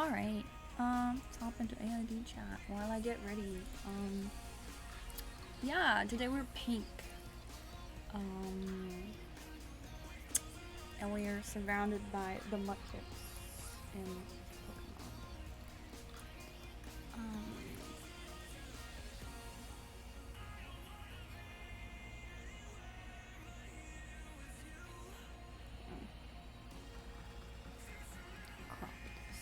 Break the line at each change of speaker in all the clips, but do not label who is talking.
Alright, let's hop into AID chat while I get ready. Yeah, today we're pink. And we are surrounded by the Mudkips in Pokemon. Crop this.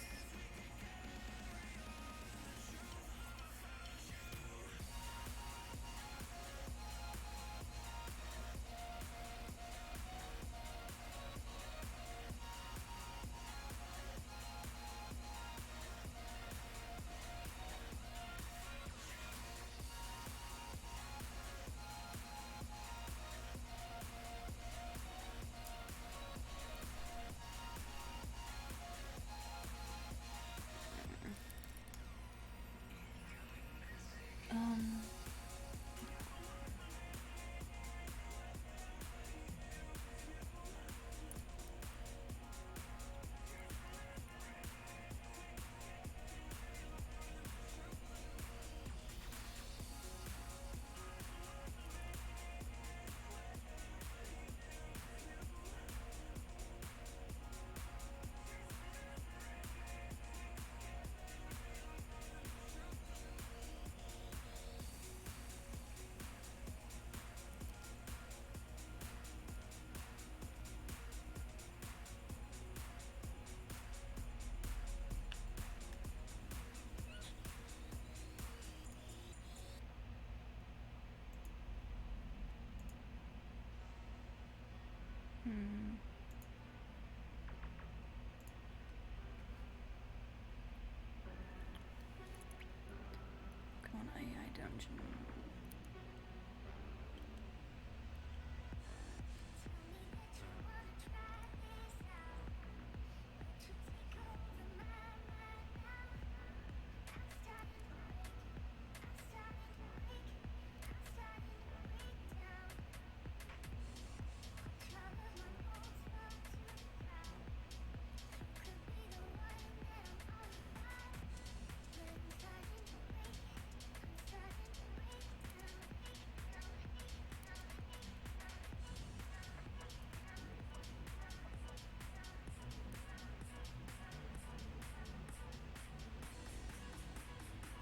Come on, AI dungeon.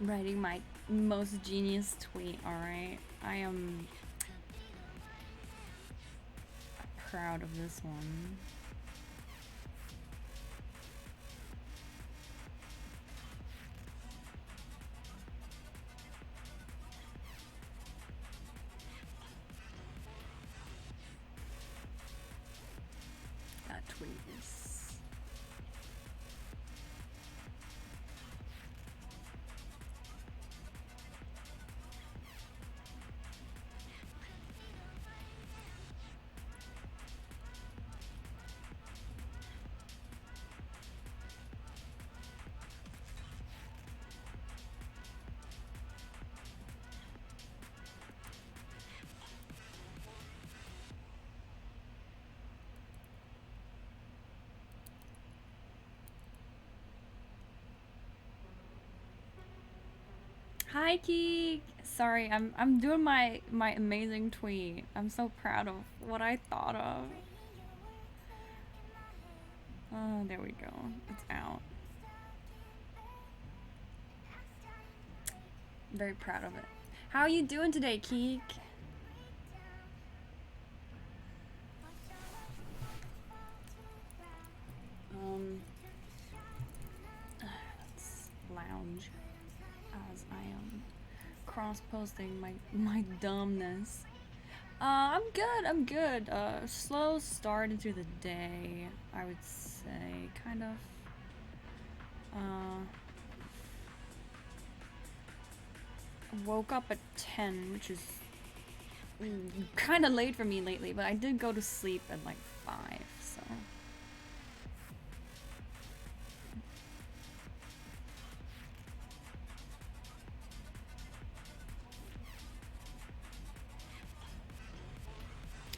Writing my most genius tweet, alright? I am proud of this one. That tweet is... Hi, Keek! Sorry, I'm doing my amazing tweet. I'm so proud of what I thought of. Oh, there we go. It's out. Very proud of it. How are you doing today, Keek? Let's lounge as I am cross-posting my dumbness. I'm good. Slow start into the day, I would say, kind of. Woke up at 10, which is kind of late for me lately, but I did go to sleep at like 5, so.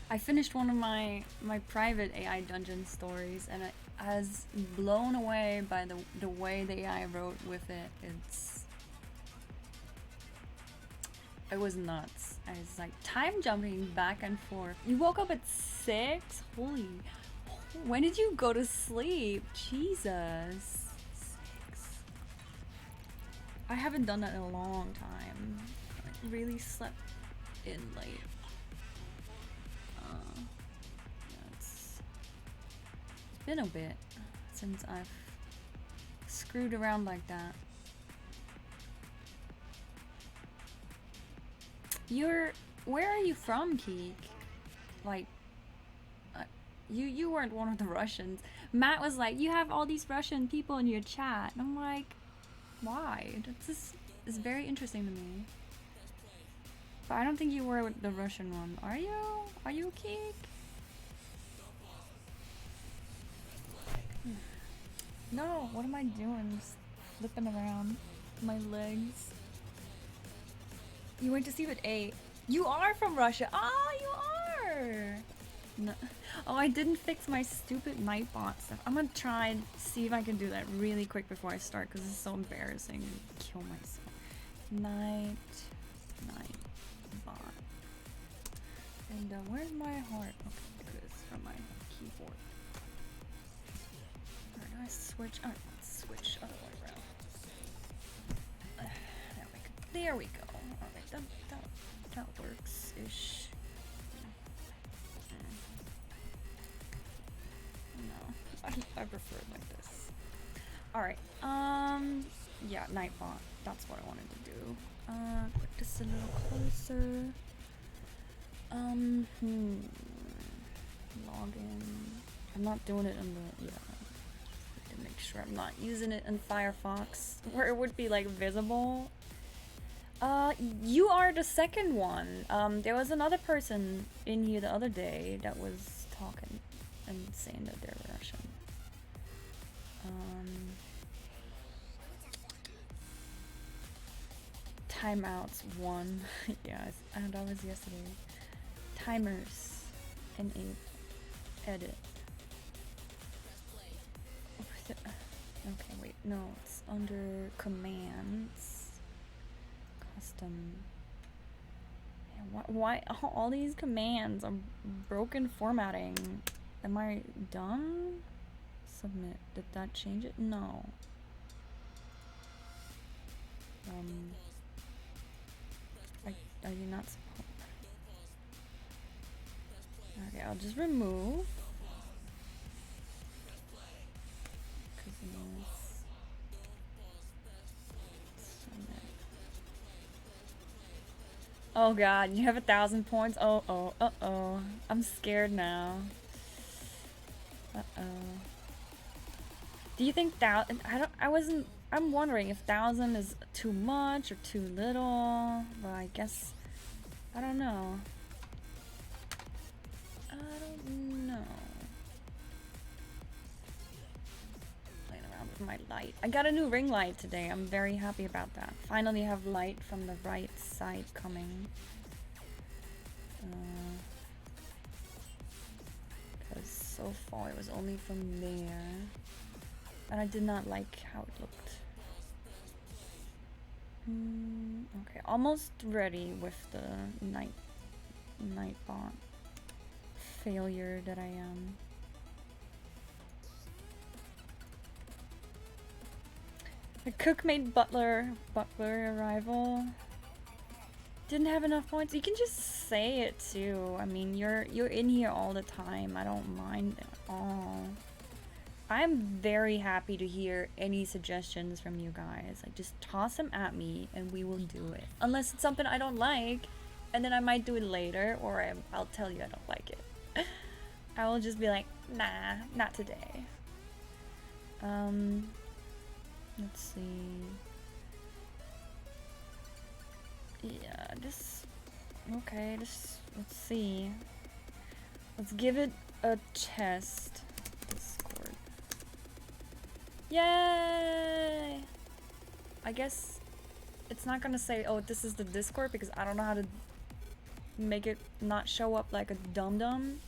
I finished one of my private AI dungeon stories, and it has blown away by the way the AI wrote with it. It was nuts. I was like time jumping back and forth. You woke up at 6? Holy. When did you go to sleep? Jesus. 6. I haven't done that in a long time. I really slept in late. Yeah, it's been a bit since I've screwed around like that. Where are you from, Keek? Like, you weren't one of the Russians. Matt was like, you have all these Russian people in your chat. And I'm like, why? This is very interesting to me. But I don't think you were the Russian one. Are you? Are you, Keek? No, what am I doing? Just flipping around my legs. You went to sleep at 8. You are from Russia. Ah, you are. No. Oh, I didn't fix my stupid Nightbot stuff. I'm gonna try and see if I can do that really quick before I start, because it's so embarrassing. Kill myself. Nightbot. And where's my heart? Okay, because it's from my keyboard. Alright, I switch. Alright, let's switch other way around. There we go. Alright, that works ish. No, I prefer it like this. Alright, yeah, Nightbot. That's what I wanted to do. Put this a little closer. Login. I'm not doing it in the, to make sure I'm not using it in Firefox, where it would be like visible. You are the second one. There was another person in here the other day that was talking and saying that they're Russian. Timeouts 1. Yes, and that was yesterday. Timers and edit. Okay, wait, no, it's under commands. Custom. Yeah, why all these commands are broken formatting? Am I done? Submit. Did that change it? No. Are you not supposed? Okay, I'll just remove. Oh god, you have 1,000 points? Uh-oh. I'm scared now. Uh-oh. Do you think I'm wondering if 1,000 is too much or too little, but I guess, I don't know. Playing around with my light. I got a new ring light today. I'm very happy about that. Finally have light from the right side coming. Because so far it was only from there. And I did not like how it looked. Okay, almost ready with the Nightbot failure that I am. The cook made butler arrival. Didn't have enough points. You can just say it too. I mean, you're in here all the time. I don't mind at all. I'm very happy to hear any suggestions from you guys. Like, just toss them at me and we will do it. Unless it's something I don't like, and then I might do it later, or I'll tell you I don't like it. I will just be like, nah, not today. Let's see. Yeah, okay, let's see. Let's give it a test. Discord. Yay! I guess it's not gonna say, oh, this is the Discord, because I don't know how to make it not show up like a dum-dum.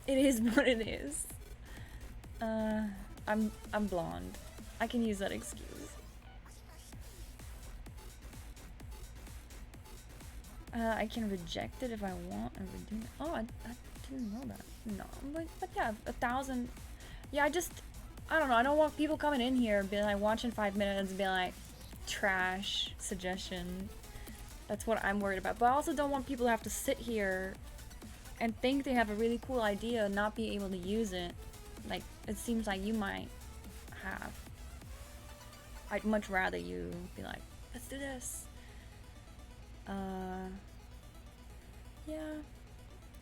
It is what it is. I'm blonde. I can use that excuse. I can reject it if I want and redeem it. Oh, I didn't know that. No, but yeah, 1,000. Yeah, I don't know. I don't want people coming in here being like watching 5 minutes and being like trash suggestion. That's what I'm worried about. But I also don't want people to have to sit here and think they have a really cool idea and not be able to use it. Like, it seems like you might have. I'd much rather you be like, let's do this. Yeah.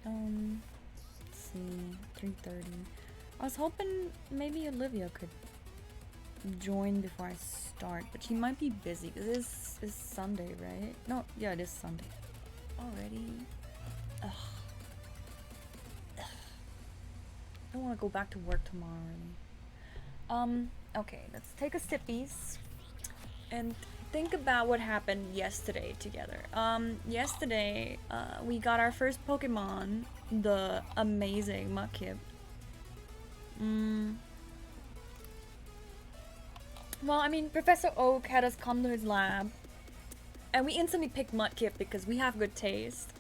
Let's see, 3:30. I was hoping maybe Olivia could join before I start, but she might be busy because this is Sunday, right? No, yeah, it is Sunday. Already. Ugh. I don't want to go back to work tomorrow. Really. Okay, let's take a sippies and think about what happened yesterday together. Yesterday, we got our first Pokemon, the amazing Mudkip. Well, I mean, Professor Oak had us come to his lab, and we instantly picked Mudkip because we have good taste.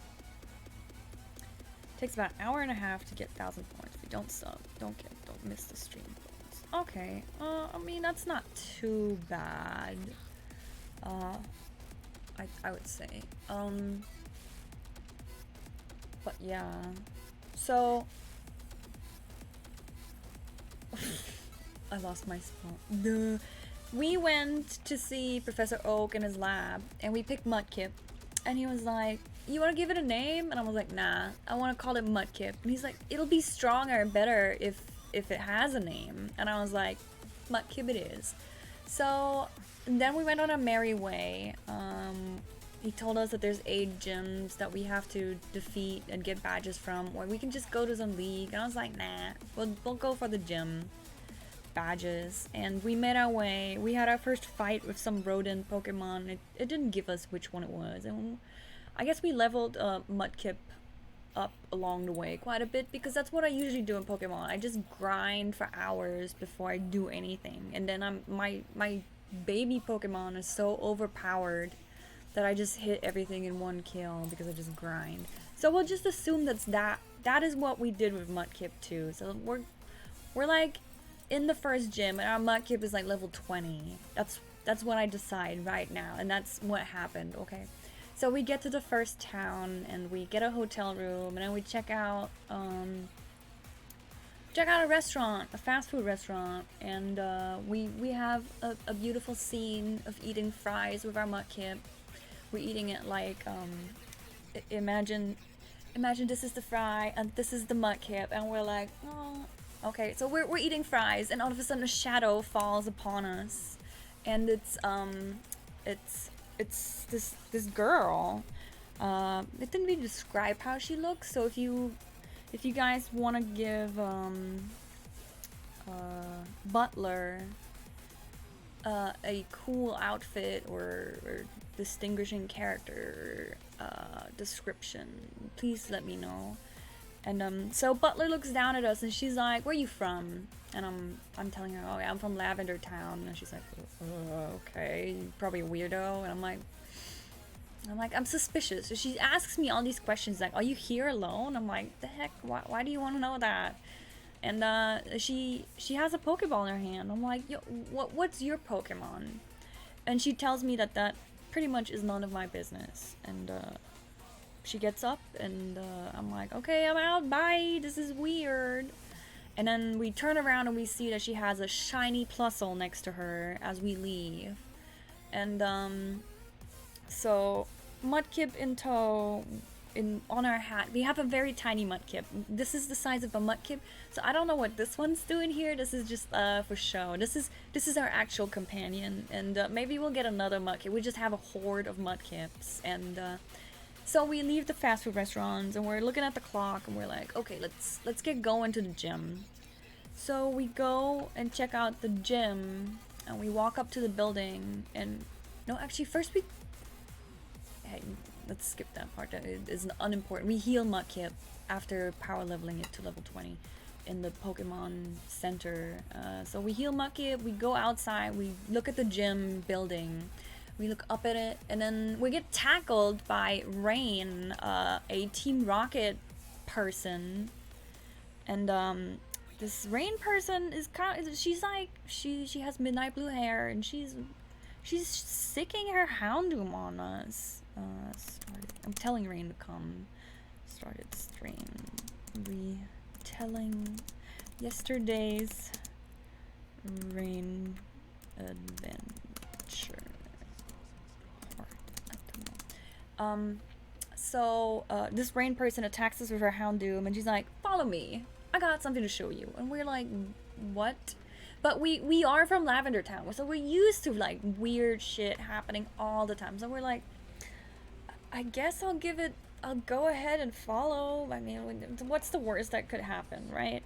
Takes about an hour and a half to get 1,000 points. We don't sub, don't miss the stream points. Okay, I mean, that's not too bad. I would say. But yeah. So I lost my spot. Duh. We went to see Professor Oak in his lab, and we picked Mudkip. And he was like, you want to give it a name? And I was like, nah, I want to call it Mudkip. And he's like, it'll be stronger and better if it has a name. And I was like, Mudkip it is. So then we went on our merry way. He told us that there's 8 gyms that we have to defeat and get badges from, or we can just go to some league. And I was like, nah, we'll go for the gym badges. And we made our way. We had our first fight with some rodent Pokemon. It didn't give us which one it was. And I guess we leveled Mudkip up along the way quite a bit, because that's what I usually do in Pokemon. I just grind for hours before I do anything. And then my baby Pokemon is so overpowered that I just hit everything in one kill because I just grind. So we'll just assume that is what we did with Mudkip too. So we're like in the first gym, and our Mudkip is like level 20. That's what I decide right now, and that's what happened. Okay, so we get to the first town and we get a hotel room, and then we check out a restaurant, a fast food restaurant, and we have a beautiful scene of eating fries with our Mudkip. We're eating it like imagine this is the fry and this is the Mudkip, and we're like, oh, okay. So we're eating fries, and all of a sudden a shadow falls upon us, and it's this girl. It didn't really describe how she looks, so if you guys want to give Butler a cool outfit or distinguishing character description, please let me know. And so Butler looks down at us and she's like, where are you from? And I'm telling her, oh yeah, I'm from Lavender Town. And she's like, okay, you're probably a weirdo. And I'm like, I'm suspicious. So she asks me all these questions like, are you here alone? I'm like, the heck, why do you want to know that? And she has a Pokeball in her hand. I'm like, yo, what's your Pokemon? And she tells me that pretty much is none of my business. And she gets up, and I'm like, okay, I'm out, bye, this is weird. And then we turn around and we see that she has a shiny Plusle next to her as we leave. And so Mudkip in tow, on our hat, we have a very tiny Mudkip. This is the size of a Mudkip, so I don't know what this one's doing here. This is just for show. This is our actual companion, and maybe we'll get another Mudkip. We just have a horde of Mudkips, and so we leave the fast food restaurants, and we're looking at the clock, and we're like, okay, let's get going to the gym. So we go and check out the gym, and we walk up to the building, and no, actually first let's skip that part. That is unimportant. We heal Mudkip after power leveling it to level 20 in the Pokemon Center. So we heal Mudkip, we go outside, we look at the gym building, we look up at it, and then we get tackled by Rain, a Team Rocket person. And this Rain person is she's like, she has midnight blue hair, and she's sicking her Houndoom on us. I'm telling Rain to come. Started stream. Retelling yesterday's Rain adventure. So this Rain person attacks us with her Houndoom, and she's like, "Follow me. I got something to show you." And we're like, "What?" But we are from Lavender Town, so we're used to like weird shit happening all the time. So we're like, I guess I'll go ahead and follow. I mean, what's the worst that could happen, right?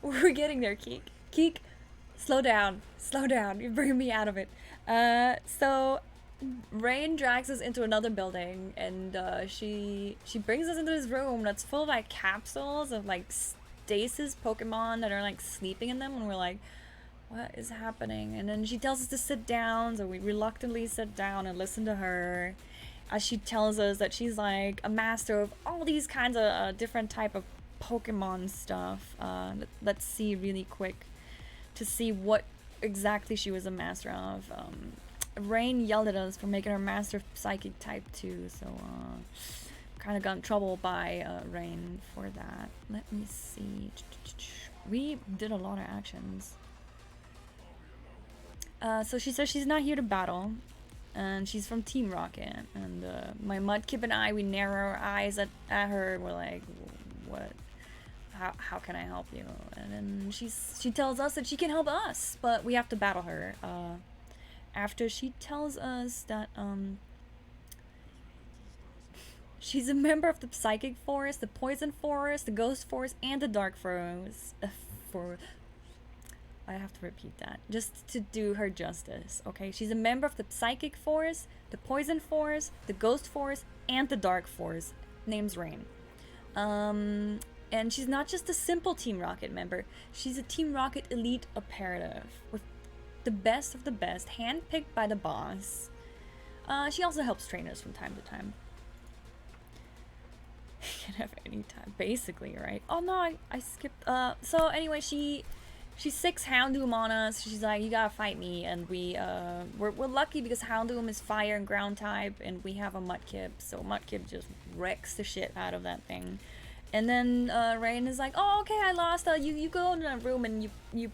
We're getting there, Keek. Keek, slow down. Slow down. You're bringing me out of it. So Rain drags us into another building, and she brings us into this room that's full of like capsules of like stasis Pokemon that are like sleeping in them, and we're like, what is happening? And then she tells us to sit down, so we reluctantly sit down and listen to her as she tells us that she's like a master of all these kinds of different type of Pokemon stuff. Let's see really quick to see what exactly she was a master of. Rain yelled at us for making her master of Psychic type 2, so kind of got in trouble by Rain for that. Let me see. We did a lot of actions. So she says she's not here to battle, and she's from Team Rocket. And my Mudkip and I, we narrow our eyes at her. We're like, what? How can I help you? And then she tells us that she can help us, but we have to battle her. After she tells us that she's a member of the Psychic Forest, the Poison Forest, the Ghost Forest, and the Dark Forest. I have to repeat that just to do her justice. Okay, she's a member of the Psychic Forest, the Poison Forest, the Ghost Forest, and the Dark Forest. Name's Rain. And she's not just a simple Team Rocket member. She's a Team Rocket elite operative with the best of the best, handpicked by the boss. She also helps trainers from time to time. Can have any time, basically, right? Oh no, I skipped. So anyway, she sicks Houndoom on us. She's like, you gotta fight me, and we're lucky because Houndoom is fire and ground type, and we have a Mudkip, so Mudkip just wrecks the shit out of that thing. And then Rain is like, oh, okay, I lost. You go into that room, and you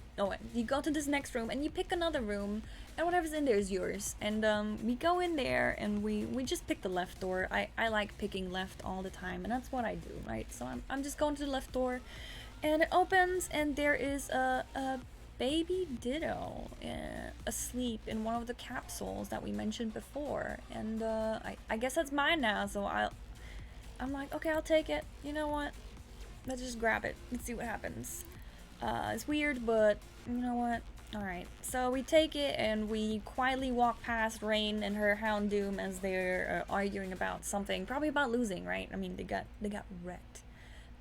go to this next room, and you pick another room, and whatever's in there is yours. And we go in there, and we just pick the left door. I like picking left all the time, and that's what I do, right? So I'm just going to the left door, and it opens, and there is a baby Ditto asleep in one of the capsules that we mentioned before. And I guess that's mine now, so I'm like, okay, I'll take it. You know what? Let's just grab it. Let's see what happens. It's weird, but you know what? Alright. So we take it, and we quietly walk past Rain and her Houndoom as they're arguing about something. Probably about losing, right? I mean, they got wrecked.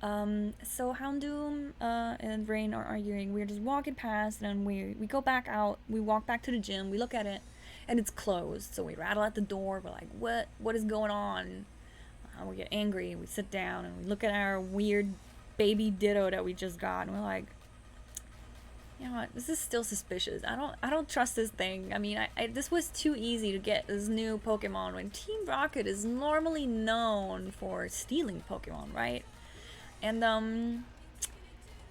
So Houndoom and Rain are arguing. We're just walking past, and we go back out. We walk back to the gym. We look at it, and it's closed. So we rattle at the door. We're like, what is going on? We get angry, we sit down, and we look at our weird baby Ditto that we just got, and we're like, you know what, this is still suspicious. I don't trust this thing. I mean, this was too easy to get this new Pokemon when Team Rocket is normally known for stealing Pokemon, right? And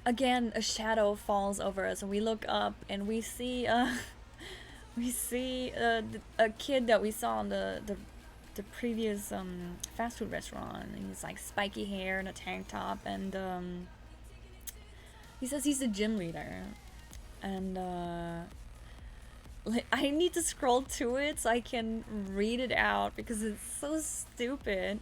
again, a shadow falls over us, and we look up, and we see a kid that we saw on the previous fast food restaurant, and he's like spiky hair and a tank top, and he says he's the gym leader, and I need to scroll to it so I can read it out because it's so stupid.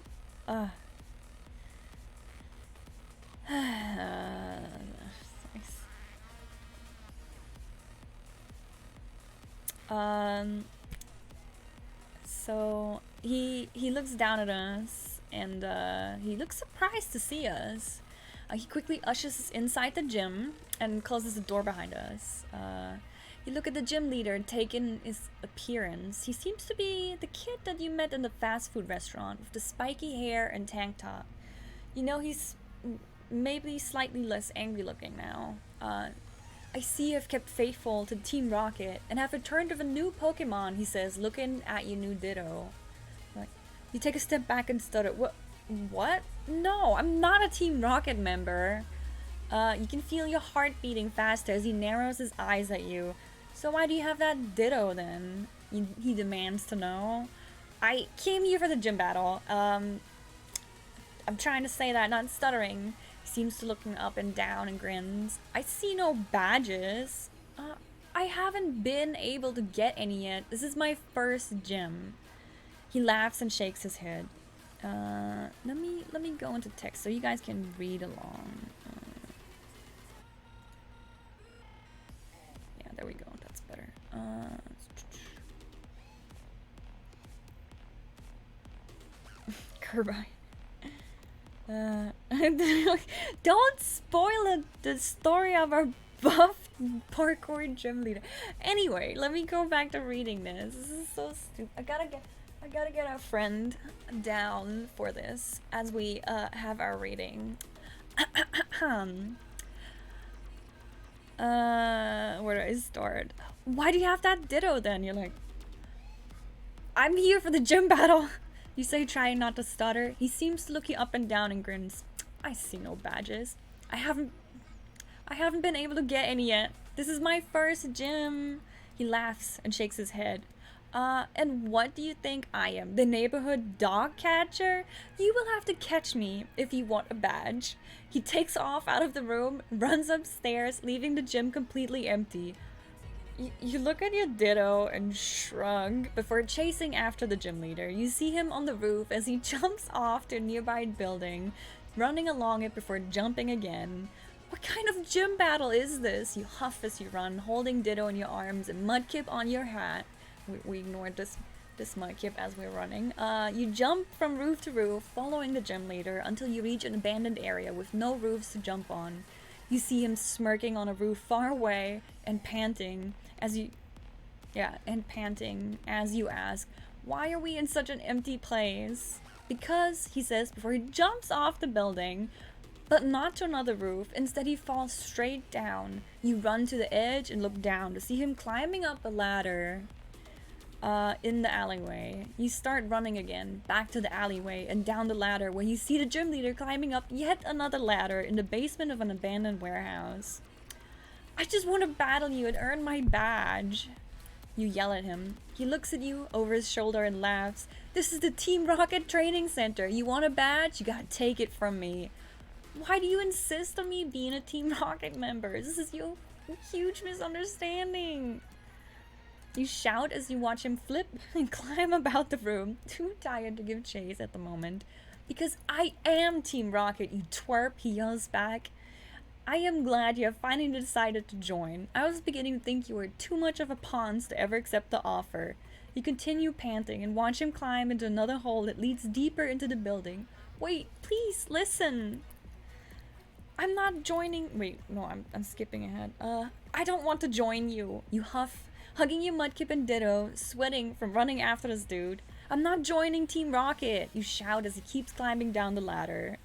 So he looks down at us and he looks surprised to see us. He quickly ushers us inside the gym and closes the door behind us. You look at the gym leader and take in his appearance. He seems to be the kid that you met in the fast food restaurant with the spiky hair and tank top. You know, he's maybe slightly less angry looking now. I see you've kept faithful to Team Rocket and have returned with a new Pokemon, he says, looking at you, new Ditto. Like, you take a step back and stutter. What? No, I'm not a Team Rocket member. You can feel your heart beating faster as he narrows his eyes at you. So why do you have that Ditto then? He demands to know. I came here for the gym battle. I'm trying to say that, not stuttering. He seems to looking up and down and grins. I see no badges. I haven't been able to get any yet. This is my first gym. He laughs and shakes his head. Let me go into text so you guys can read along. Yeah, there we go. That's better. Kirby. Don't spoil the story of our buff parkour gym leader. Anyway, let me go back to reading this. This is so stupid. I gotta get a friend down for this as we have our reading. Where do I start? Why do you have that Ditto then? You're like, I'm here for the gym battle. You say, trying not to stutter. He seems to look you up and down and grins. I see no badges. I haven't been able to get any yet. This is my first gym. He laughs and shakes his head. And what do you think I am? The neighborhood dog catcher? You will have to catch me if you want a badge. He takes off out of the room, runs upstairs, leaving the gym completely empty. You look at your Ditto and shrug before chasing after the gym leader. You see him on the roof as he jumps off to a nearby building, running along it before jumping again. What kind of gym battle is this? You huff as you run, holding Ditto in your arms and Mudkip on your hat. We ignored this Mudkip as we're running. You jump from roof to roof, following the gym leader until you reach an abandoned area with no roofs to jump on. You see him smirking on a roof far away and panting as you ask, why are we in such an empty place? Because, he says before he jumps off the building, but not to another roof. Instead, he falls straight down. You run to the edge and look down to see him climbing up a ladder in the alleyway. You start running again, back to the alleyway and down the ladder where you see the gym leader climbing up yet another ladder in the basement of an abandoned warehouse. I just want to battle you and earn my badge. You yell at him. He looks at you over his shoulder and laughs. This is the Team Rocket Training Center. You want a badge? You gotta take it from me. Why do you insist on me being a Team Rocket member? This is your huge misunderstanding. You shout as you watch him flip and climb about the room, too tired to give chase at the moment. Because I am Team Rocket, you twerp, he yells back. I am glad you have finally decided to join. I was beginning to think you were too much of a Ponce to ever accept the offer. You continue panting and watch him climb into another hole that leads deeper into the building. Wait, please, listen. I'm not joining. Wait, no, I'm skipping ahead. I don't want to join you. You huff, hugging your Mudkip and Ditto, sweating from running after this dude. I'm not joining Team Rocket, you shout as he keeps climbing down the ladder.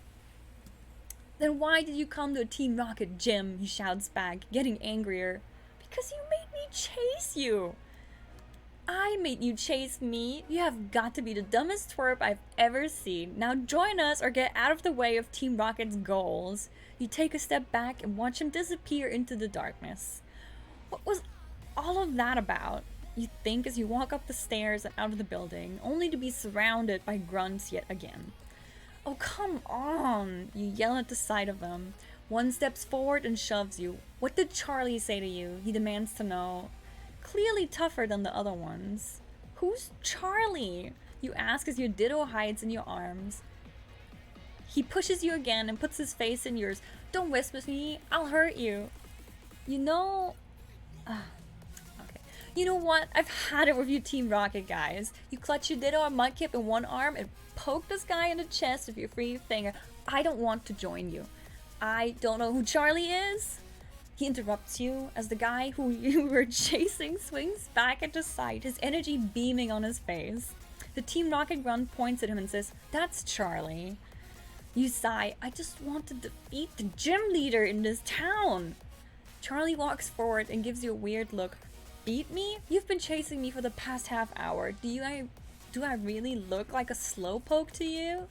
Then why did you come to a Team Rocket gym? He shouts back, getting angrier. Because you made me chase you. I made you chase me? You have got to be the dumbest twerp I've ever seen. Now join us or get out of the way of Team Rocket's goals. You take a step back and watch him disappear into the darkness. What was all of that about? You think as you walk up the stairs and out of the building, only to be surrounded by grunts yet again. Oh, come on! You yell at the sight of them. One steps forward and shoves you. What did Charlie say to you? He demands to know. Clearly tougher than the other ones. Who's Charlie? You ask as your Ditto hides in your arms. He pushes you again and puts his face in yours. Don't whisper to me, I'll hurt you. You know... Okay. You know what? I've had it with you Team Rocket guys. You clutch your Ditto or Mudkip in one arm and poke this guy in the chest with your free finger. I don't want to join you. I don't know who Charlie is. He interrupts you as the guy who you were chasing swings back into sight, his energy beaming on his face. The Team Rocket grunt points at him and says, "That's Charlie." You sigh, "I just want to defeat the gym leader in this town." Charlie walks forward and gives you a weird look. "Beat me? You've been chasing me for the past half hour. Do I really look like a slowpoke to you?"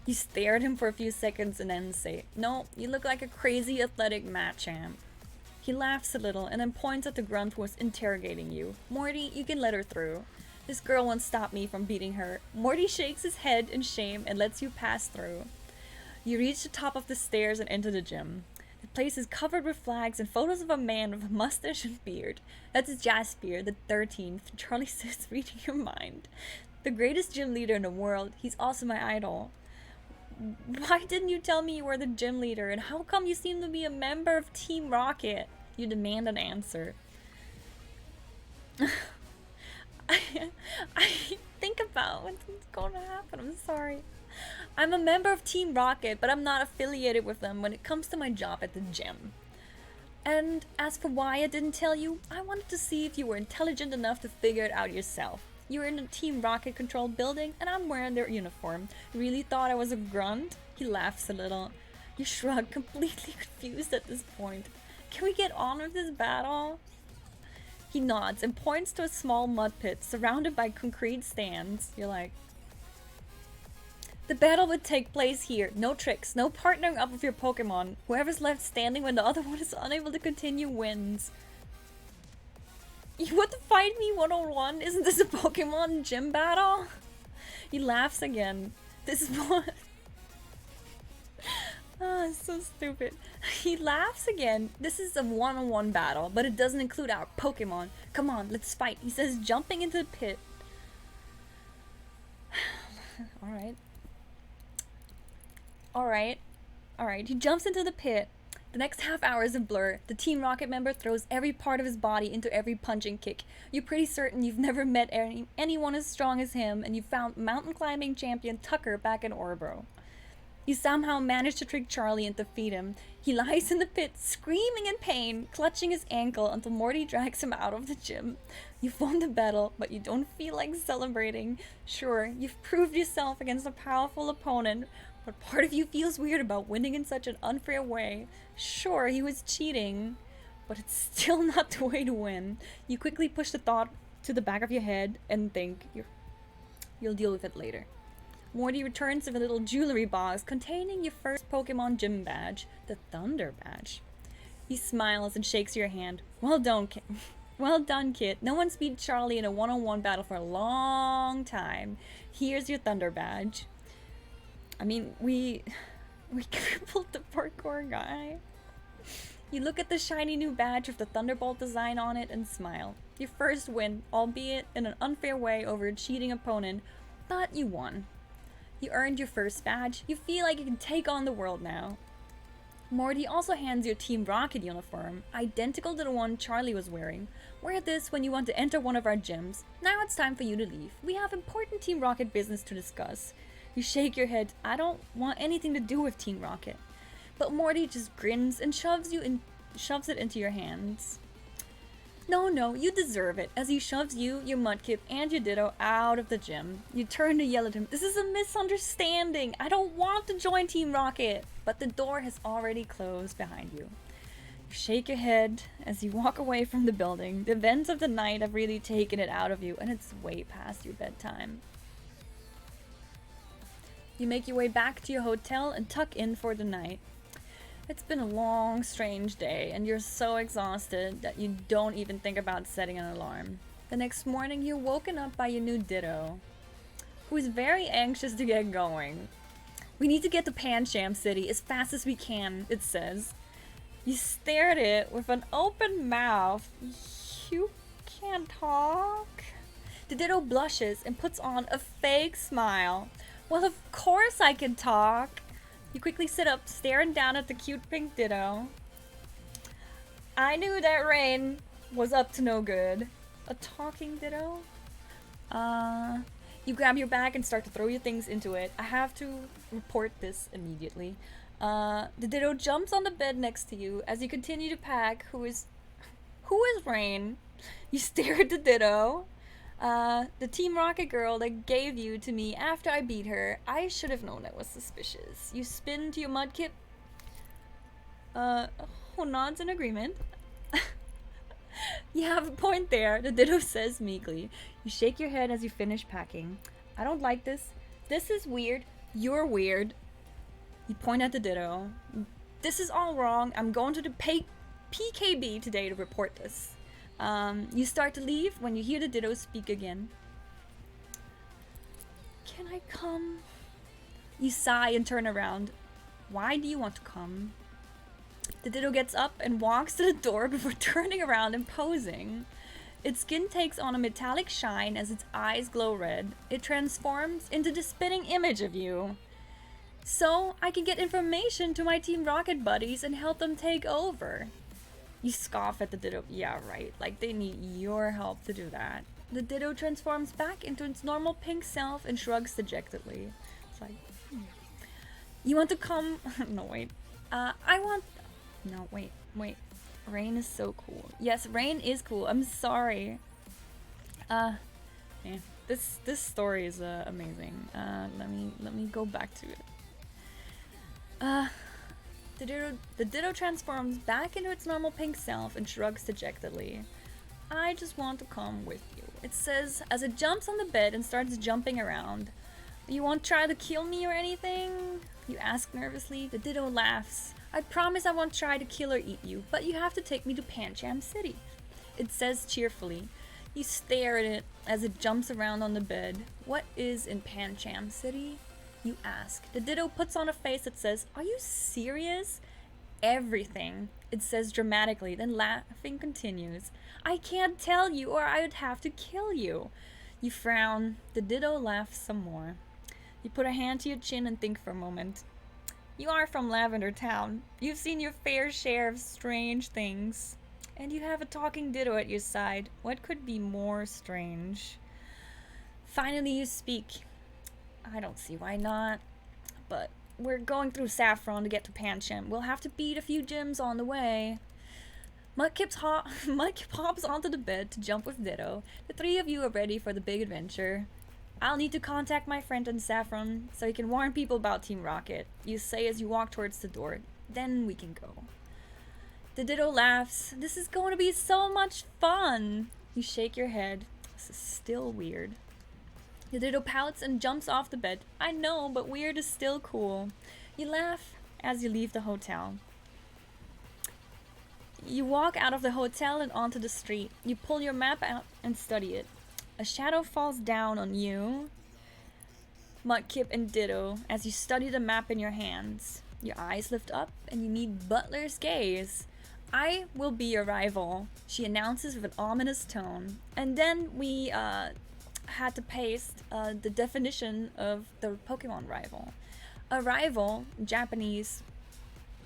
You stare at him for a few seconds and then say, "No, you look like a crazy athletic Machamp." He laughs a little and then points at the grunt who was interrogating you. "Morty, you can let her through. This girl won't stop me from beating her." Morty shakes his head in shame and lets you pass through. You reach the top of the stairs and enter the gym. The place is covered with flags and photos of a man with a mustache and beard. That's Jaspier, the 13th. Charlie says, reading your mind. "The greatest gym leader in the world. He's also my idol." "Why didn't you tell me you were the gym leader? And how come you seem to be a member of Team Rocket?" You demand an answer. I think about what's going to happen. I'm sorry. "I'm a member of Team Rocket, but I'm not affiliated with them when it comes to my job at the gym. And as for why I didn't tell you, I wanted to see if you were intelligent enough to figure it out yourself. You're in a Team Rocket controlled building, and I'm wearing their uniform. Really thought I was a grunt?" He laughs a little. You shrug, completely confused at this point. "Can we get on with this battle?" He nods and points to a small mud pit surrounded by concrete stands. You're like, "The battle would take place here. No tricks, no partnering up with your Pokemon. Whoever's left standing when the other one is unable to continue wins." "You want to fight me 1-on-1? Isn't this a Pokemon gym battle?" He laughs again. "This is what..." Ah, it's so stupid. He laughs again. "This is a 1-on-1 battle, but it doesn't include our Pokemon. Come on, let's fight," he says, jumping into the pit. Alright. Alright, he jumps into the pit. The next half hour is a blur. The Team Rocket member throws every part of his body into every punch and kick. You're pretty certain you've never met anyone as strong as him, and you found mountain climbing champion Tucker back in Orbro. You somehow manage to trick Charlie and defeat him. He lies in the pit, screaming in pain, clutching his ankle until Morty drags him out of the gym. You've won the battle, but you don't feel like celebrating. Sure, you've proved yourself against a powerful opponent, but part of you feels weird about winning in such an unfair way. Sure, he was cheating, but it's still not the way to win. You quickly push the thought to the back of your head and think you'll deal with it later. Morty returns with a little jewelry box containing your first Pokemon gym badge, the Thunder Badge. He smiles and shakes your hand. Well done, kid. Well done, kid. No one's beat Charlie in a 1-on-1 battle for a long time. Here's your Thunder Badge. I mean, we crippled the parkour guy. You look at the shiny new badge with the Thunderbolt design on it and smile. Your first win, albeit in an unfair way over a cheating opponent, but you won. You earned your first badge. You feel like you can take on the world now. Morty also hands you a Team Rocket uniform, identical to the one Charlie was wearing. Wear this when you want to enter one of our gyms. Now it's time for you to leave. We have important Team Rocket business to discuss. You shake your head. I don't want anything to do with Team Rocket. But Morty just grins and shoves it into your hands. No, you deserve it, as he shoves you, your Mudkip, and your Ditto out of the gym. You turn to yell at him, "This is a misunderstanding! I don't want to join Team Rocket!" But the door has already closed behind you. You shake your head as you walk away from the building. The events of the night have really taken it out of you, and it's way past your bedtime. You make your way back to your hotel and tuck in for the night. It's been a long, strange day, and you're so exhausted that you don't even think about setting an alarm. The next morning, you're woken up by your new Ditto, who is very anxious to get going. "We need to get to Pancham City as fast as we can," it says. You stare at it with an open mouth. You can't talk? The Ditto blushes and puts on a fake smile. "Well, of course I can talk." You quickly sit up, staring down at the cute pink Ditto. "I knew that Rain was up to no good." a talking Ditto. You grab your bag and start to throw your things into it. I have to report this immediately. The Ditto jumps on the bed next to you as you continue to pack. Who is Rain? You stare at the Ditto. The Team Rocket girl that gave you to me after I beat her. I should have known that was suspicious. You spin to your Mudkip. Who nods in agreement. You have a point there, the Ditto says meekly. You shake your head as you finish packing. I don't like this. This is weird. You're weird. You point at the Ditto. This is all wrong. I'm going to the PKB today to report this. You start to leave when you hear the Ditto speak again. Can I come? You sigh and turn around. Why do you want to come? The Ditto gets up and walks to the door before turning around and posing. Its skin takes on a metallic shine as its eyes glow red. It transforms into the spitting image of you. So, I can get information to my Team Rocket buddies and help them take over. You scoff at the Ditto. Yeah, right. Like, they need your help to do that. The Ditto transforms back into its normal pink self and shrugs dejectedly. It's like, You want to come? No, wait. No, wait. Rain is so cool. Yes, Rain is cool. I'm sorry. Yeah. This story is amazing. Let me go back to it. The Ditto transforms back into its normal pink self and shrugs dejectedly. I just want to come with you, it says as it jumps on the bed and starts jumping around. You won't try to kill me or anything? You ask nervously. The Ditto laughs. I promise I won't try to kill or eat you, but you have to take me to Pancham City, it says cheerfully. You stare at it as it jumps around on the bed. What is in Pancham City? You ask. The Ditto puts on a face that says, are you serious? Everything, it says dramatically, then laughing continues. I can't tell you or I would have to kill you. You frown. The Ditto laughs some more. You put a hand to your chin and think for a moment. You are from Lavender Town. You've seen your fair share of strange things. And you have a talking Ditto at your side. What could be more strange? Finally you speak. I don't see why not. But we're going through Saffron to get to Pancham. We'll have to beat a few gyms on the way. Mudkip hops onto the bed to jump with Ditto. The three of you are ready for the big adventure. I'll need to contact my friend in Saffron so he can warn people about Team Rocket, you say as you walk towards the door. Then we can go. The Ditto laughs. This is going to be so much fun. You shake your head. This is still weird. The Ditto pouts and jumps off the bed. I know, but weird is still cool. You laugh as you leave the hotel. You walk out of the hotel and onto the street. You pull your map out and study it. A shadow falls down on you, Mudkip and Ditto, as you study the map in your hands. Your eyes lift up and you meet Butler's gaze. I will be your rival, she announces with an ominous tone. And then we had to paste the definition of the Pokemon rival. A rival, Japanese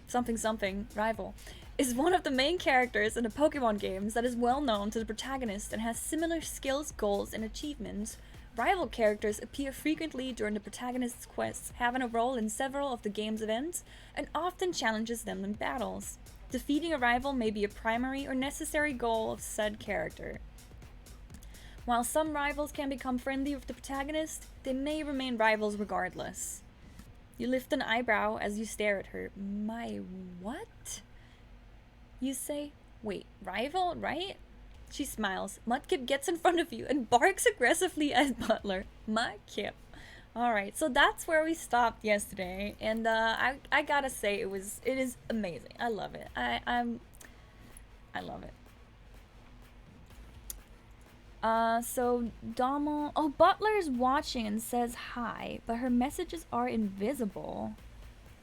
something rival, is one of the main characters in the Pokemon games that is well known to the protagonist and has similar skills, goals, and achievements. Rival characters appear frequently during the protagonist's quests, having a role in several of the game's events, and often challenges them in battles. Defeating a rival may be a primary or necessary goal of said character. While some rivals can become friendly with the protagonist, they may remain rivals regardless. You lift an eyebrow as you stare at her. My what? You say, wait, rival, right? She smiles. Mudkip gets in front of you and barks aggressively at Butler. Mudkip. Alright, so that's where we stopped yesterday, and I gotta say it is amazing. I love it. I love it. So Dommel, Butler's watching and says hi, but her messages are invisible.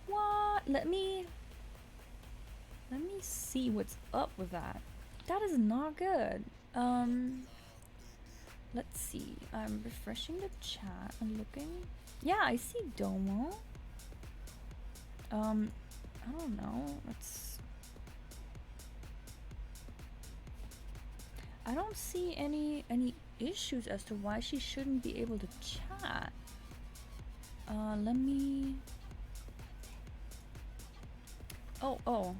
What? Let me see what's up with that. That is not good. Let's see. I'm refreshing the chat and looking. Yeah, I see Domo. I don't know. I don't see any issues as to why she shouldn't be able to chat. Let me. Oh,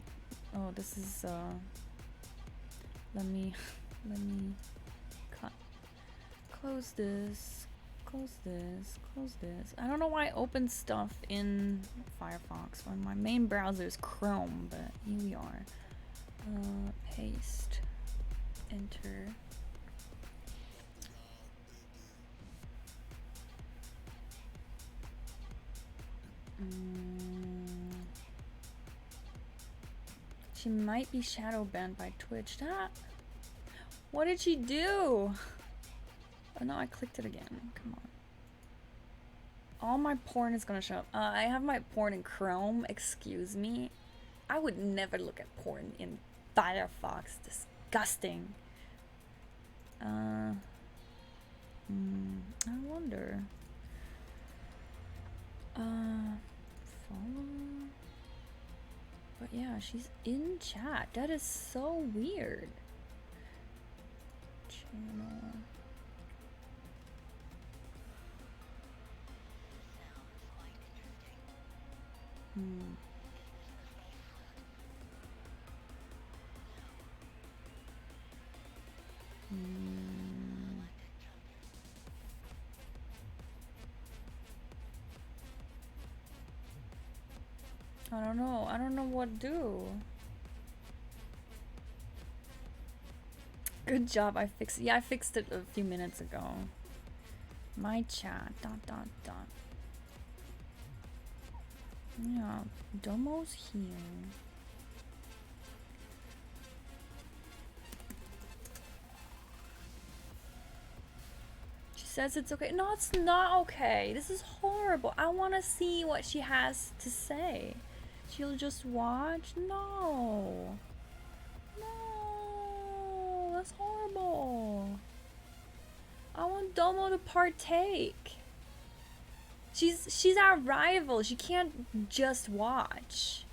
this is let me cut. Close this. Close this. I don't know why I open stuff in Firefox when my main browser is Chrome, but here we are. Paste. Enter. She might be shadow banned by Twitch. What did she do? Oh no, I clicked it again. Come on. All my porn is gonna show up. I have my porn in Chrome. Excuse me. I would never look at porn in Firefox. Disgusting. I wonder. Follow. But yeah, she's in chat. That is so weird. Channel. I don't know what to do. Good job, I fixed it. Yeah, I fixed it a few minutes ago. My chat, ... Yeah, Domo's here. She says it's okay. No, it's not okay. This is horrible. I want to see what she has to say. She'll just watch? No. No. That's horrible. I want Domo to partake. She's our rival. She can't just watch.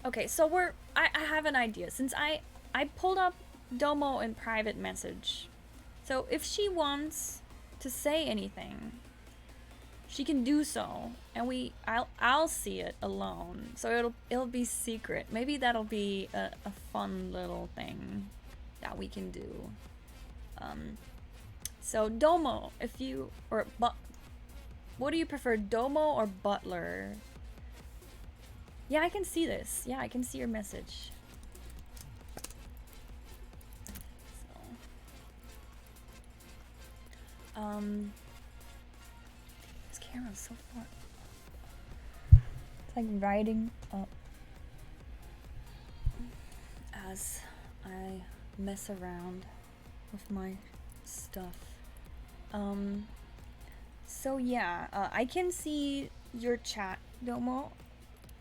Okay, so I have an idea. Since I pulled up Domo in private message. So if she wants to say anything, she can do so, and I'll see it alone. So it'll be secret. Maybe that'll be a fun little thing that we can do. So Domo, if you what do you prefer, Domo or Butler? Yeah, I can see this. Yeah, I can see your message. So, this camera's so far. It's like riding up as I mess around with my stuff. So yeah, I can see your chat, Domo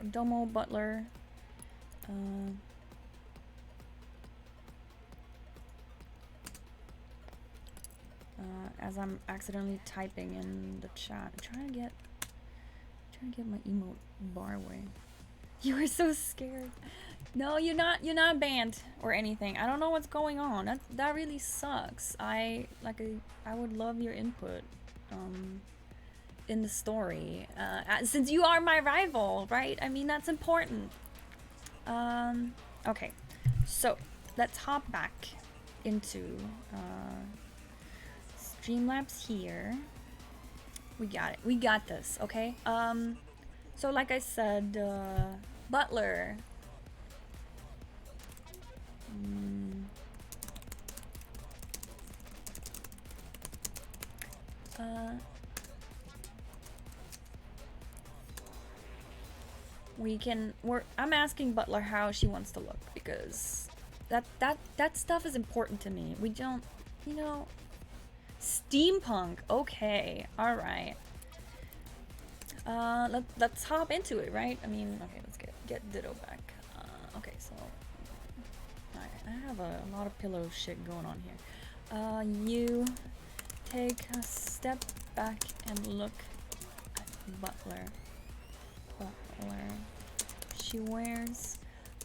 Butler. As I'm accidentally typing in the chat, trying to get my emote bar away. You were so scared. No, you're not banned or anything. I don't know what's going on. That really sucks. I would love your input in the story. Since you are my rival, right? I mean, that's important. Okay. So, let's hop back into Streamlabs here. We got it. We got this, okay? So like I said, Butler. I'm asking Butler how she wants to look, because that stuff is important to me. We don't, you know, steampunk. Okay, all right. Let's hop into it, right? I mean, okay, let's get Ditto back. Okay, so I have a lot of pillow shit going on here. You take a step back and look at Butler. She wears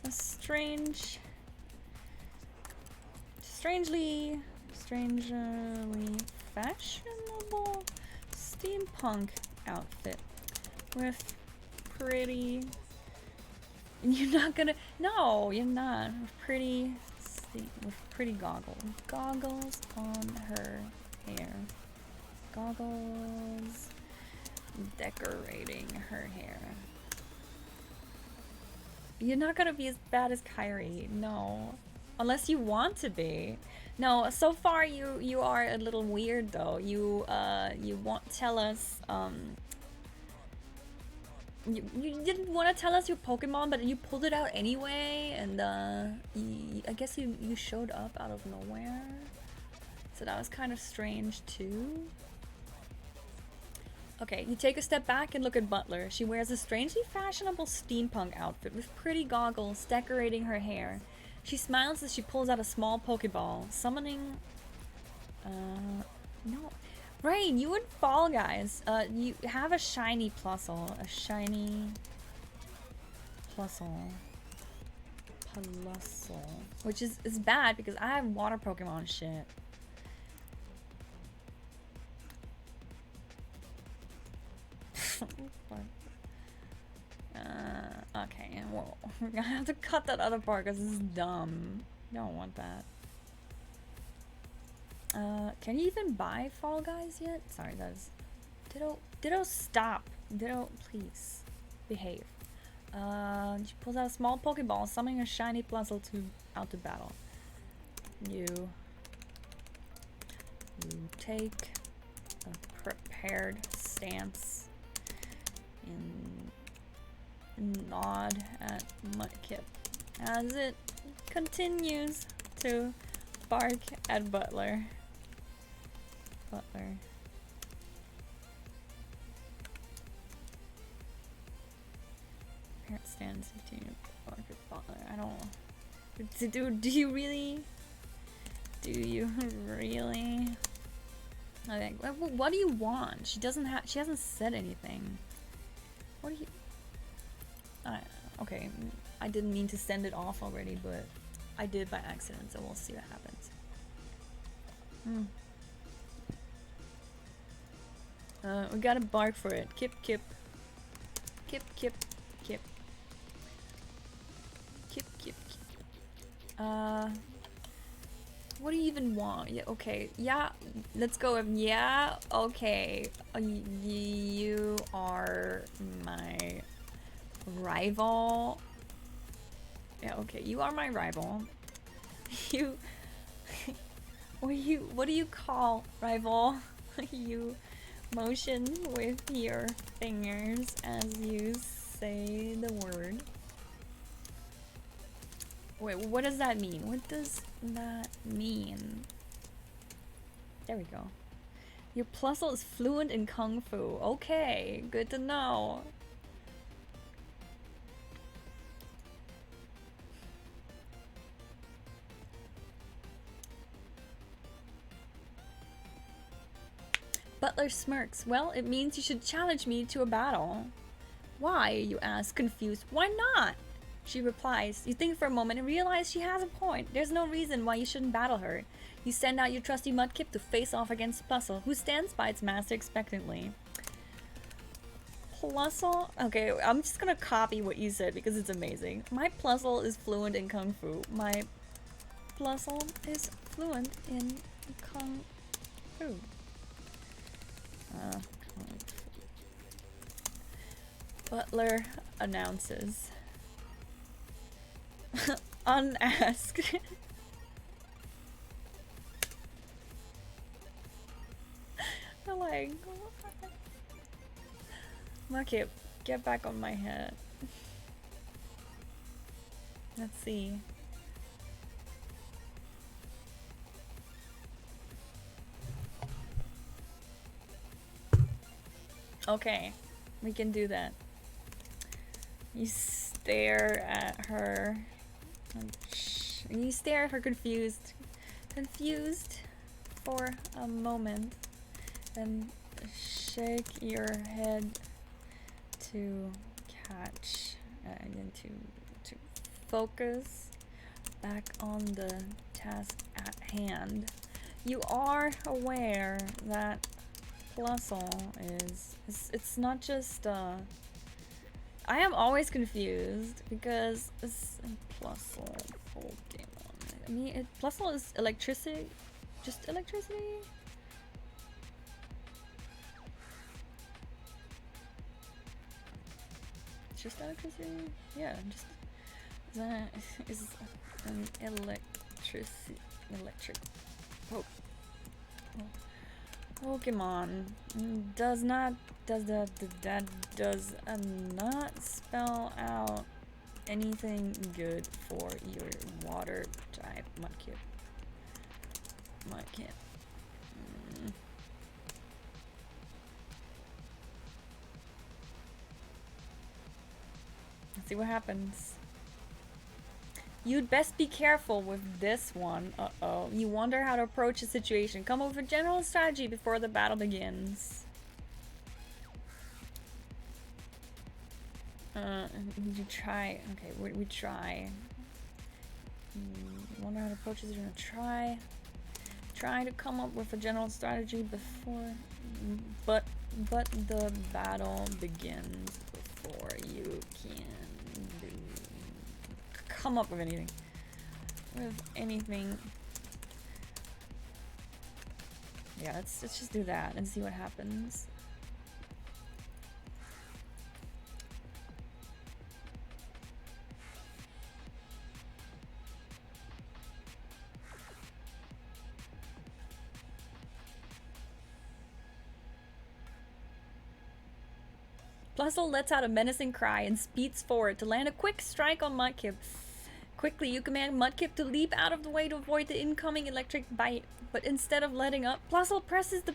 a strangely fashionable steampunk outfit with pretty. You're not gonna. No, you're not. With pretty goggles on her hair. Goggles decorating her hair. You're not gonna be as bad as Kyrie, no. Unless you want to be. No, so far you are a little weird though. You won't tell us you didn't want to tell us your Pokemon, but you pulled it out anyway, and I guess you showed up out of nowhere. So that was kind of strange too. Okay, you take a step back and look at Butler. She wears a strangely fashionable steampunk outfit with pretty goggles decorating her hair. She smiles as she pulls out a small Pokeball, summoning... no. Rain, you and Fall Guys, you have a shiny Plusle. A shiny... Plusle. Which is bad because I have water Pokemon shit. Okay, well, we're gonna have to cut that other part because this is dumb. Don't want that. Can you even buy Fall Guys yet? Sorry, that's... Ditto, stop. Ditto, please. Behave. She pulls out a small Pokeball, summoning a shiny Plusle out to battle. You take a prepared stance and nod at Mudkip as it continues to bark at Butler. Parent stands continue to bark at Butler. I don't... Do you really? Do you really? I think. What do you want? She doesn't have. She hasn't said anything. What do you? Okay, I didn't mean to send it off already, but I did by accident. So we'll see what happens. We gotta bark for it. Kip. What do you even want? Yeah, okay. Yeah, let's go with yeah, okay. You are my rival. Yeah, okay. You are my rival. You... what do you call rival? You motion with your fingers as you say the word. Wait, what does that mean? What does that mean? There we go. Your Plusle is fluent in Kung Fu. Okay, good to know. Butler smirks. Well, it means you should challenge me to a battle. Why, you ask, confused. Why not? She replies. You think for a moment and realize she has a point. There's no reason why you shouldn't battle her. You send out your trusty Mudkip to face off against Plusle, who stands by its master expectantly. Plusle? Okay, I'm just gonna copy what you said because it's amazing. My Plusle is fluent in Kung Fu. My Plusle is fluent in Kung Fu. Butler announces. Unasked. I'm like, Mudkip, get back on my head. Let's see. Okay, we can do that. You stare at her. You stare at her confused for a moment, then shake your head to catch again to focus back on the task at hand. You are aware that Plusle is it's not just I am always confused because it's Plusle Pokemon. I mean, Plusle is electricity, just electricity. It's just electricity. Yeah, just that is an electric Pokemon does not spell out anything good for your water type Mudkip. Let's see what happens. You'd best be careful with this one. Uh-oh. You wonder how to approach a situation. Come up with a general strategy before the battle begins. You try. Okay, we try. Wonder how to approach a situation. Try to come up with a general strategy before... But the battle begins before you can come up with anything. Yeah, let's just do that and see what happens. Plusle lets out a menacing cry and speeds forward to land a quick strike on Mudkip. Quickly, you command Mudkip to leap out of the way to avoid the incoming electric bite, but instead of letting up, Plusle presses the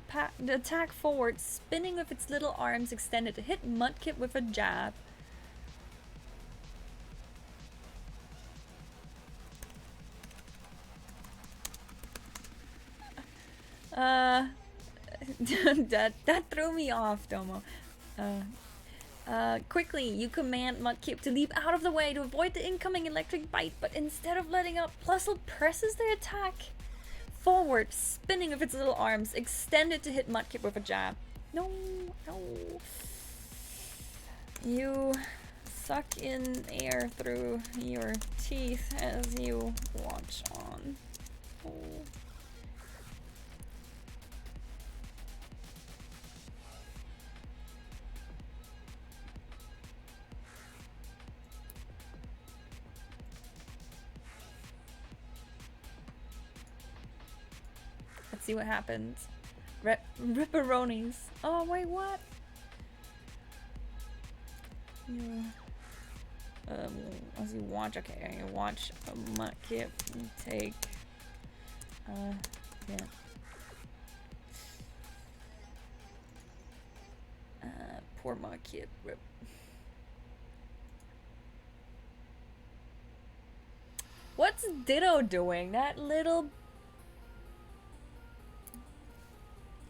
attack forward, spinning with its little arms extended to hit Mudkip with a jab. That threw me off, Domo. Quickly, you command Mudkip to leap out of the way to avoid the incoming electric bite, but instead of letting up, Plusle presses the attack forward, spinning with its little arms, extended to hit Mudkip with a jab. No. You suck in air through your teeth as you watch on. Oh. Let's see what happens. Ripperonis. Oh, wait, what? You, as you watch, okay, you watch Mudkip take, yeah. Poor Mudkip. Rip. What's Ditto doing? That little...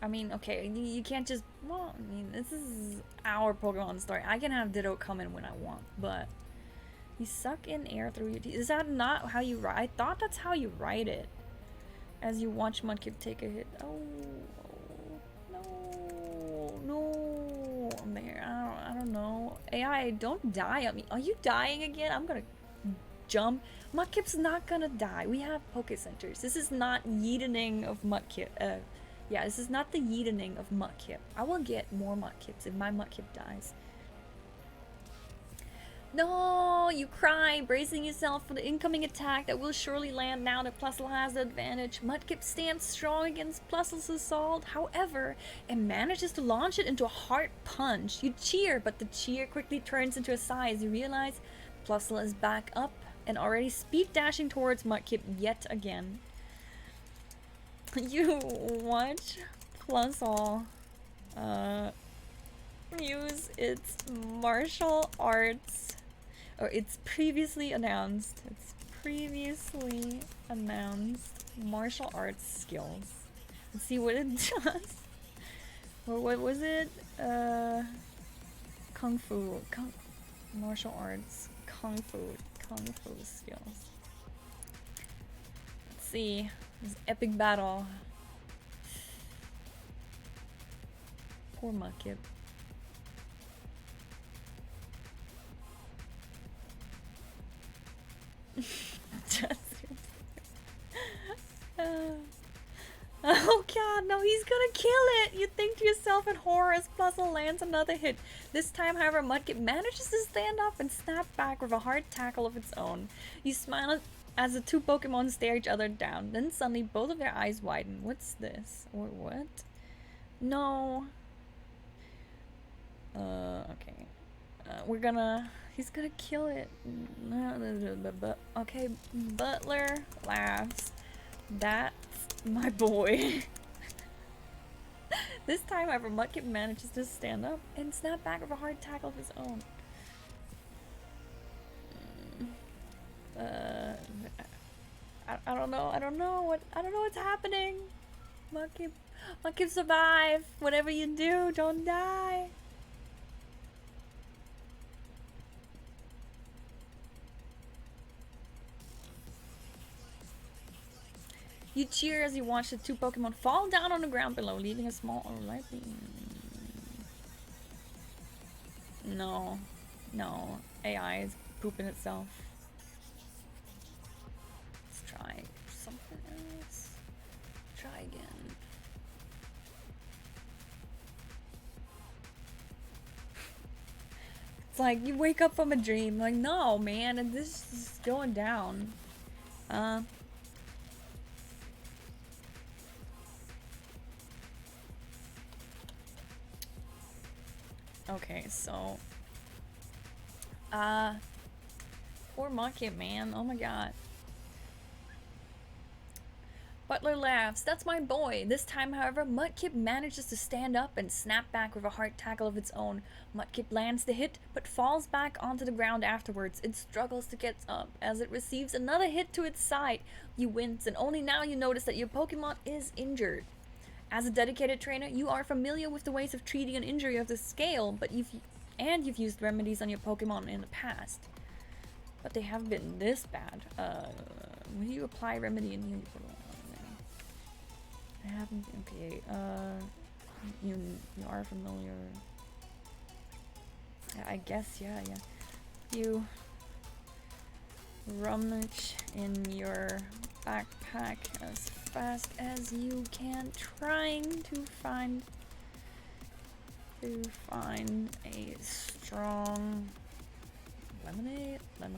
I mean, okay, you can't just... Well, I mean, this is our Pokemon story. I can have Ditto come in when I want, but... You suck in air through your teeth. Is that not how you write? I thought that's how you write it. As you watch Mudkip take a hit. Oh, no. I'm there. I don't know. AI, don't die on me. Are you dying again? I'm gonna jump. Mudkip's not gonna die. We have Poke Centers. This is not yeetening of Mudkip. Yeah, this is not the yeetening of Mudkip. I will get more Mudkips if my Mudkip dies. No, you cry, bracing yourself for the incoming attack that will surely land now that Plusle has the advantage. Mudkip stands strong against Plusle's assault. However, it manages to launch it into a hard punch. You cheer, but the cheer quickly turns into a sigh as you realize Plusle is back up and already speed dashing towards Mudkip yet again. You watch Plusle use its martial arts, or its previously announced martial arts skills. Let's see what it does. Or what was it? Kung Fu. Martial arts, kung fu skills. Let's see. This epic battle. Poor Mudkip. Oh god, no, he's gonna kill it! You think to yourself and Horus Puzzle lands another hit. This time, however, Mudkip manages to stand up and snap back with a hard tackle of its own. You smile as the two Pokemon stare each other down. Then suddenly, both of their eyes widen. What's this? Or what? No. Okay. We're gonna... He's gonna kill it. Okay, Butler laughs. That's my boy. This time, however, Mudkip manages to stand up and snap back with a hard tackle of his own. I don't know. I don't know what's happening. Mudkip, survive. Whatever you do, don't die. You cheer as you watch the two Pokemon fall down on the ground below, leaving a small lightning. No. No. AI is pooping itself. Let's try something else. Try again. It's like you wake up from a dream. Like, no, man, and this is going down. Okay, so poor Mudkip, man. Oh my god. Butler laughs. That's my boy. This time, however, Mudkip manages to stand up and snap back with a hard tackle of its own. Mudkip lands the hit, but falls back onto the ground afterwards. It struggles to get up as it receives another hit to its side. You wince, and only now you notice that your Pokemon is injured. As a dedicated trainer, you are familiar with the ways of treating an injury of this scale, but you've used remedies on your Pokemon in the past. But they haven't been this bad. Will you apply remedy and heal your Pokemon? I haven't. Okay. You are familiar. Yeah, I guess. Yeah. You rummage in your backpack as fast as you can, trying to find a strong lemonade for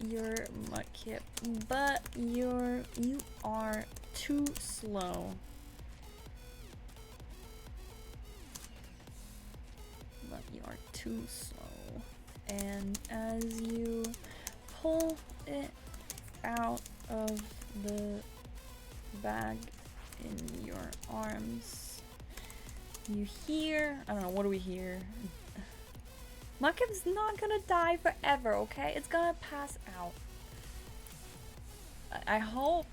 your Mudkip, but you are too slow. And as you pull it out of the bag in your arms, you hear, I don't know, what do we hear? Mudkip's not gonna die forever, okay? It's gonna pass out. I hope.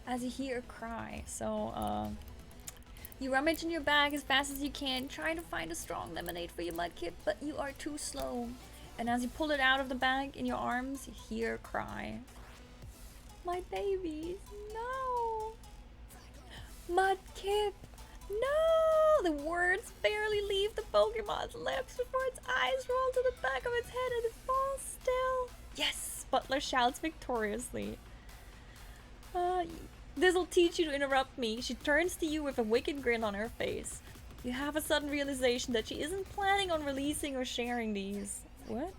As you hear a cry, so you rummage in your bag as fast as you can, trying to find a strong lemonade for your Mudkip, but you are too slow. And as you pull it out of the bag in your arms, you hear a cry. My babies, no! Mudkip, no! The words barely leave the Pokemon's lips before its eyes roll to the back of its head and it falls still. Yes! Butler shouts victoriously. This'll teach you to interrupt me. She turns to you with a wicked grin on her face. You have a sudden realization that she isn't planning on releasing or sharing these. What?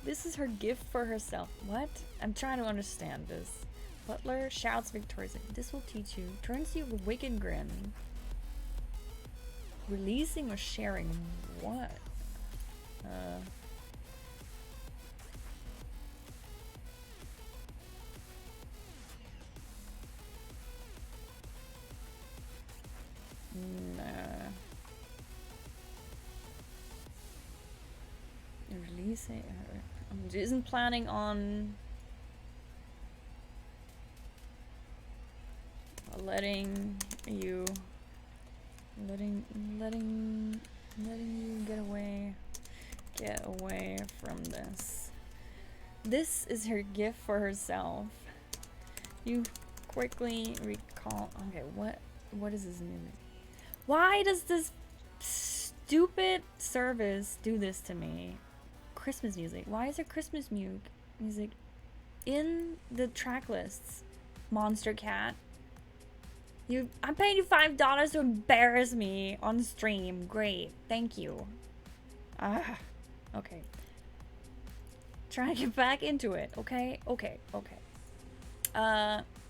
This is her gift for herself. What? I'm trying to understand this. Butler shouts victoriously. This will teach you. Turns to you with a wicked grin. Releasing or sharing what? Nah. say isn't planning on letting you get away from this. This is her gift for herself. You quickly recall. Okay, what is this music? Why does this stupid service do this to me? Christmas music. Why is there Christmas music in the track lists? Monster Cat. I'm paying you $5 to embarrass me on stream. Great. Thank you. Okay. Trying to get back into it, okay? Okay.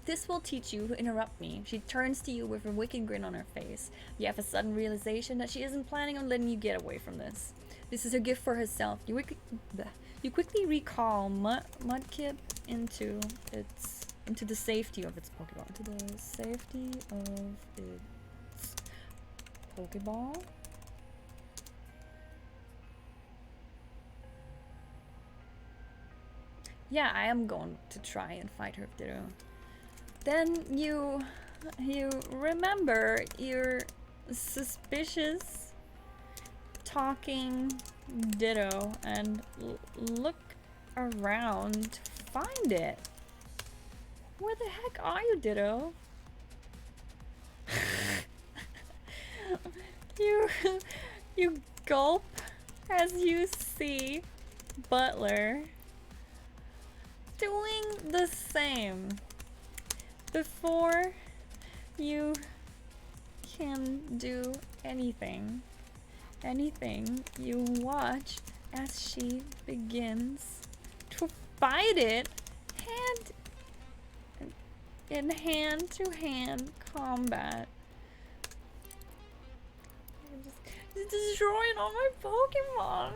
This will teach you to interrupt me. She turns to you with a wicked grin on her face. You have a sudden realization that she isn't planning on letting you get away from this. This is a gift for herself. You quickly recall Mudkip into the safety of its Pokeball. Into the safety of its Pokeball. Yeah, I am going to try and fight her, Ditto. Then you remember your suspicious talking Ditto and look around to find it. Where the heck are you, Ditto? You gulp as you see Butler doing the same. Before you can do anything, you watch as she begins to fight it in hand-to-hand combat. Just destroying all my Pokemon.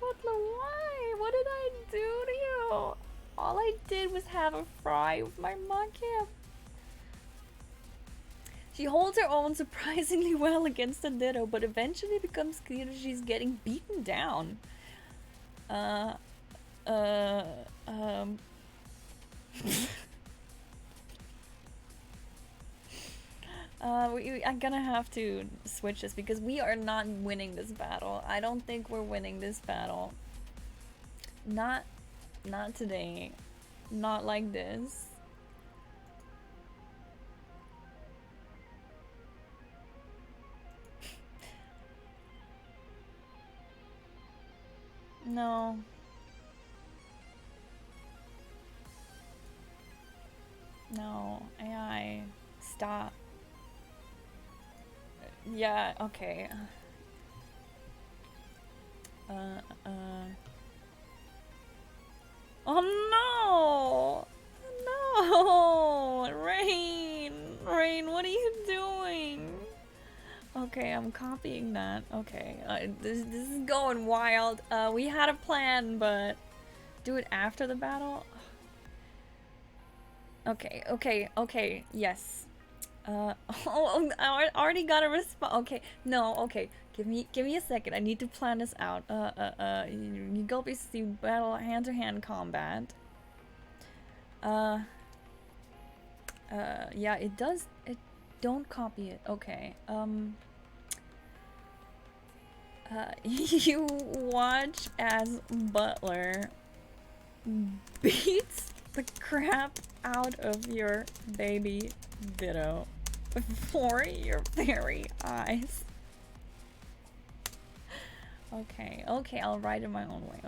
Butler, why? What did I do to you? All I did was have a fry with my Mudkip. She holds her own surprisingly well against the Ditto, but eventually becomes clear that she's getting beaten down. I'm gonna have to switch this because we are not winning this battle. I don't think we're winning this battle. Not today. Not like this. No. No. AI. Stop. Yeah, okay. Oh no! No! Rain, what are you doing? Okay, I'm copying that. Okay, this is going wild. We had a plan, but do it after the battle? Okay, yes. Oh, I already got a response. Okay, no, okay. Give me a second. I need to plan this out. You go basically battle hand-to-hand combat. Yeah, it does. Don't copy it. Okay. You watch as Butler beats the crap out of your baby Ditto before your very eyes. Okay, I'll write it my own way.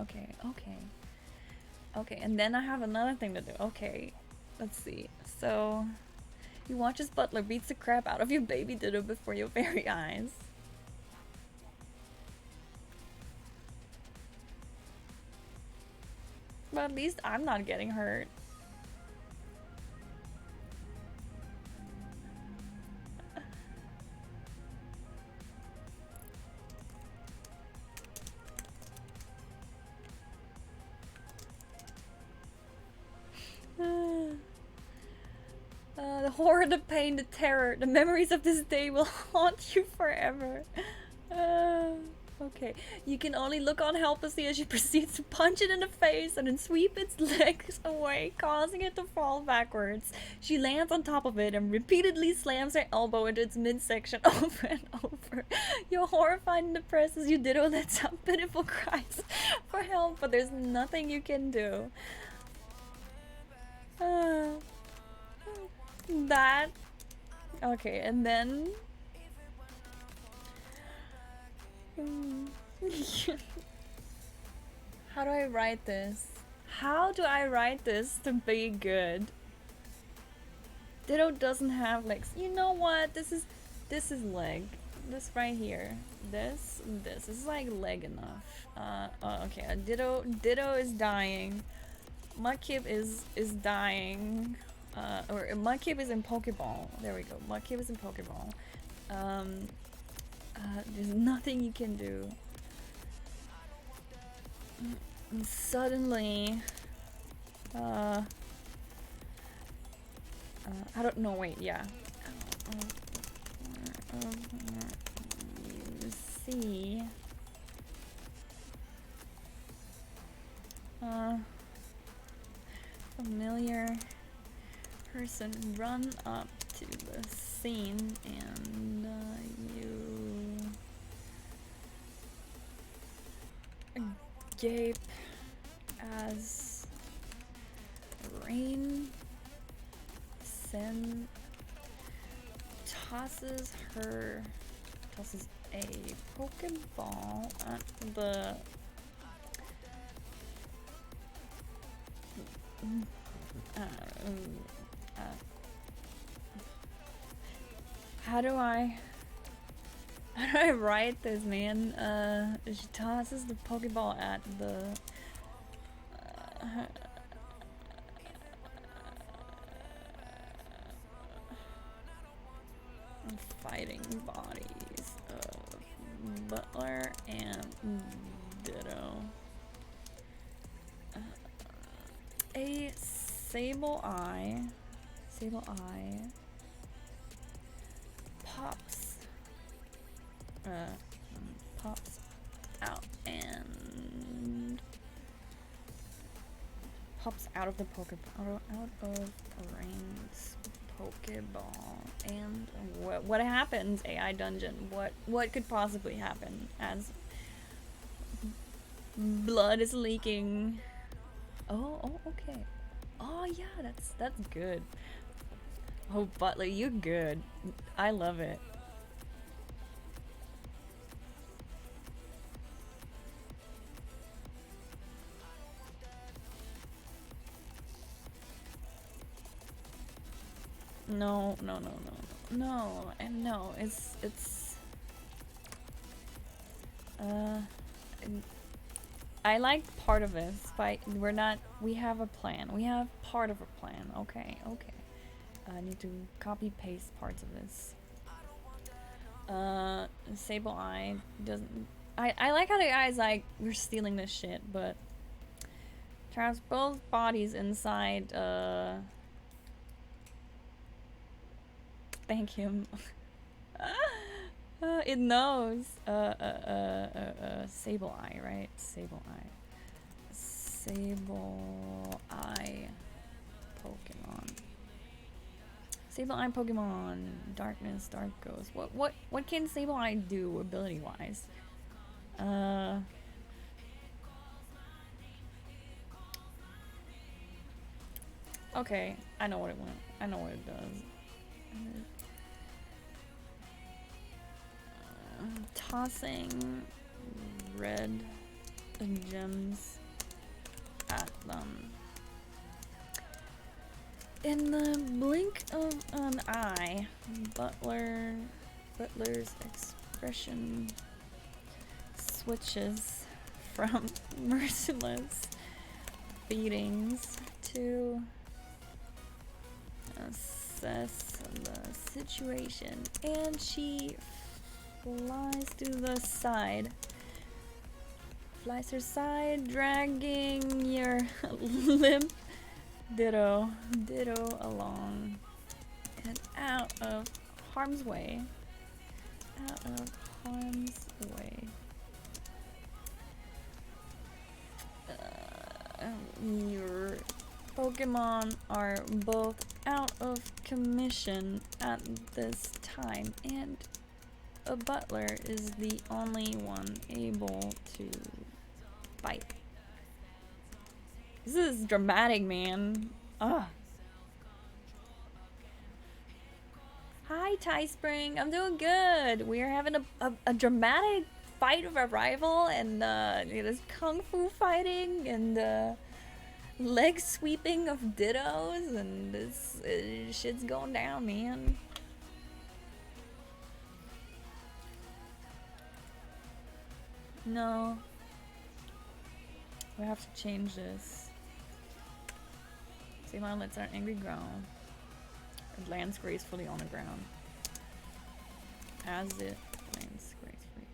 Okay, and then I have another thing to do. Okay, let's see. So, you watch as Butler beats the crap out of your baby Ditto before your very eyes. But at least I'm not getting hurt. The horror, the pain, the terror, the memories of this day will haunt you forever. Okay, you can only look on helplessly as she proceeds to punch it in the face and then sweep its legs away, causing it to fall backwards. She lands on top of it and repeatedly slams her elbow into its midsection over and over. You're horrified and depressed as you ditto lets out pitiful cries for help, but there's nothing you can do. That. Okay, and then. How do I write this? How do I write this to be good? Ditto doesn't have legs. You know what? This is leg. This right here. This is like leg enough. Okay. Ditto is dying. Mudkip is dying. Or Mudkip is in Pokeball. There we go. Mudkip is in Pokeball. There's nothing you can do. And suddenly, I don't know. Wait, yeah. You see, familiar person run up to the scene and you gape as Rain Sen tosses a Pokeball at the how do I write this, man? She tosses the Pokeball at the fighting bodies of Butler and Ditto. A Sableye pops out and pops out of the Pokeball, out of Rain's Pokeball. And what happens? AI dungeon. What could possibly happen as blood is leaking? Oh, okay. Oh yeah, that's good. Oh, Butler, you're good. I love it. No, and no, it's I like part of this, but we have a plan. We have part of a plan. Okay. I need to copy paste parts of this. Sableye doesn't. I like how the guy's like, we're stealing this shit, but traps both bodies inside. Thank him. It knows. Sableye, right? Sableye Pokemon. Sableye Pokemon. Darkness, Dark Ghost. What can Sableye do ability wise? Okay, I know what it went. I know what it does. Tossing red gems at them. In the blink of an eye, Butler's expression switches from merciless beatings to assess the situation, and she flies to the side. Flies her side, dragging your limp Ditto along and out of harm's way. your Pokemon are both out of commission at this time, and a butler is the only one able to fight. This is dramatic, man. Ugh. Hi, Ty Spring. I'm doing good. We are having a dramatic fight of a rival, and there's kung fu fighting and leg sweeping of Dittos, and this shit's going down, man. No. We have to change this. Ceylon lets our angry growl. It lands gracefully on the ground. As it lands gracefully.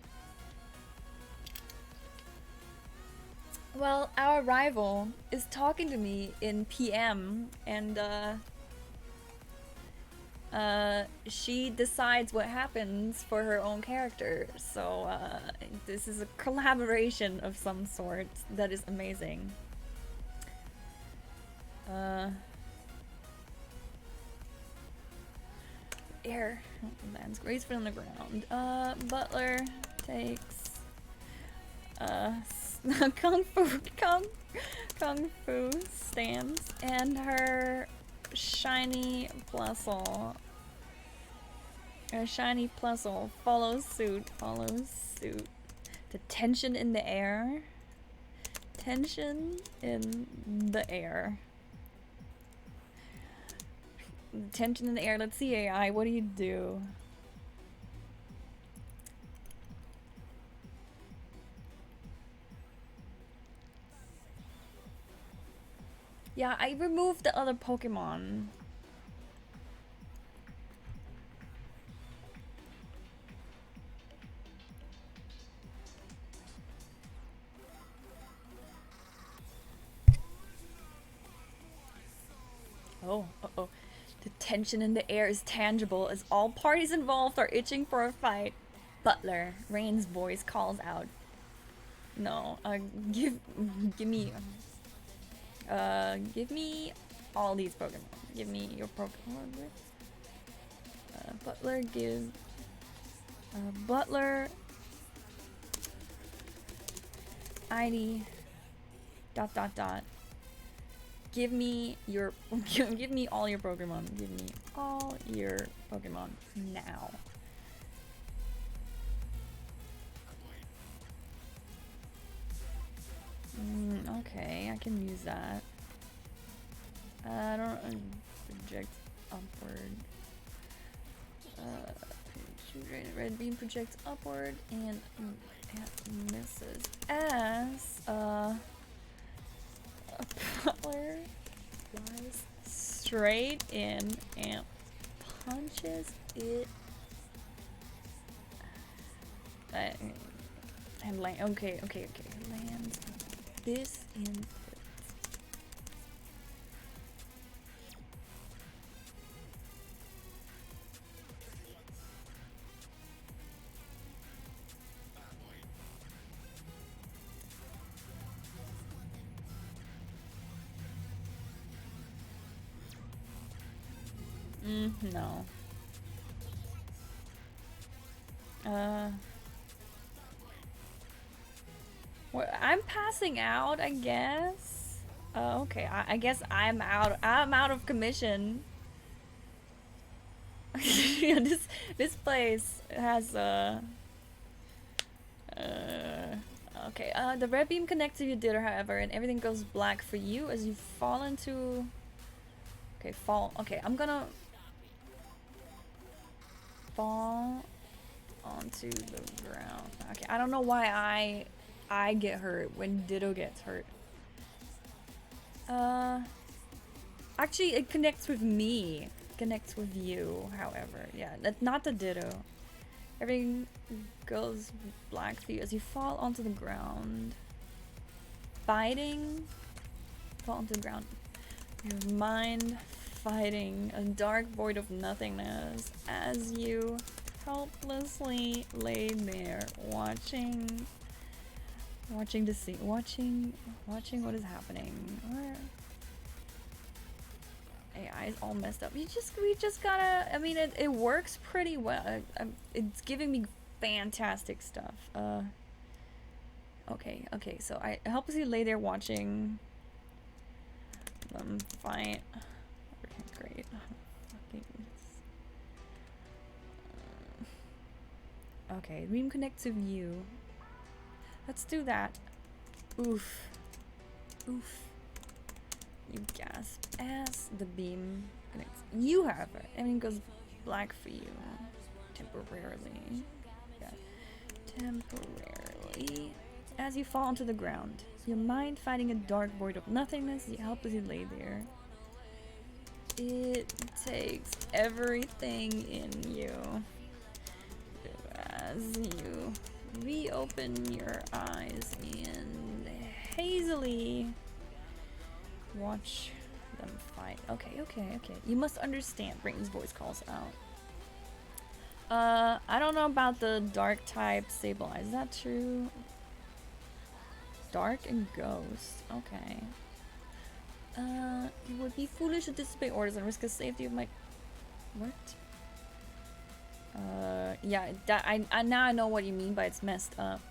Well, our rival is talking to me in PM, and she decides what happens for her own character. So this is a collaboration of some sort that is amazing. Air lands gracefully on the ground. Butler takes kung fu stance, and her shiny Plusle. Follows suit. The tension in the air. Tension in the air. Tension in the air. Let's see, AI. What do you do? Yeah, I removed the other Pokemon. Oh, uh-oh. The tension in the air is tangible as all parties involved are itching for a fight. Butler, Rain's voice calls out. No, give me all these Pokemon. Give me your Pokemon. Butler gives Butler ID ... Give me your give me all your Pokemon. Give me all your Pokemon now. Okay, I can use that. I don't project upward. Red beam projects upward and it misses. As Butler flies straight in and punches it. And land. Okay. Lands this in. No. Well, I'm passing out, I guess. Okay. I guess I'm out. I'm out of commission. Yeah, this place has okay. The red beam connects to your Ditto, however, and everything goes black for you as you fall into. Okay, fall. Okay, I'm gonna fall onto the ground. Okay, I don't know why I get hurt when Ditto gets hurt. Actually, it connects with me. Connects with you, however. Yeah, not the Ditto. Everything goes black for you as you fall onto the ground. Fighting. Fall onto the ground. Your mind fighting a dark void of nothingness as you helplessly lay there watching Watching to see, watching what is happening. Where AI is all messed up. We just gotta. I mean, it works pretty well. It's giving me fantastic stuff. Okay. So I help you lay there watching them fight. Okay, great. Fucking. Okay, beam connect to view. Let's do that. Oof. Oof. You gasp as the beam connects. You have it. I mean, it goes black for you. Temporarily. Yeah. Temporarily. As you fall onto the ground, your mind finding a dark void of nothingness, you help as you lay there. It takes everything in you. As you reopen your eyes and hazily watch them fight. Okay. You must understand, Brayton's voice calls out. I don't know about the dark type stabilize. Is that true? Dark and ghost. Okay. It would be foolish to disobey orders and risk the safety of my... What? Yeah, I now I know what you mean by it's messed up.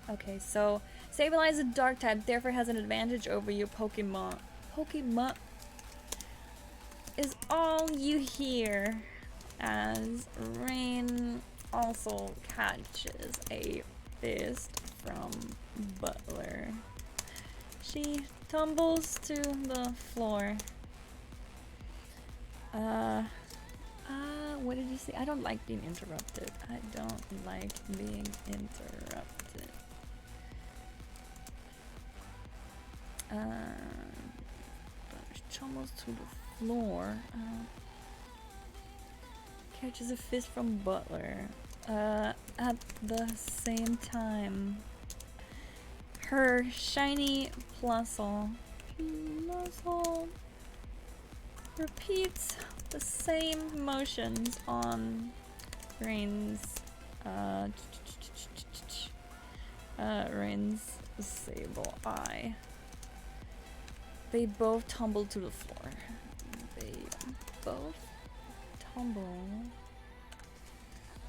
Okay, so stabilize a dark type, therefore has an advantage over your Pokemon. Pokemon is all you hear as Rain also catches a fist from Butler. She tumbles to the floor. What did you say? I don't like being interrupted. I don't like being interrupted. She tumbles to the floor. Catches a fist from Butler. At the same time, her shiny Plusle repeats the same motions on Rain's Rain's sable eye. They both tumble to the floor. They both tumble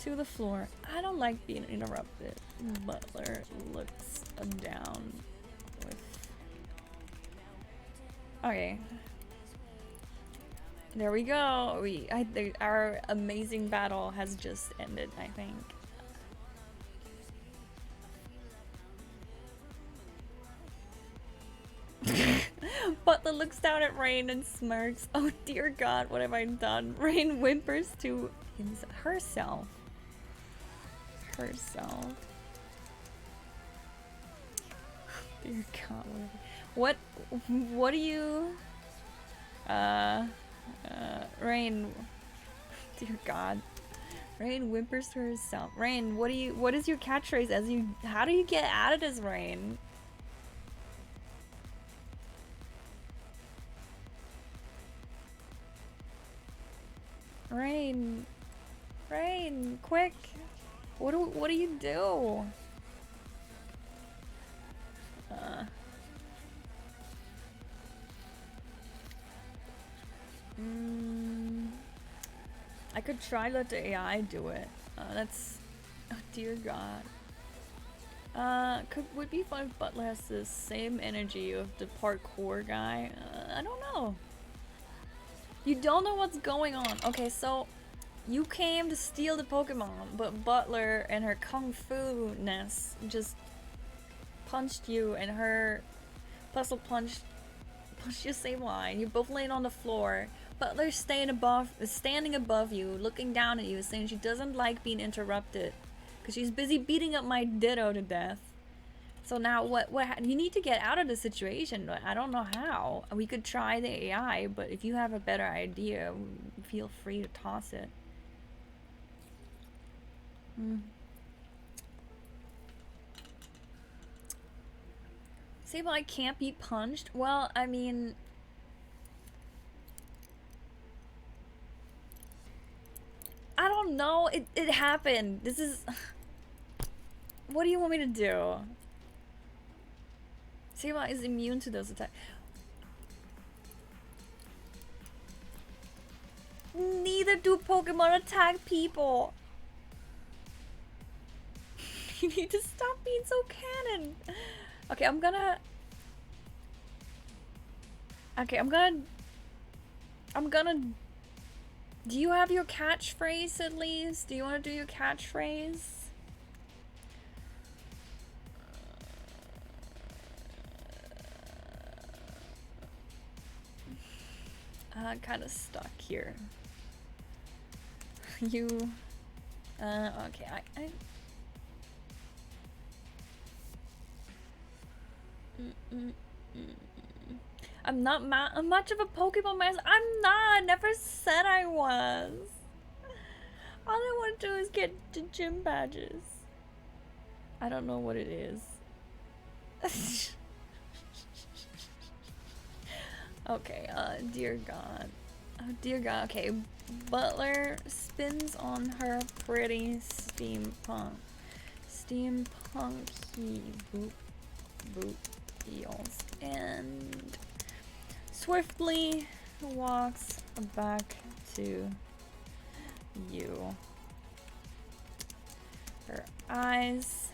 to the floor. I don't like being interrupted. Butler looks down with... Okay. There we go. Our amazing battle has just ended, I think. Butler looks down at Rain and smirks. Oh dear God, what have I done? Rain whimpers to herself. Dear God, what do you... Rain... Dear God. Rain whimpers to herself. Rain, what is your catchphrase as you... How do you get out of this, Rain? Rain, quick! What do you do? I could try let the AI do it. That's... Oh dear God. Would be fun if Butler has the same energy of the parkour guy. I don't know. You don't know what's going on. Okay, so you came to steal the Pokemon, but Butler and her kung fu-ness just punched you, and her Plusle punched you same line. You're both laying on the floor. Butler's standing above you, looking down at you, saying she doesn't like being interrupted because she's busy beating up my Ditto to death. So now what you need to get out of the situation. I don't know how. We could try the AI, but if you have a better idea, feel free to toss it. Sableye can't be punched? Well, I mean... I don't know. It happened. This is... What do you want me to do? Sableye is immune to those attacks. Neither do Pokemon attack people. You need to stop being so canon. Okay, I'm gonna. Do you have your catchphrase at least? Do you want to do your catchphrase? I'm kind of stuck here. You. Okay, I'm not much of a Pokemon master. I'm not. I never said I was. All I want to do is get the gym badges. I don't know what it is. Okay, dear God. Oh, dear God. Okay, Butler spins on her pretty steampunky boot heels and swiftly walks back to you. Her eyes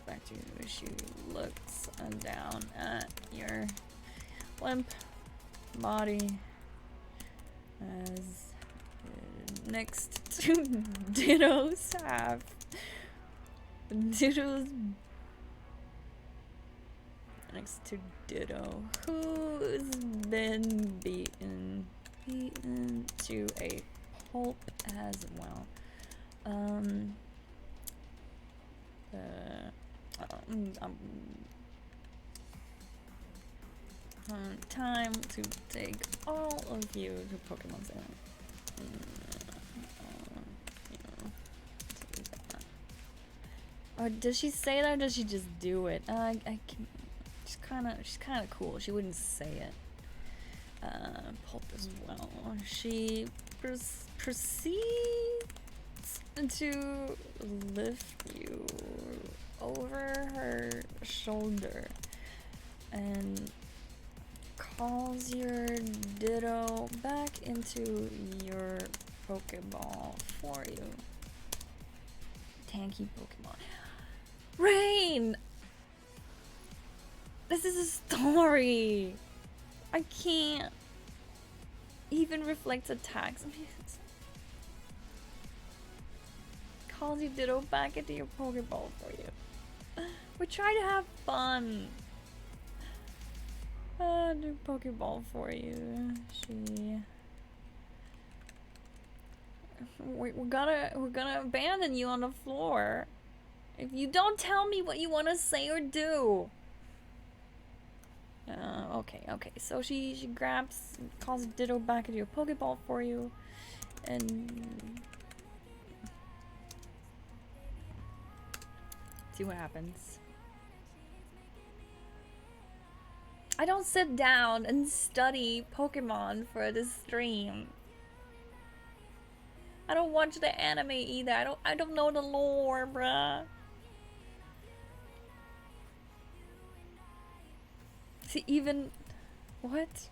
back to you. She looks down at your limp body as next to Ditto's have Ditto's next to Ditto, who's been beaten to a pulp as well. Time to take all of you to Pokemon Center. Or does she say that or does she just do it? I can. She's kind of cool. She wouldn't say it. Pulp as well. She proceeds to lift you over her shoulder and calls your Ditto back into your Pokeball for you. Tanky Pokemon. Rain! This is a story! I can't even reflect attacks. Calls you Ditto back into your Pokeball for you. We're trying to have fun. Do Pokeball for you. We're gonna abandon you on the floor if you don't tell me what you want to say or do. Okay. So she calls Ditto back into your Pokeball for you, and see what happens. I don't sit down and study Pokemon for this stream. I don't watch the anime either. I don't know the lore, bruh. See, even what?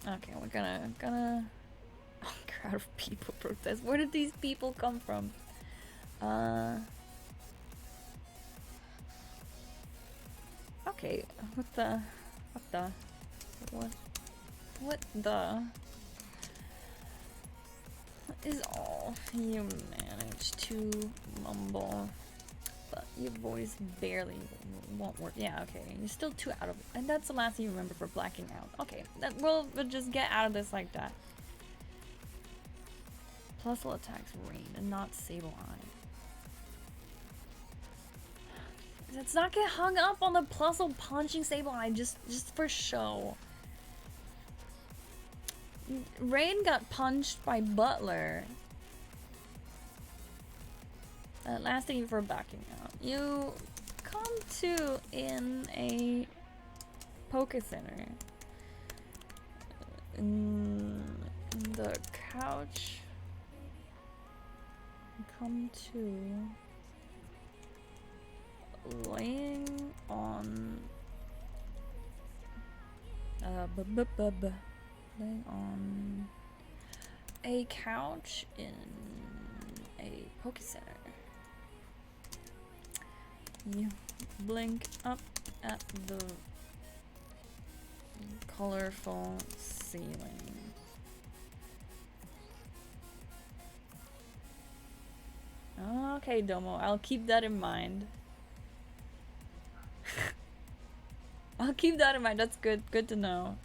Okay, we're gonna crowd of people protest. Where did these people come from? Okay, what is all you manage to mumble, but your voice barely won't work. Yeah, okay, you're still 2 out of, and that's the last thing you remember for blacking out. Okay, we'll just get out of this like that. Plusle attacks Rain and not Sableye. Let's not get hung up on the Plusle punching Sableye just for show. Rain got punched by Butler. Last thing for backing out. You come to in a Poké Center. the couch. Come to laying on laying on a couch in a Poke Center. You blink up at the colorful ceiling. Okay, Domo, I'll keep that in mind. I'll keep that in mind. That's good. Good to know.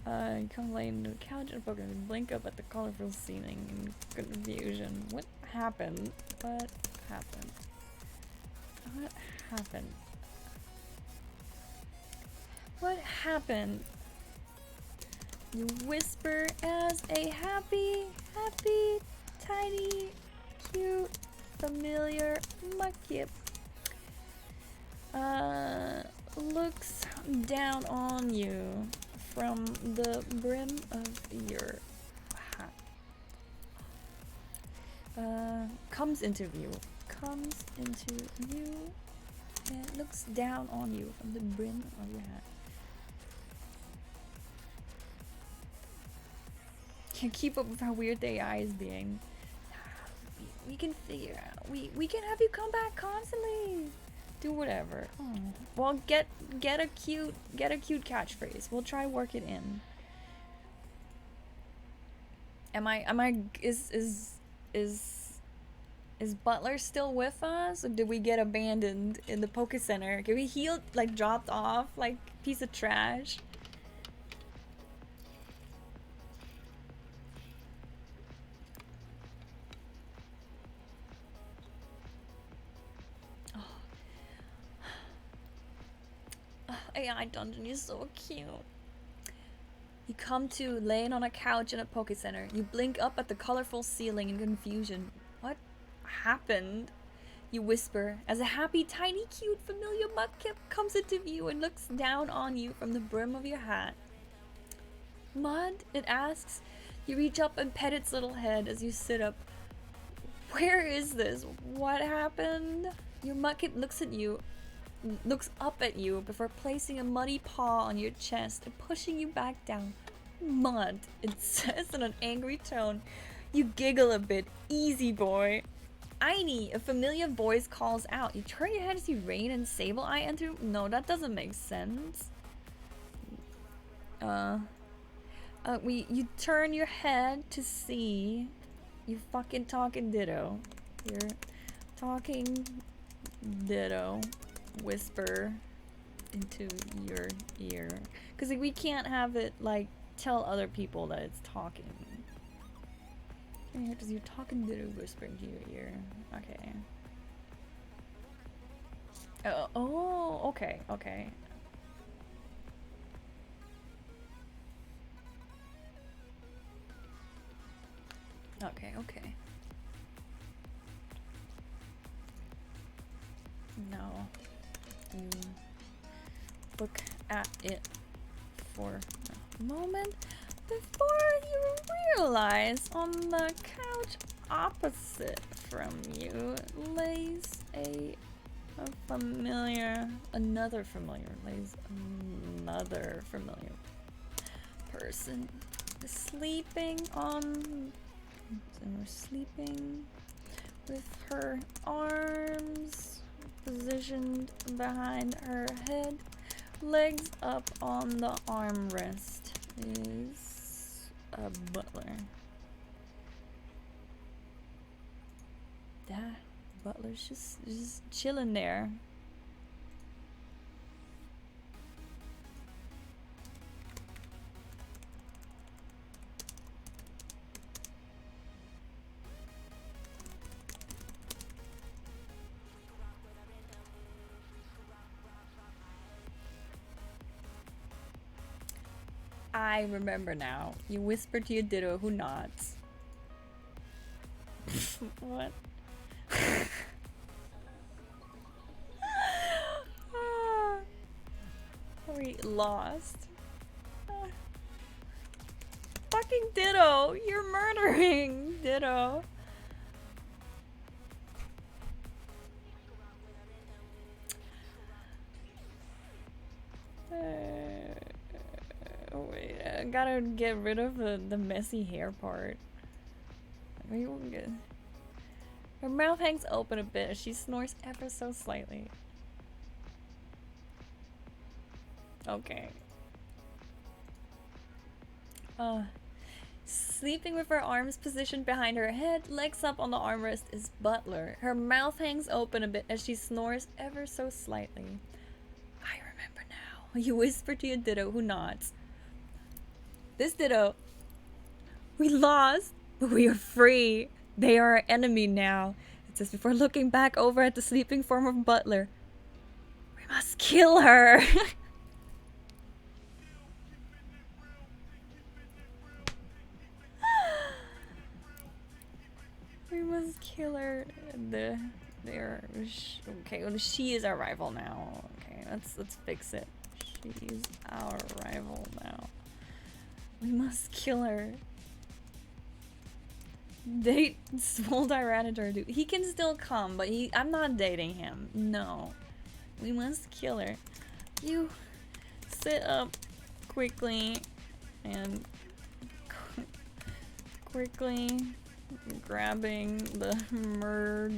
You come lay into the couch and poke and blink up at the colorful ceiling in confusion. What happened? What happened? What happened? What happened? You whisper as a happy, tiny, cute, familiar Mudkip looks down on you from the brim of your hat. Comes into view and looks down on you from the brim of your hat. Can't keep up with how weird the AI is being. We can figure out. We can have you come back constantly. Do whatever. Oh. Well, get a cute catchphrase. We'll try work it in. Is Butler still with us, or did we get abandoned in the Poke Center? Can we heal, like, dropped off like piece of trash? AI Dungeon, you're so cute. You come to laying on a couch in a Poke Center. You blink up at the colorful ceiling in confusion. What happened? You whisper as a happy, tiny, cute, familiar Mudkip comes into view and looks down on you from the brim of your hat. Mud? It asks. You reach up and pet its little head as you sit up. Where is this? What happened? Your Mudkip looks up at you before placing a muddy paw on your chest and pushing you back down. Mud, it says in an angry tone. You giggle a bit. Easy, boy. Aini, a familiar voice calls out. You turn your head to see Rain and Sableye enter. No, that doesn't make sense. You turn your head to see. You fucking talking Ditto. You're talking Ditto. Whisper into your ear, because like, we can't have it like tell other people that it's talking. Because you're talking to whispering to your ear. Okay. Oh, okay. Okay, okay. No. You look at it for a moment before you realize on the couch opposite from you lays another familiar person sleeping with her arms positioned behind her head, legs up on the armrest, is a Butler. That Butler's just chilling there. I remember now. You whisper to your Ditto, who nods. What? Are we lost? Fuck fucking Ditto! You're murdering Ditto! Wait, I gotta get rid of the messy hair part. Her mouth hangs open a bit as she snores ever so slightly. Okay. Sleeping with her arms positioned behind her head, legs up on the armrest is Butler. Her mouth hangs open a bit as she snores ever so slightly. I remember now. You whisper to your Ditto, who nods. This Ditto. We lost, but we are free. They are our enemy now. It says before looking back over at the sleeping form of Butler. We must kill her. We must kill her. Okay, well, she is our rival now. Okay, let's fix it. She's our rival now. We must kill her. Date Swole Tyranitar, dude. He can still come, but I'm not dating him. No. We must kill her. You sit up quickly and quickly grabbing the murderously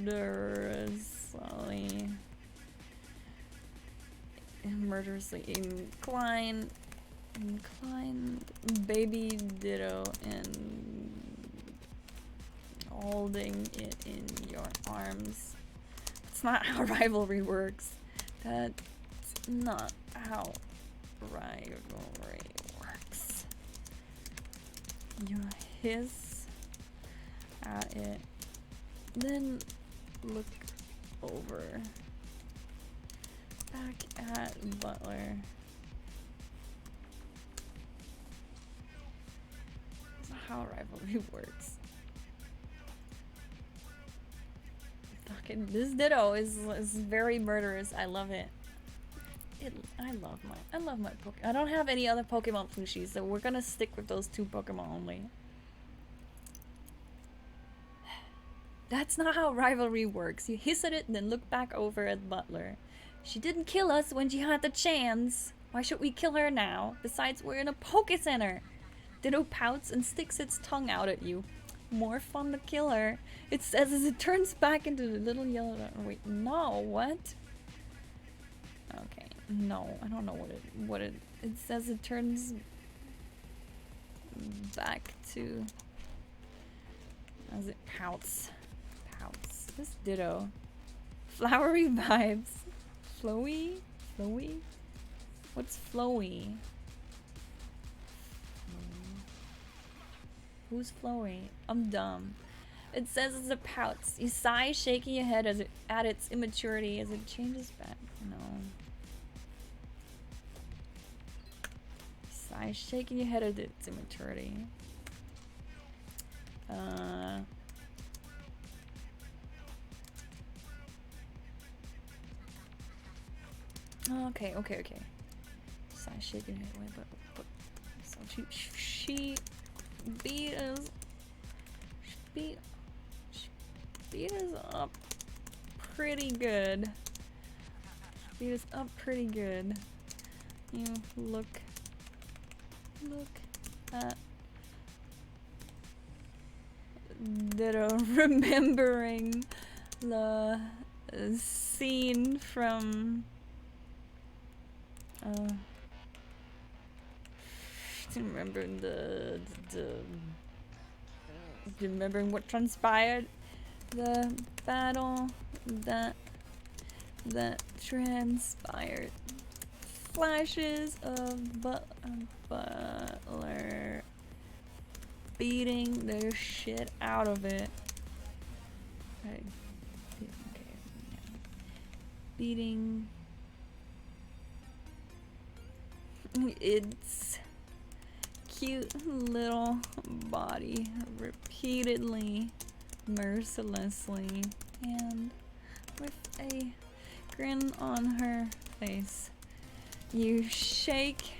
inclined baby Ditto and holding it in your arms. That's not how rivalry works. That's not how rivalry works. You hiss at it, then look over back at Butler. That's not how rivalry works. Fucking this Ditto is very murderous. I love it. I love my Pokemon. I don't have any other Pokemon plushies, so we're gonna stick with those two Pokemon only. That's not how rivalry works. You hiss at it and then look back over at Butler. She didn't kill us when she had the chance. Why should we kill her now? Besides, we're in a Poke Center. Ditto pouts and sticks its tongue out at you. More fun to kill her. It says as it turns back into the little yellow... Wait, no, what? Okay, no, I don't know what it says it turns back to as it pouts. This Ditto. Flowery vibes. Flowy? What's flowy? Who's flowy? I'm dumb. It says as it pouts. You sigh, shaking your head at its immaturity as it changes back. No. You sigh, shaking your head at its immaturity. Okay. Sigh, shaking her head. But so she beat us up pretty good. You look at Ditto, remembering the scene from remembering what transpired, the battle that transpired. Flashes of Butler beating the shit out of it. Okay. Beating its cute little body repeatedly, mercilessly, and with a grin on her face. You shake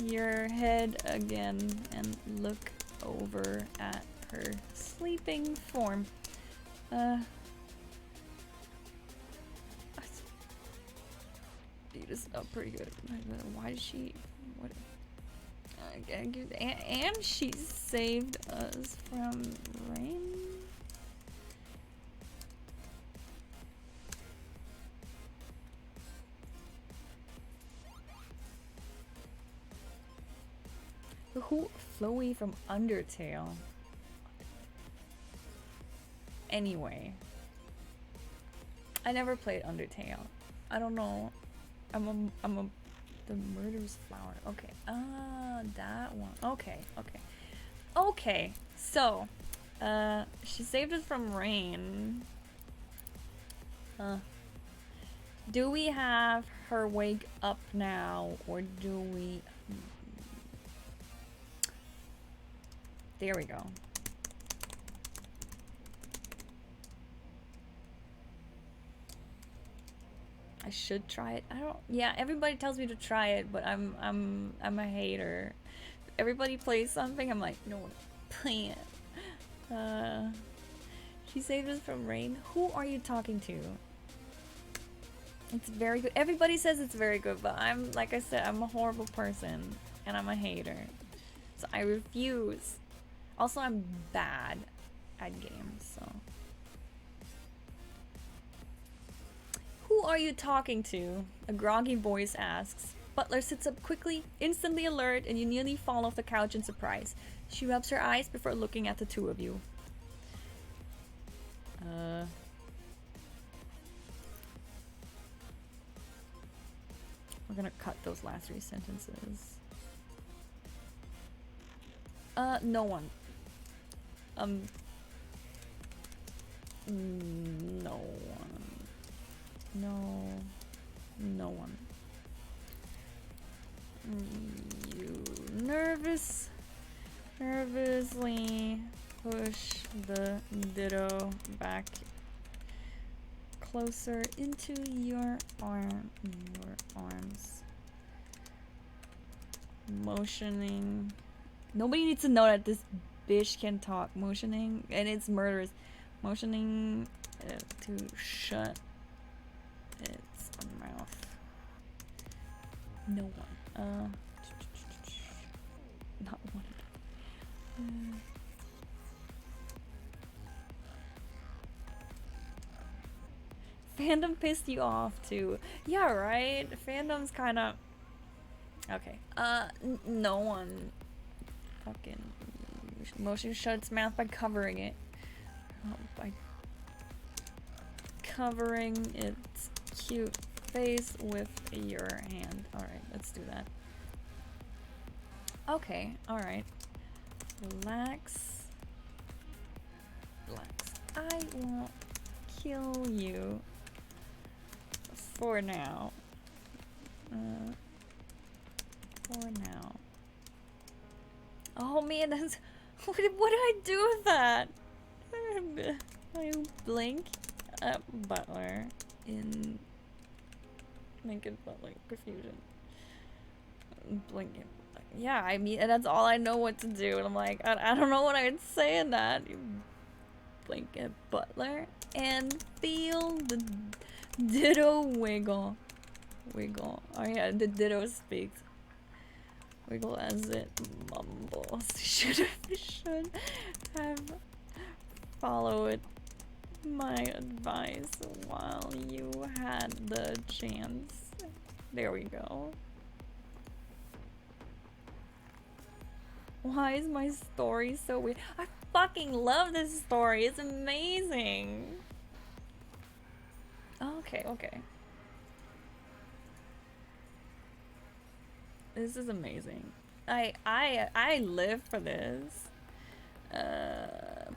your head again and look over at her sleeping form. Beat us up pretty good. Why did she? What? And she saved us from rain. Who? Flowey from Undertale. Anyway, I never played Undertale. I don't know. The murder's flower. Okay. That one. Okay. Okay. So, she saved us from rain. Do we have her wake up now, or do we? There we go. I should try it. I don't. Yeah, everybody tells me to try it, but I'm a hater. Everybody plays something, I'm like, no, play it. She saved us from rain. Who are you talking to? It's very good. Everybody says it's very good, but I'm, like I said, I'm a horrible person and I'm a hater, so I refuse. Also, I'm bad at games, so. Who are you talking to? A groggy voice asks. Butler sits up quickly, instantly alert, and you nearly fall off the couch in surprise. She rubs her eyes before looking at the two of you. We're gonna cut those last 3 sentences. No one. No one. No one. You nervously push the ditto back closer into your arms. Motioning. Nobody needs to know that this bitch can talk. Motioning, and it's murderous. Motioning to shut its mouth. No one. Not one. Fandom pissed you off too. Yeah, right? Fandom's kinda... Okay. No one. Fucking... Motion shut its mouth by covering it. By covering its cute face with your hand. Alright, let's do that. Okay, alright. Relax. I won't kill you for now. For now. Oh man, that's... What did I do with that? I blink at Butler in Lincoln Butler confusion. Blink it. Yeah, I mean, that's all I know what to do. And I'm like, I don't know what I would say in that. You blink at Butler and feel the ditto wiggle. Wiggle. Oh yeah, the ditto speaks. Wiggle as it mumbles. Should have followed my advice while you had the chance. There we go. Why is my story so weird? I fucking love this story. It's amazing. Okay. This is amazing. I live for this.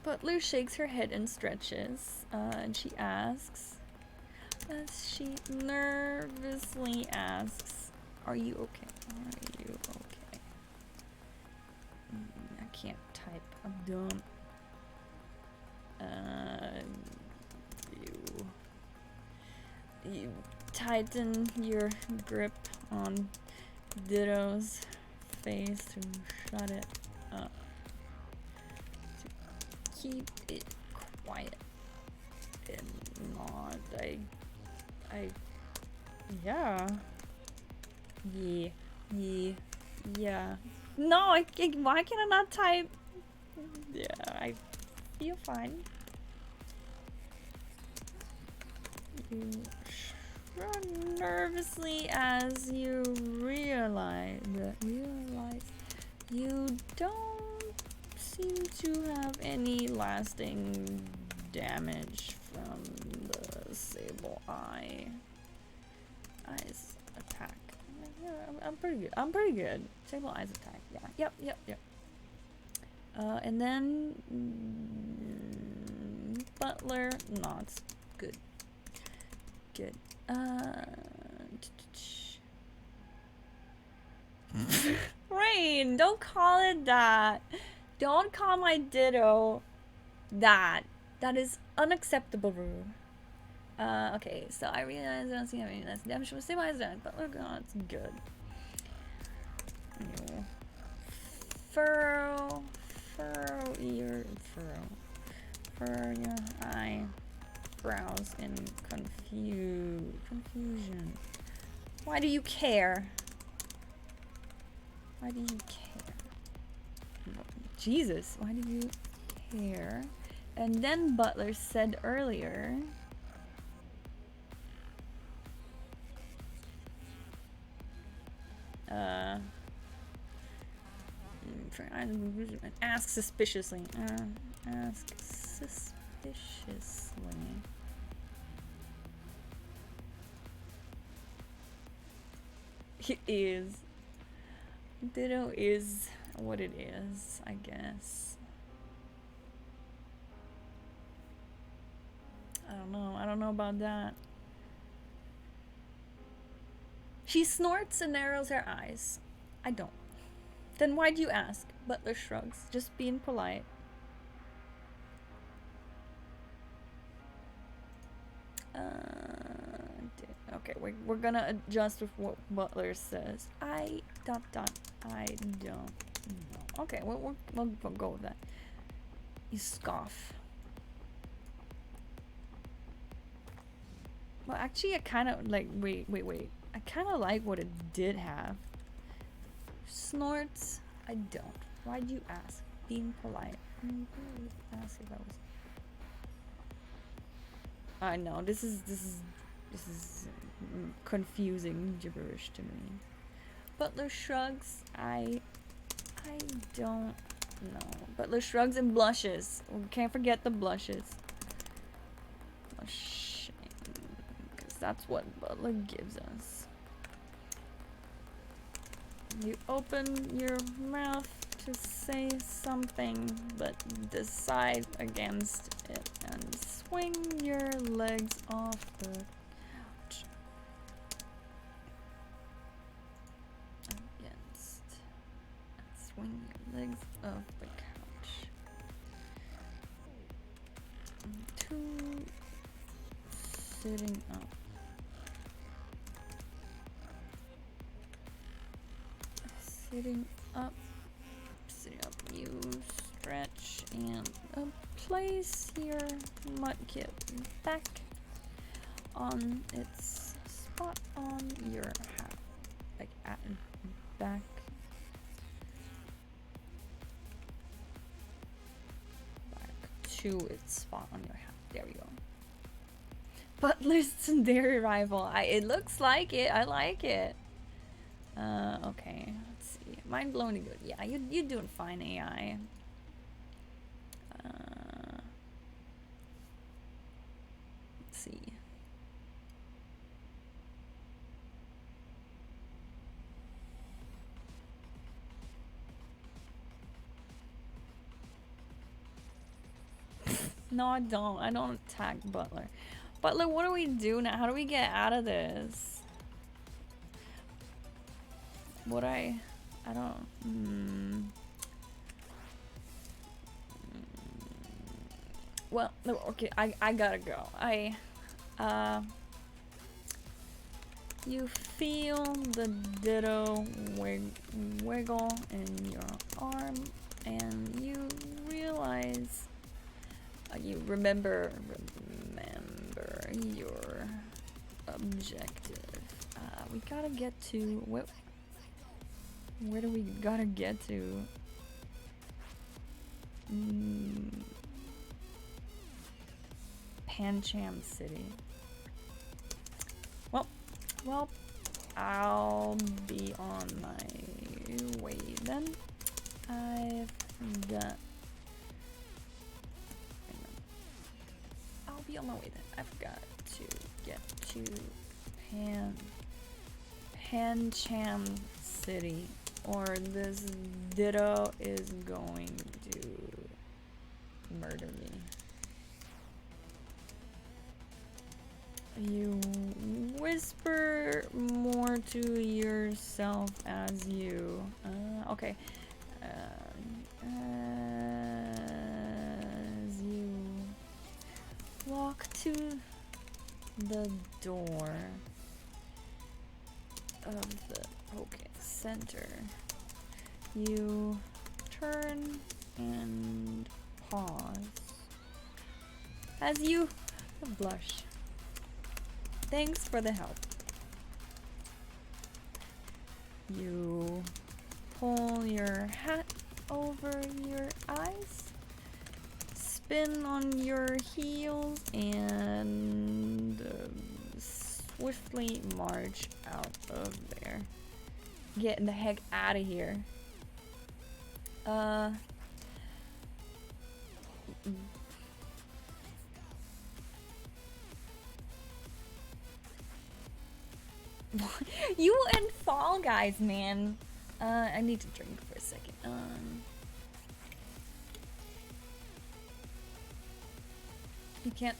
Butler shakes her head and stretches, and she asks, as she nervously asks, "Are you okay? Are you okay?" I can't type. I'm dumb. You tighten your grip on Ditto's face to shut it up. keep it quiet and not. Yeah. Yeah. No, why can I not type? Yeah, I feel fine. You shrug nervously as you realize you don't seem to have any lasting damage from the sable eyes attack. Yeah, I'm pretty good. I'm pretty good. Sable eyes attack. Yeah. Yep. And then Butler, not good. Good. Rain, don't call it that. Don't call my ditto that. That is unacceptable, rude. Okay, so I realize I don't see any less damage from stabilized damage, but look, oh, it's good. Furrow your eyebrows in confusion. Why do you care? Why do you care? Jesus, why do you care? And then Butler said earlier, ask suspiciously. Ask suspiciously. It is. Ditto is what it is, I guess. I don't know about that. She snorts and narrows her eyes. I don't. Then why'd you ask? Butler shrugs, just being polite. Okay, we're gonna adjust with what Butler says. I don't know. Okay, we'll go with that. You scoff. Well, actually, I kind of like. Wait. I kind of like what it did have. Snorts. I don't. Why'd you ask? Being polite. Ask if I was. I know this is confusing gibberish to me. Butler shrugs. I don't know. Butler shrugs and blushes. We can't forget the blushes. Blushing, because that's what Butler gives us. You open your mouth to say something, but decide against it and swing your legs off the couch. Swing your legs off the couch. 2. Sitting up. Sitting up. You stretch and place your mudkip back on its spot on your hat. Like at back. To its spot on your hat. There we go. Butler's Tsundere rival. It looks like it. I like it. Okay. Let's see. Mind blowing good. Yeah, you're doing fine, AI. Let's see. No, I don't. I don't attack Butler. Butler, what do we do now? How do we get out of this? I don't. Well, no, okay. I gotta go. You feel the ditto wiggle in your arm, and you realize You remember your objective. We gotta get to what? Where do we gotta get to? Pancham City. Well, I'll be on my way then. I'll be on my way then. I've got to get to Pancham City, or this Ditto is going to murder me. You whisper more to yourself as you okay. As you walk to the door of the center, you turn and pause as you blush. Thanks for the help. You pull your hat over your eyes, spin on your heels, and swiftly march out of there. Getting the heck out of here. You and Fall Guys, man. I need to drink for a second. You can't.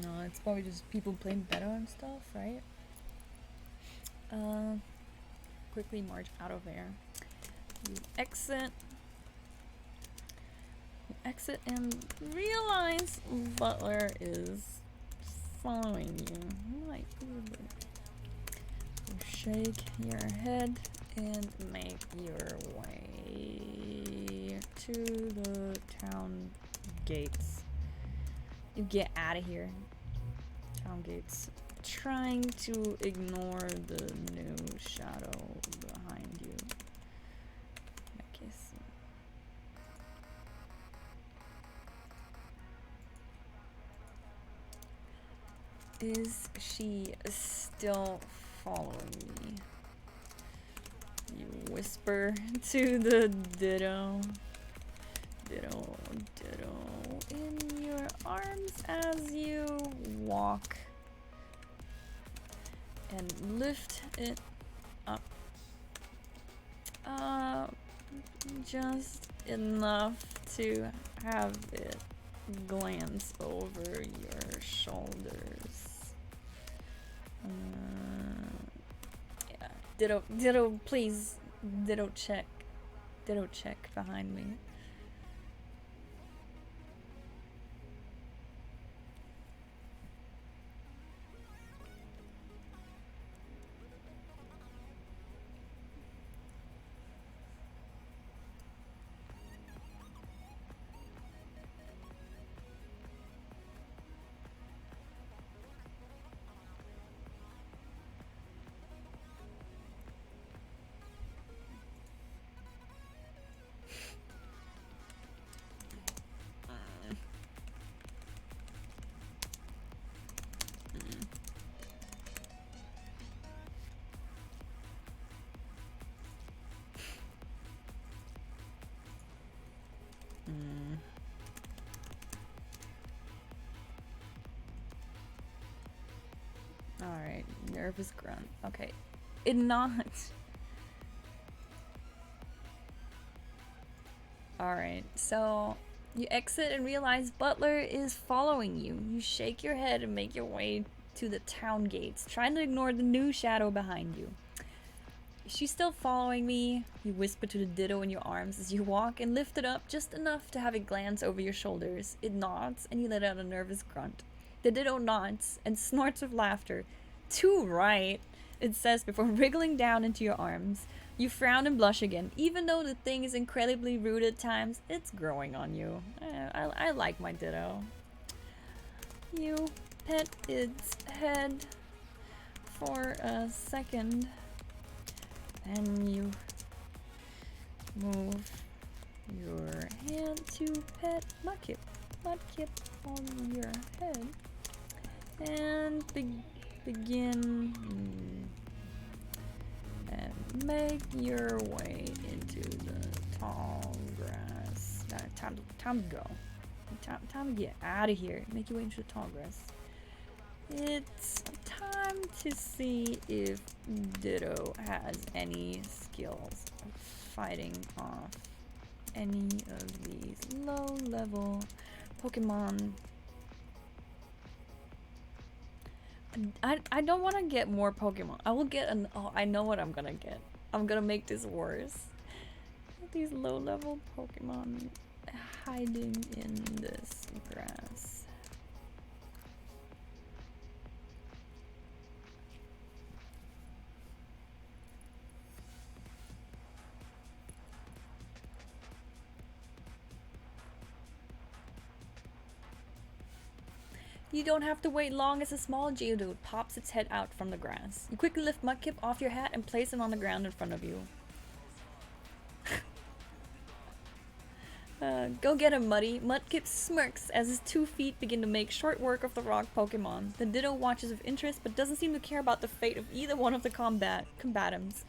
No, it's probably just people playing better and stuff, right? Quickly march out of there. You exit. And realize Butler is following you. Like, you shake your head and make your way to the town gates. You get out of here. Town gates. Trying to ignore the new shadow behind you. Is she still following me? You whisper to the Ditto in your arms as you walk and lift it up. Just enough to have it glance over your shoulders. Yeah. Ditto, please. Ditto check behind me. Alright, nervous grunt. Okay. It not. Alright, so you exit and realize Butler is following you. You shake your head and make your way to the town gates, trying to ignore the new shadow behind you. Is she still following me? You whisper to the Ditto in your arms as you walk and lift it up just enough to have it glance over your shoulders. It nods and you let out a nervous grunt. The Ditto nods and snorts with laughter. Too right, it says before wriggling down into your arms. You frown and blush again. Even though the thing is incredibly rude at times, it's growing on you. I like my Ditto. You pet its head for a second, and you move your hand to pet Mudkip. Mudkip on your head. And begin and make your way into the tall grass. Time to go. Time to get out of here. Make your way into the tall grass. It's time to see if Ditto has any skills of fighting off any of these low-level Pokemon. I don't want to get more Pokemon. I will get an... Oh, I know what I'm gonna get. I'm gonna make this worse. These low-level Pokemon hiding in this grass. You don't have to wait long as a small Geodude pops its head out from the grass. You quickly lift Mudkip off your hat and place him on the ground in front of you. Go get him, Muddy. Mudkip smirks as his 2 feet begin to make short work of the rock Pokemon. The Ditto watches with interest but doesn't seem to care about the fate of either one of the combatants.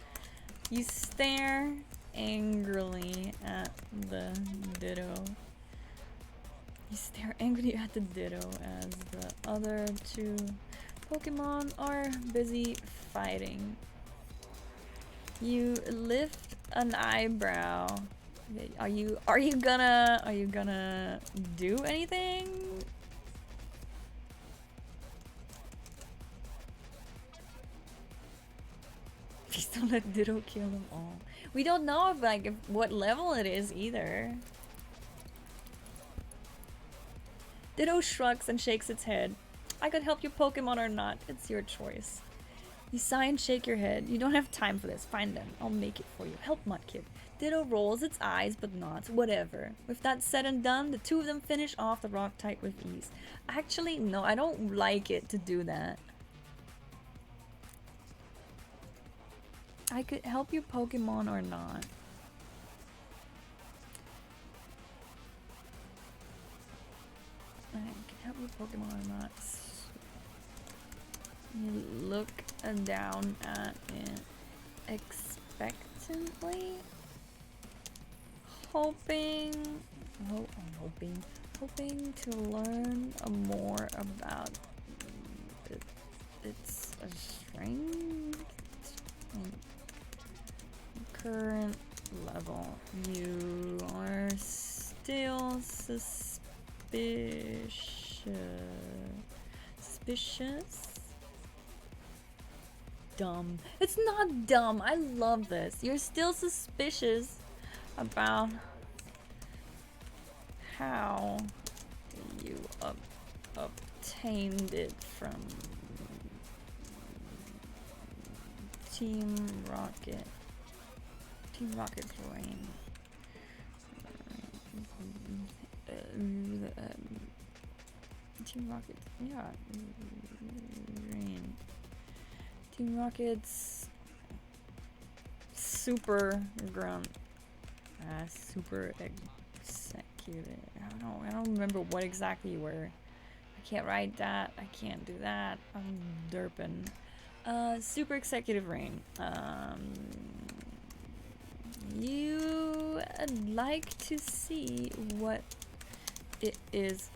You stare angrily at the Ditto. You stare angrily at the Ditto as the other 2 Pokemon are busy fighting. You lift an eyebrow. Are you gonna do anything? Please don't let Ditto kill them all. We don't know if what level it is either. Ditto shrugs and shakes its head. I could help you Pokemon or not. It's your choice. You sigh and shake your head. You don't have time for this. Find them. I'll make it for you. Help Mudkip. Ditto rolls its eyes but nods. Whatever. With that said and done, the 2 of them finish off the rock type with ease. Actually, no, I don't like it to do that. I could help you Pokemon or not. I can help you Pokemon or not. You look down at it expectantly, hoping to learn more about its strength current level. You are still suspicious? Dumb. It's not dumb. I love this. You're still suspicious about how you obtained it from Team Rocket. Team Rocket's reign. Team Rocket, yeah, rain. Team Rocket's super grunt, super executive. I don't remember what exactly you were. I can't write that. I can't do that. I'm derping. Super executive reign. You'd like to see what it is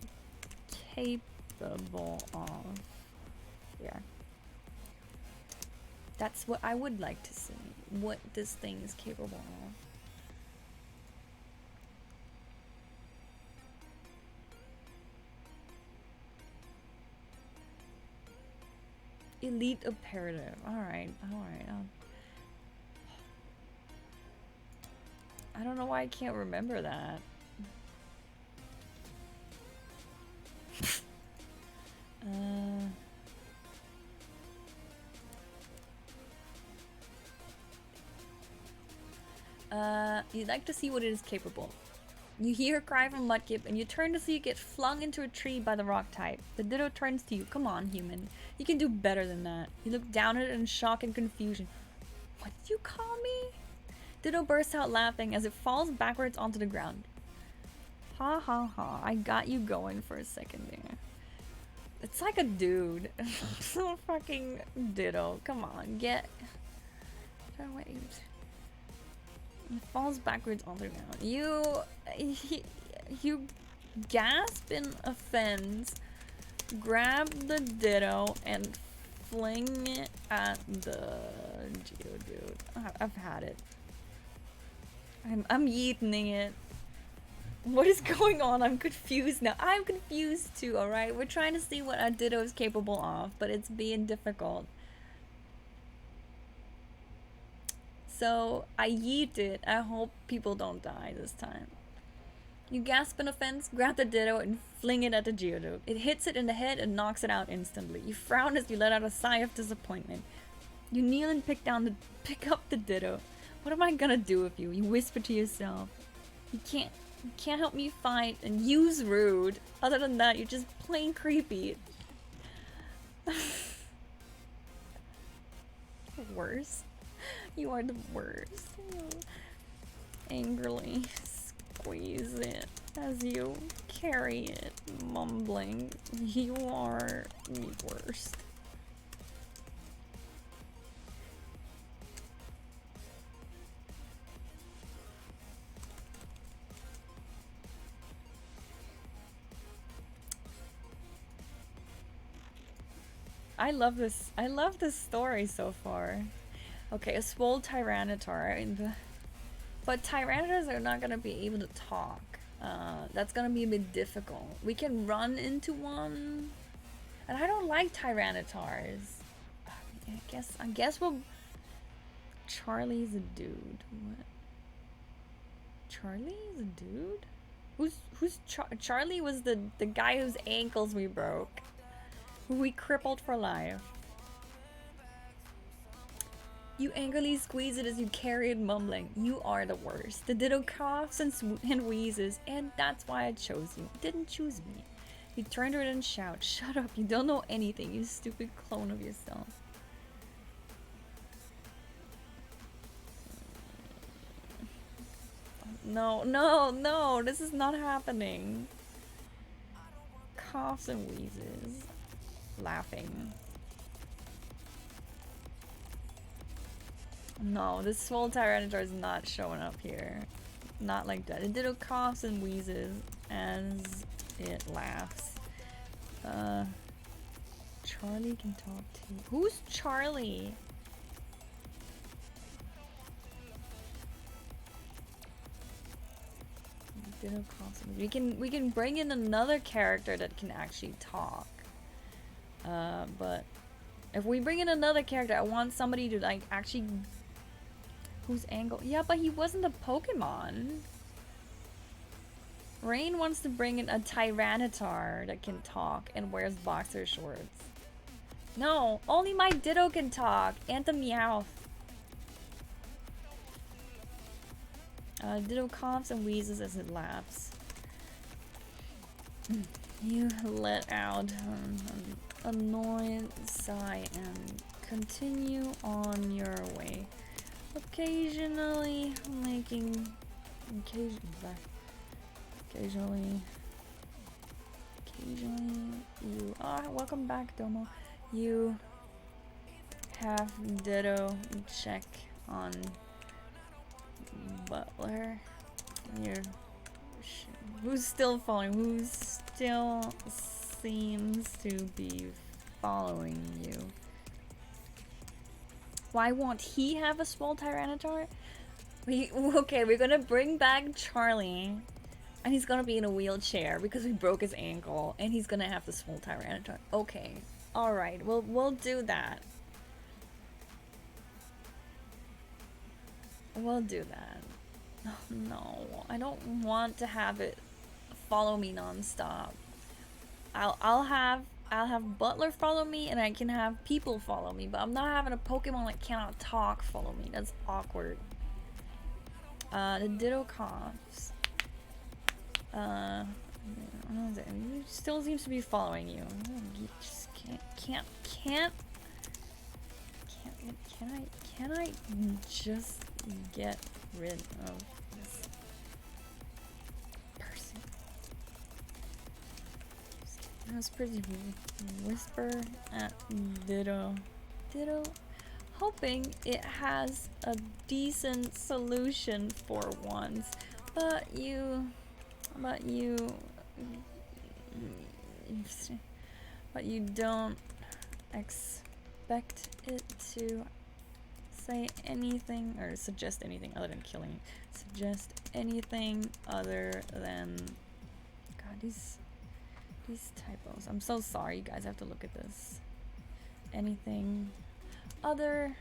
capable of. Yeah. That's what I would like to see. What this thing is capable of. Elite imperative. Alright, alright. I don't know why I can't remember that. You'd like to see what it is capable. You hear a cry from Mudkip, and you turn to see it get flung into a tree by the rock type. The Ditto turns to you. Come on, human. You can do better than that. You look down at it in shock and confusion. What did you call me? Ditto bursts out laughing as it falls backwards onto the ground. Ha ha ha. I got you going for a second there. It's like a dude. So fucking Ditto. Come on, get... Wait. It falls backwards onto the ground. You gasp in offense, grab the Ditto, and fling it at the Geodude. I've had it. I'm yeeting it. What is going on? I'm confused now. I'm confused too, alright? We're trying to see what our Ditto is capable of, but it's being difficult. So, I yeet it. I hope people don't die this time. You gasp in offense, grab the Ditto, and fling it at the Geodude. It hits it in the head and knocks it out instantly. You frown as you let out a sigh of disappointment. You kneel and pick up the Ditto. What am I gonna do with you? You whisper to yourself. You can't help me fight and use rude. Other than that, you're just plain creepy. Worse. You are the worst. Angrily squeeze it as you carry it, mumbling, "You are the worst." I love this story so far. Okay, a swole Tyranitar, but Tyranitars are not gonna be able to talk. That's gonna be a bit difficult. We can run into one, and I don't like Tyranitar's. I guess we'll. Charlie's a dude. What? Charlie's a dude? Who's Charlie was the guy whose ankles we broke, who we crippled for life. You angrily squeeze it as you carry it, mumbling, "You are the worst." The Ditto coughs and wheezes, and that's why I chose you. You didn't choose me. You turn to it and shout, "Shut up, you don't know anything, you stupid clone of yourself." No, this is not happening. Coughs and wheezes. Laughing. No, this swole Tyranitar is not showing up here. Not like that. It Ditto coughs and wheezes as it laughs. Charlie can talk to you. Who's Charlie? Ditto coughs and we can bring in another character that can actually talk. But if we bring in another character, I want somebody to like actually. Who's Angle? Yeah, but he wasn't a Pokemon. Rain wants to bring in a Tyranitar that can talk and wears boxer shorts. No, only my Ditto can talk. And the Meowth. Ditto coughs and wheezes as it laughs. You let out an annoyed sigh and continue on your way. Occasionally you welcome back, Domo. You have Ditto check on Butler. Who's still following? Who still seems to be following you? Why won't he have a small Tyranitar? Okay, we're gonna bring back Charlie, and he's gonna be in a wheelchair because we broke his ankle, and he's gonna have the small Tyranitar. Okay, all right, we'll do that. We'll do that. Oh, no, I don't want to have it follow me non-stop. I'll have Butler follow me, and I can have people follow me, but I'm not having a Pokemon that cannot talk follow me. That's awkward. The Ditto coughs. He still seems to be following you. You just can't. Can I just get rid of this person? That was pretty whisper at Ditto. Ditto, hoping it has a decent solution for once, but you don't expect it to say anything or suggest anything other than killing. Suggest anything other than, God, these typos. I'm so sorry, you guys have to look at this. Anything other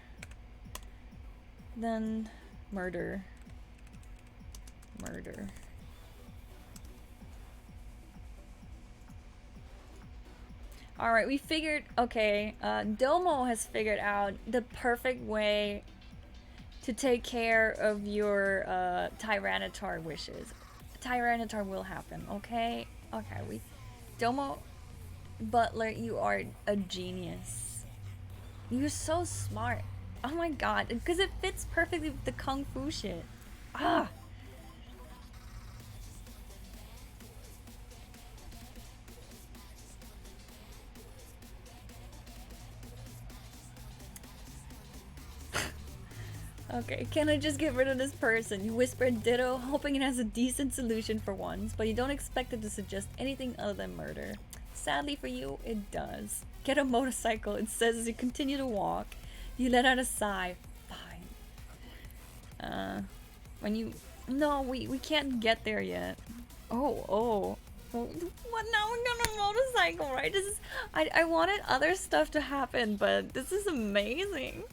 than murder. Alright, we figured, okay, Domo has figured out the perfect way to take care of your Tyranitar wishes. Tyranitar will happen, okay? Okay, Domo Butler, you are a genius. You're so smart. Oh my god, because it fits perfectly with the Kung Fu shit. Ah! Okay, can I just get rid of this person? You whispered Ditto, hoping it has a decent solution for once, but you don't expect it to suggest anything other than murder. Sadly for you, it does. Get a motorcycle, it says as you continue to walk. You let out a sigh. Fine. No, we can't get there yet. Oh. What now? We got a motorcycle, right? This is, I wanted other stuff to happen, but this is amazing.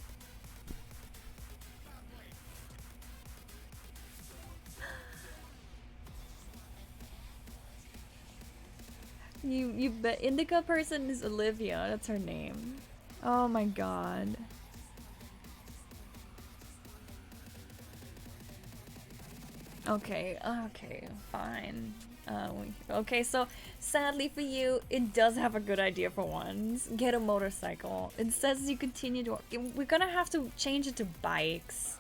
You bet. Indica person is Olivia. That's her name. Oh my god. Okay, fine. Okay, so sadly for you, it does have a good idea for once. Get a motorcycle. It says you continue to. We're gonna have to change it to bikes.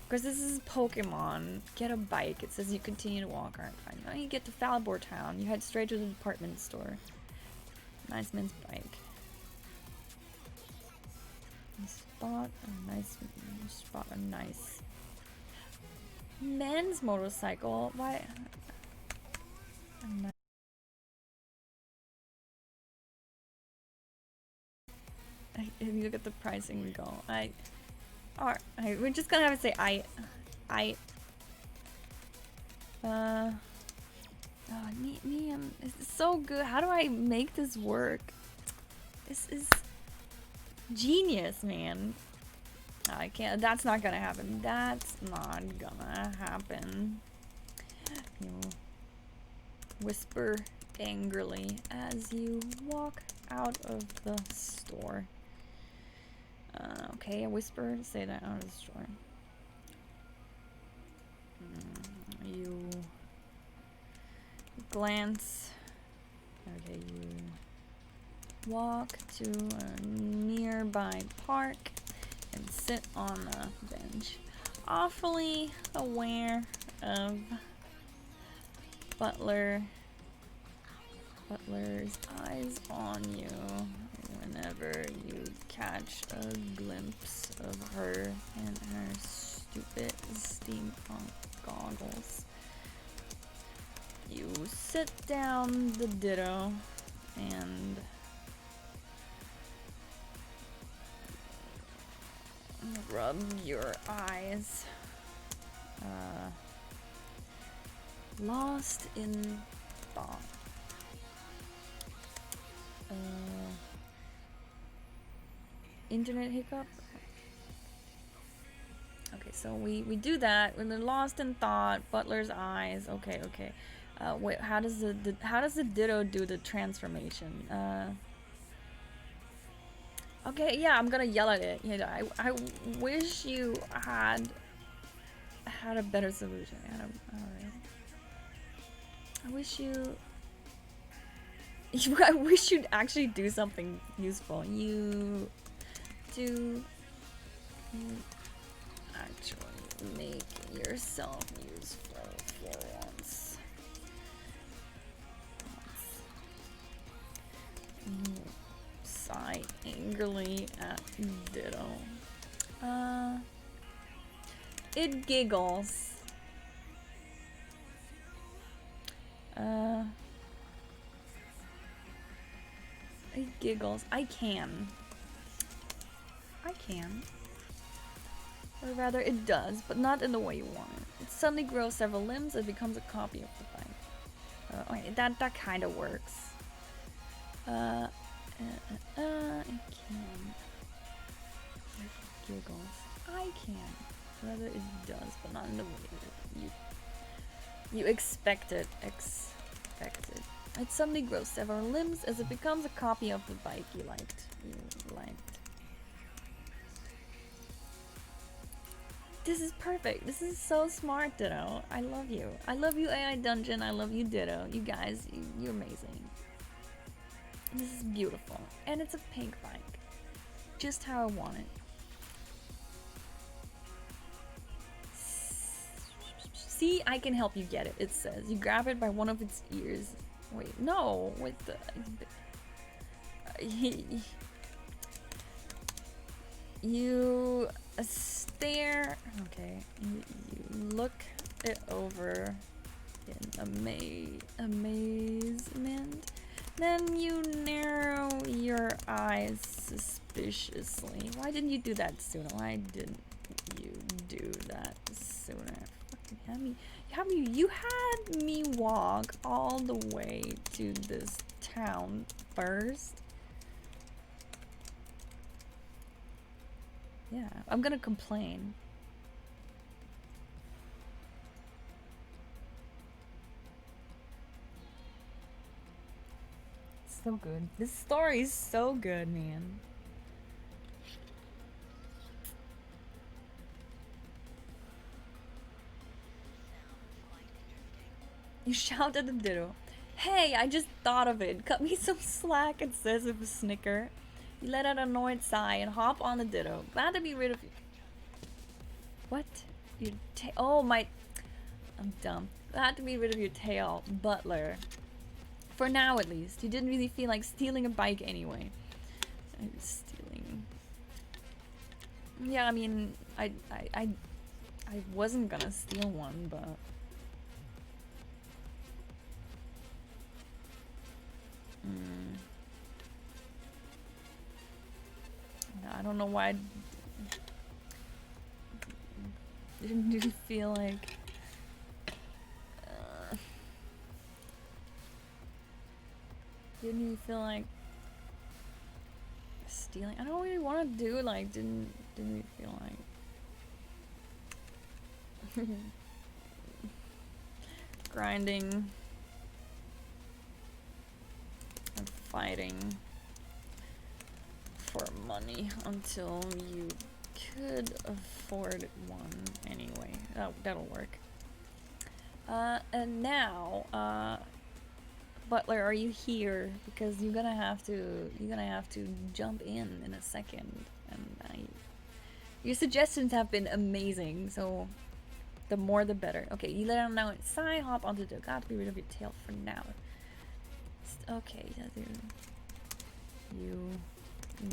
Because this is Pokemon. Get a bike. It says you continue to walk. Alright, fine. Now you get to Falbor Town. You head straight to the department store. Nice man's bike. Spot a nice men's motorcycle. Why? If you look at the pricing, we go. Alright, we're just gonna have to say it's so good. How do I make this work? This is genius, man. I can't. That's not gonna happen. That's not gonna happen. You whisper angrily as you walk out of the store. Okay, a whisper. Say that out of the store. You glance. Okay, you walk to a nearby park and sit on a bench, awfully aware of Butler's eyes on you whenever you catch a glimpse of her and her stupid steampunk goggles. You sit down the Ditto and rub your eyes. Lost in thought. Internet hiccup? Okay, so we do that when they're lost in thought. Butler's eyes. Okay. Wait, how does the Ditto do the transformation? Okay, yeah, I'm gonna yell at it. You know, I wish you had had a better solution. Alright. I wish you... I wish you'd actually do something useful. You actually make yourself useful for once. Sigh angrily at Ditto. It giggles. It giggles. I can. Or rather, it does, but not in the way you want it. It suddenly grows several limbs and becomes a copy of the bike. Okay, that kind of works. It can. It giggles. I can. Rather, it does, but not in the way you expect it. It suddenly grows several limbs as it becomes a copy of the bike you liked. This is perfect. This is so smart, Ditto. I love you. I love you, AI Dungeon. I love you, Ditto. You guys, you're amazing. This is beautiful. And it's a pink bike. Just how I want it. See, I can help you get it, it says. You grab it by one of its ears. Wait, no. Wait, you stare. Okay. You look it over in amazement. Then you narrow your eyes suspiciously. Why didn't you do that sooner? Why didn't you do that sooner? You had me walk all the way to this town first. Yeah, I'm gonna complain. So good. This story is so good, man. You shout at the Ditto. Hey, I just thought of it. Cut me some slack, it says with a snicker. You let out an annoyed sigh and hop on the Ditto. Glad to be rid of you. What? Your tail? Oh my... I'm dumb. Glad to be rid of your tail, Butler. For now, at least. You didn't really feel like stealing a bike anyway. Stealing... Yeah, I mean, I wasn't gonna steal one, but... I don't know why I didn't really feel like didn't really feel like stealing. I don't really want to do like didn't really feel like grinding and fighting for money until you could afford one anyway. Oh, that'll work. And now, Butler, are you here? Because you're gonna have to jump in a second. And your suggestions have been amazing, so the more the better. Okay, you let him know. Sigh, hop onto the. Got to be rid of your tail for now. Okay, you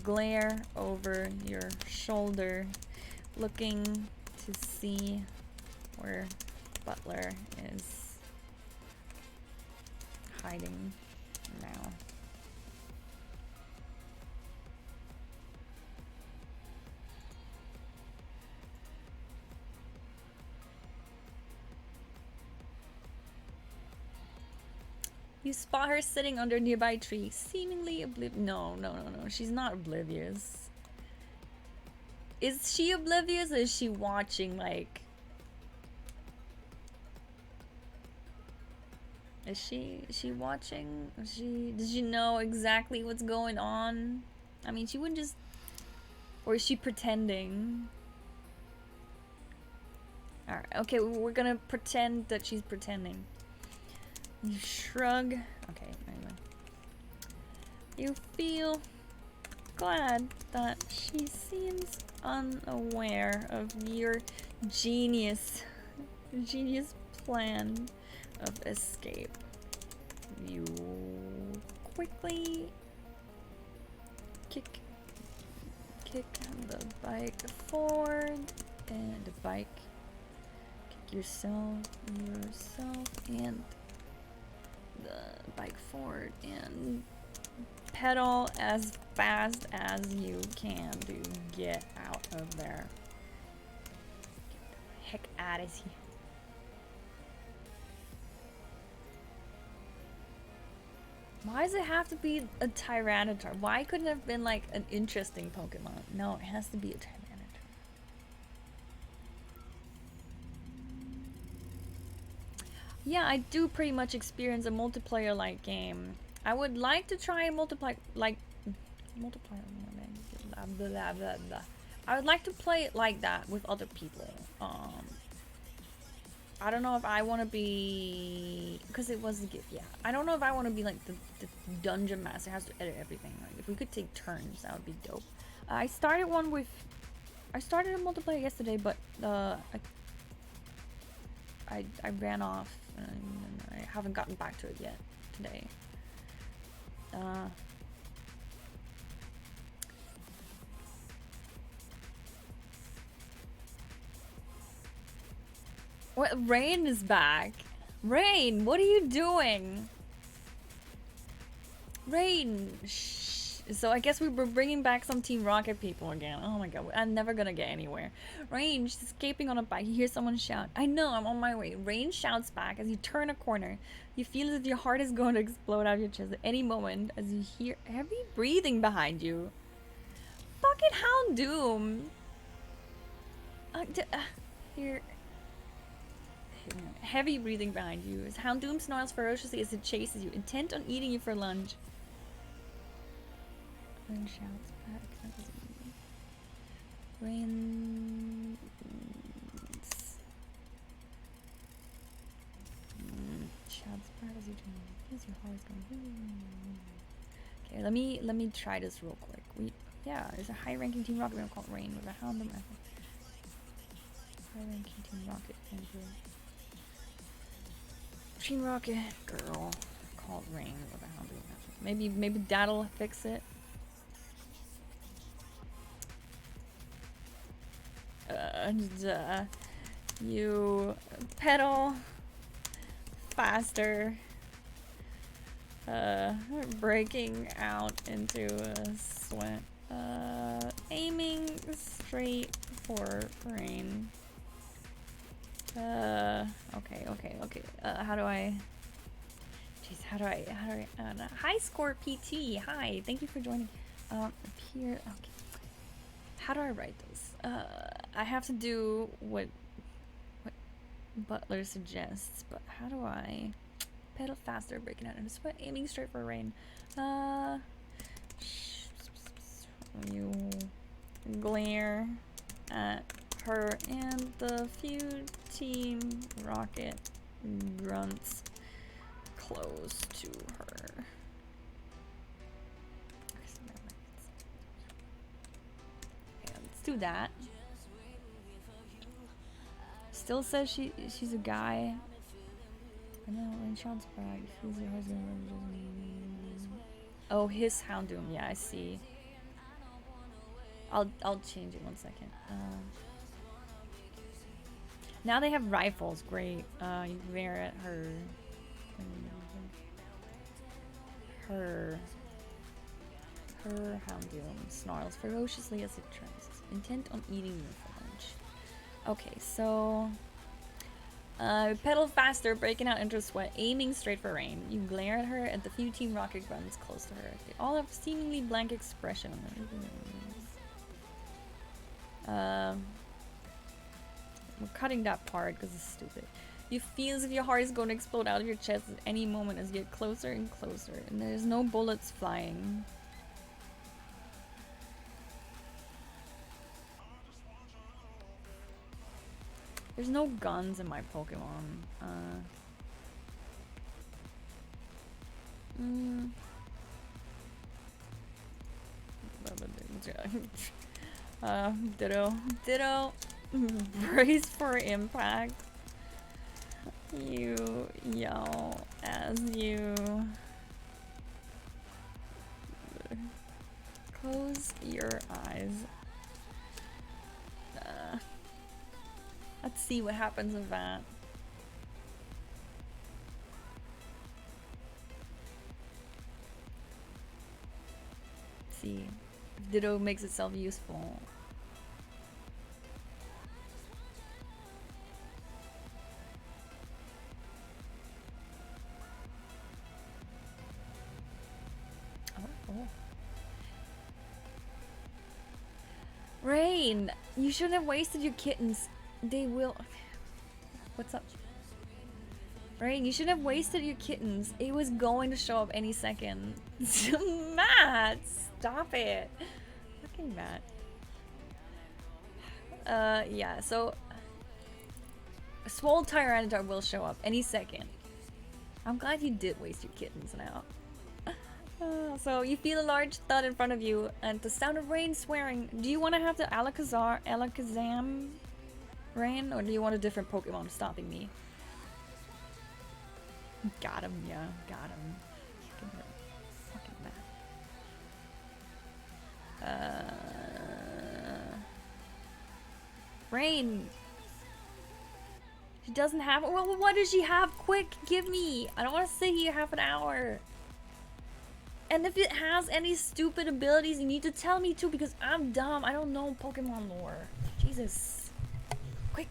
glare over your shoulder, looking to see where Butler is hiding now. You spot her sitting under a nearby tree, seemingly oblivious. No. She's not oblivious. Is she oblivious or is she watching, like... Is she watching? Does she know exactly what's going on? I mean, she wouldn't just... Or is she pretending? Alright, okay, we're gonna pretend that she's pretending. You shrug. Okay, anyway. You feel glad that she seems unaware of your genius plan of escape. You quickly kick the bike forward and the bike kick yourself and the bike forward and pedal as fast as you can to get out of there. Get the heck out of here. Why does it have to be a Tyranitar? Why couldn't it have been like an interesting Pokemon? No, it has to be a Tyranitar. Yeah, I do pretty much experience a multiplayer-like game. I would like to try a multiplayer. I would like to play it like that with other people. I don't know if I want to be, because it was a gift. Yeah, I don't know if I want to be like the dungeon master has to edit everything. Like if we could take turns, that would be dope. I started a multiplayer yesterday, but I ran off and I haven't gotten back to it yet today. What? Rain is back. Rain, what are you doing? Rain, shh. So I guess we were bringing back some Team Rocket people again. Oh my god, I'm never gonna get anywhere. Rain, she's escaping on a bike. You hear someone shout. I know, I'm on my way. Rain shouts back as you turn a corner. You feel as if your heart is going to explode out of your chest at any moment as you hear heavy breathing behind you. Fucking Houndoom. Here. Heavy breathing behind you as Houndoom snarls ferociously as it chases you, intent on eating you for lunch. Rain shouts back. Rain shouts back as you turn. As your heart is going. Okay, let me try this real quick. There's a high-ranking Team Rocket member called Rain with a Houndoom. High-ranking Team Rocket member. Team Rocket girl called Rain with a Houndoom. Maybe that'll fix it. You pedal faster, breaking out into a sweat, aiming straight for Rain. Okay. How do I? Jeez, how do I? Hi, Score PT. Hi, thank you for joining. Here. Okay. How do I write this? I have to do what Butler suggests, but how do I pedal faster, breaking out into sweat, aiming straight for Rain? You glare at her and the few Team Rocket grunts close to her. Okay, let's do that. Still says she's a guy. I know, Rain shouts back. Feels your heart's gonna run. Oh, his Houndoom. Yeah, I see. I'll change it 1 second. Now they have rifles. Great. You glare at her. Her Houndoom snarls ferociously as it turns, intent on eating you for lunch. Okay, so pedal faster, breaking out into a sweat, aiming straight for Rain. You glare at her and the few Team Rocket grunts close to her. They all have seemingly blank expression on them. We're cutting that part because it's stupid. You feel as if your heart is going to explode out of your chest at any moment as you get closer and closer, and there's no bullets flying. There's no guns in my Pokemon. Ditto. Ditto. Brace for impact. You yell as you close your eyes. Let's see what happens with that. Let's see if Ditto makes itself useful. Oh. Rain, you shouldn't have wasted your kittens. They will. What's up? Rain, you shouldn't have wasted your kittens. It was going to show up any second. Matt, stop it. Fucking Matt. Yeah, so Swole Tyranitar will show up any second. I'm glad you did waste your kittens now. So you feel a large thud in front of you and the sound of rain swearing. Do you want to have the Alakazam rain, or do you want a different Pokemon stopping me? Got him, yeah, got him. Fucking Matt. Rain. She doesn't have. Well, what does she have? Quick, give me. I don't want to sit here half an hour. And if it has any stupid abilities, you need to tell me too, because I'm dumb. I don't know Pokemon lore. Jesus. Quick.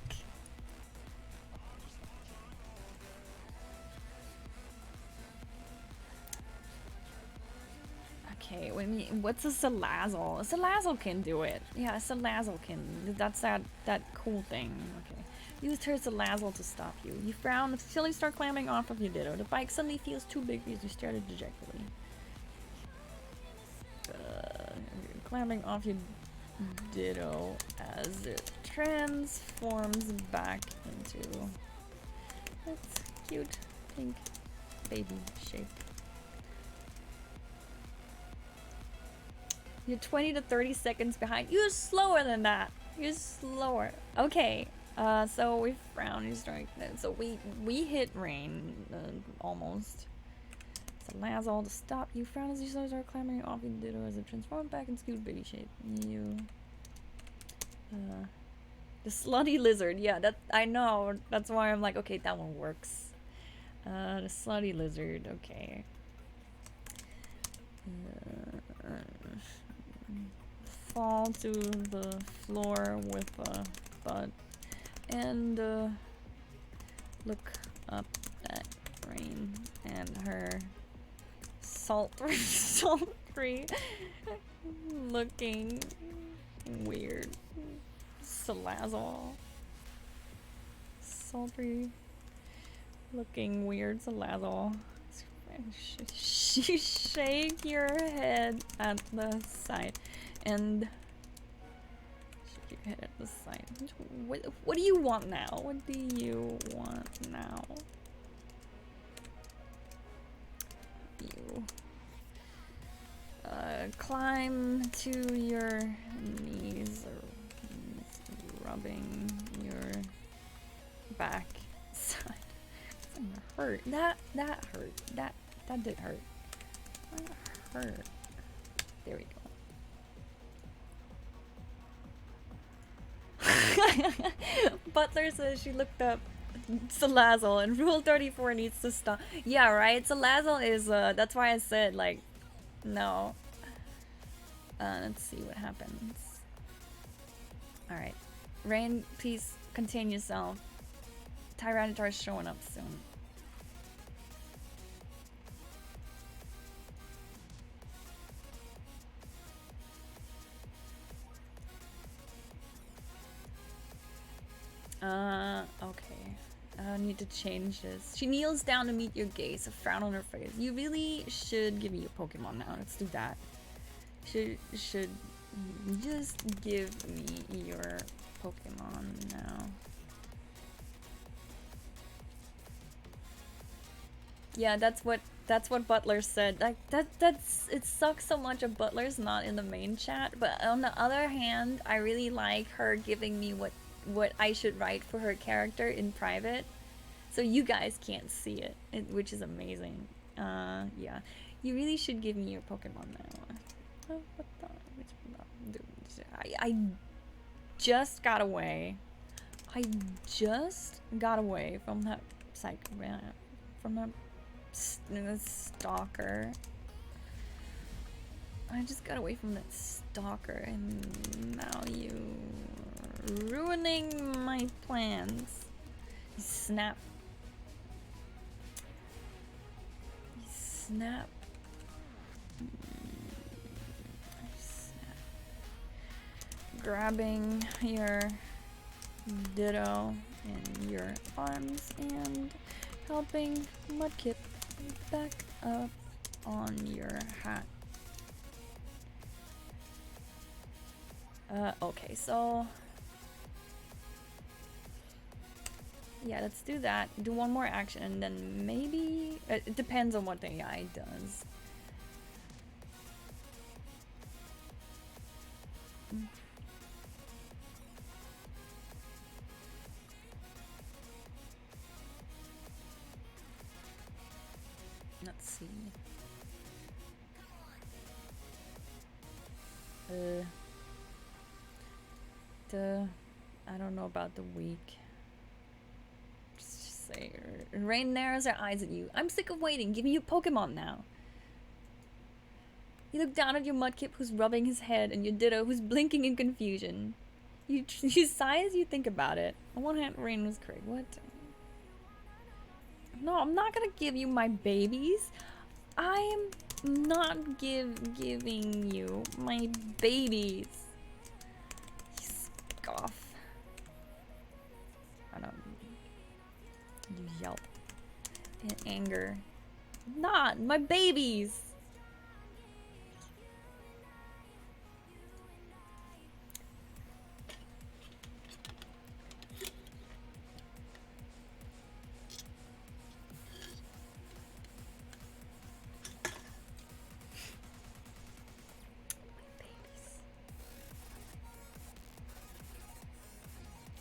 Okay, what's a Salazzle? A Salazzle can do it. Yeah, a Salazzle can. That's that cool thing. Okay. Use her Salazzle to stop you. You frown, until you start clambering off of your Ditto. The bike suddenly feels too big because you started dejectedly. Clambering off your Ditto as it transforms back into its cute pink baby shape. You're 20 to 30 seconds behind. You're slower than that. You're slower. Okay. So we frown. You start. So we hit rain almost. Salazzle to stop you. Frown as you start clambering off your Ditto as it transforms back into cute baby shape. You. The slutty lizard. Yeah, that I know. That's why I'm like, okay, that one works. The slutty lizard. Okay. Fall to the floor with a butt and look up at Rain and her sultry looking weird Salazzle. Sultry looking weird Salazzle. Shake your head at the side and shake your head at the side. What do you want now? What do you want now? You climb to your knees, or rubbing your back side. Hurt. That hurt. That did hurt. That hurt. There we go. Butler says she looked up Salazzle and Rule 34 needs to stop. Yeah, right? Salazzle is that's why I said like no. Let's see what happens. Alright. Rain, please contain yourself. Tyranitar's showing up soon. Okay. I need to change this. She kneels down to meet your gaze, a frown on her face. You really should give me your Pokemon now. Let's do that. Should just give me your Pokemon now. Yeah, that's what Butler said. Like it sucks so much of Butler's not in the main chat, but on the other hand, I really like her giving me what I should write for her character in private. So you guys can't see which is amazing. Yeah. You really should give me your Pokemon now. Oh, what the? I just got away. I just got away from that from that stalker. I just got away from that stalker, and now you ruining my plans. You snap. You snap. Snap. Grabbing your Ditto in your arms and helping Mudkip back up on your hat. Okay, so yeah, let's do that. Do one more action and then maybe it depends on what the AI does. Let's see. I don't know about the week. Just say, Rain narrows her eyes at you. I'm sick of waiting. Give me your Pokemon now. You look down at your Mudkip who's rubbing his head and your Ditto who's blinking in confusion. You sigh as you think about it. On one hand, Rain was correct. What? No, I'm not gonna give you my babies. I am not giving you my babies. You scoff. I don't. You yelp in anger. Not my babies.